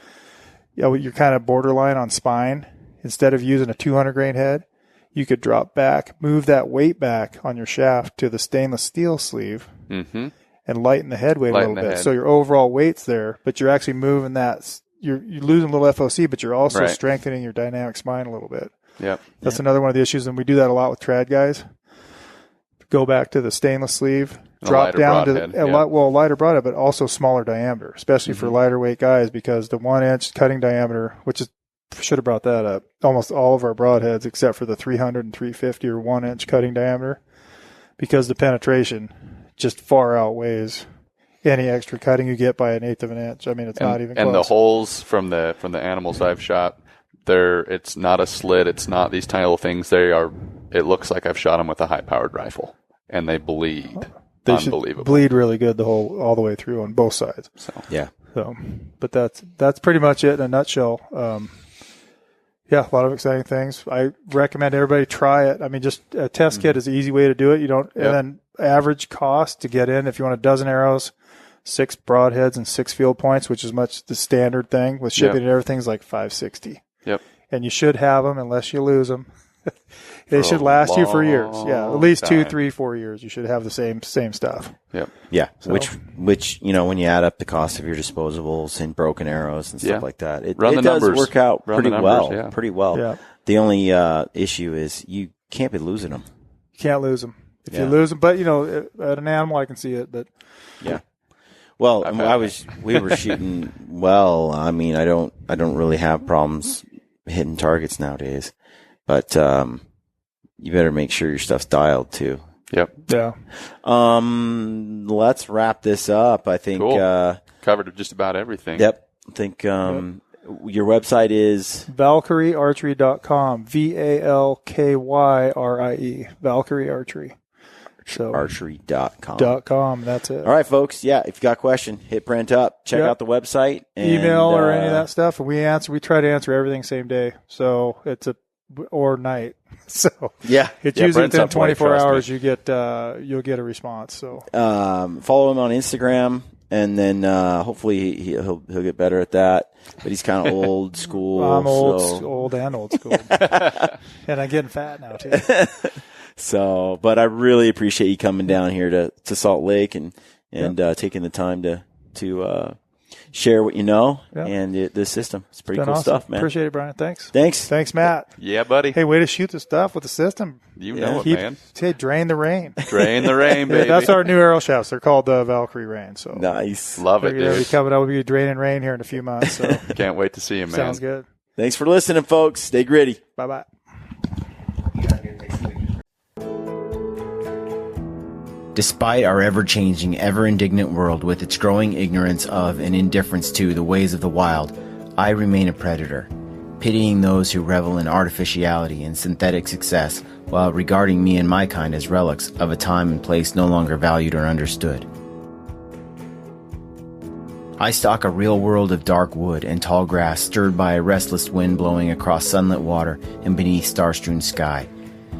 you're kind of borderline on spine, instead of using a 200 grain head, you could drop back, move that weight back on your shaft to the stainless steel sleeve and lighten the head weight a little bit. So your overall weight's there, but you're actually moving that. You're losing a little FOC, but you're also strengthening your dynamic spine a little bit. Yep. That's another one of the issues, and we do that a lot with trad guys. Go back to the stainless sleeve, drop down to a lighter broadhead, but also smaller diameter, especially for lighter weight guys, because the 1 inch cutting diameter, which is, should have brought that up, almost all of our broadheads except for the 300 and 350 are 1 inch cutting diameter, because the penetration just far outweighs any extra cutting you get by 1/8 of an inch. I mean, it's not even close. And the holes from the animals I've shot, it's not a slit. It's not these tiny little things. It looks like I've shot them with a high-powered rifle, and they bleed. They unbelievable. Should bleed really good all the way through on both sides. So, but that's pretty much it in a nutshell. A lot of exciting things. I recommend everybody try it. I mean, just a test kit is an easy way to do it. You don't, and then average cost to get in, if you want a dozen arrows, 6 broadheads and 6 field points, which is much the standard thing with shipping and everything's like $560. Yep. And you should have them unless you lose them. They should last you for years. Yeah, at least 2, 3, 4 years. You should have the same stuff. Yep. Yeah. So. Which when you add up the cost of your disposables and broken arrows and stuff like that, it does work out pretty well. Pretty well. Yeah. The only issue is you can't be losing them. You can't lose them. If you lose them, but at an animal I can see it. But well, we were shooting well. I mean, I don't really have problems hitting targets nowadays, but you better make sure your stuff's dialed too. Yep. Yeah. Let's wrap this up. I think cool. Covered just about everything. Yep. I think Your website is VALKYRIEARCHERY.com. VALKYRIE. Valkyrie Archery. So archery.com. That's it. All right, folks. Yeah, if you got a question, hit Brent up. Check out the website. And, email or any of that stuff. And we try to answer everything same day. So it's or night. So yeah, it's usually Brent's within up late, 24 hours me. you'll get a response. So follow him on Instagram, and then hopefully he'll get better at that. But he's kind of old school. I'm old and old school, and I'm getting fat now too. So, but I really appreciate you coming down here to Salt Lake and taking the time to share what you know and the system. It's pretty cool stuff, man. Appreciate it, Brian. Thanks. Thanks, Matt. Yeah, buddy. Hey, way to shoot the stuff with the system. You know it, man. Hey, drain the rain. Drain the rain, baby. That's our new arrow shafts. They're called the Valkyrie Rain. So nice. Love it, they'll be dude. coming out with you draining rain here in a few months. So Can't wait to see you, man. sounds good. Thanks for listening, folks. Stay gritty. Bye-bye. Despite our ever-changing, ever-indignant world with its growing ignorance of and indifference to the ways of the wild, I remain a predator, pitying those who revel in artificiality and synthetic success while regarding me and my kind as relics of a time and place no longer valued or understood. I stalk a real world of dark wood and tall grass stirred by a restless wind blowing across sunlit water and beneath star-strewn sky.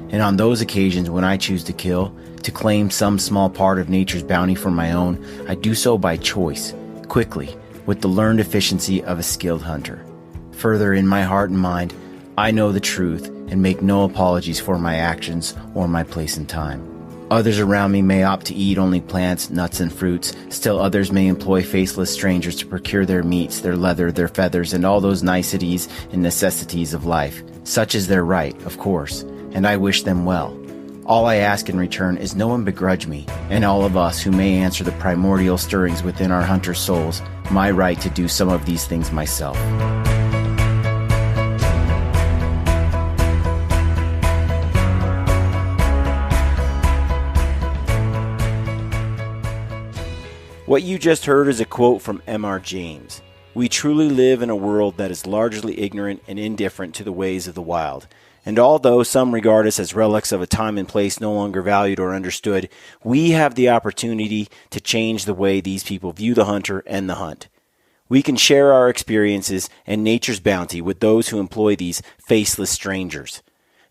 And on those occasions when I choose to kill, to claim some small part of nature's bounty for my own, I do so by choice, quickly, with the learned efficiency of a skilled hunter. Further, in my heart and mind, I know the truth and make no apologies for my actions or my place in time. Others around me may opt to eat only plants, nuts, and fruits. Still others may employ faceless strangers to procure their meats, their leather, their feathers, and all those niceties and necessities of life. Such is their right, of course, and I wish them well. All I ask in return is no one begrudge me, and all of us who may answer the primordial stirrings within our hunter souls, my right to do some of these things myself. What you just heard is a quote from M.R. James. We truly live in a world that is largely ignorant and indifferent to the ways of the wild. And although some regard us as relics of a time and place no longer valued or understood, we have the opportunity to change the way these people view the hunter and the hunt. We can share our experiences and nature's bounty with those who employ these faceless strangers.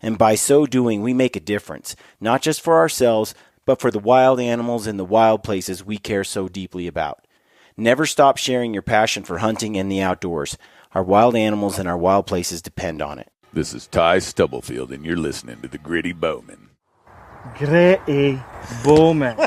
And by so doing, we make a difference, not just for ourselves, but for the wild animals and the wild places we care so deeply about. Never stop sharing your passion for hunting and the outdoors. Our wild animals and our wild places depend on it. This is Ty Stubblefield, and you're listening to The Gritty Bowman. Gritty Bowman.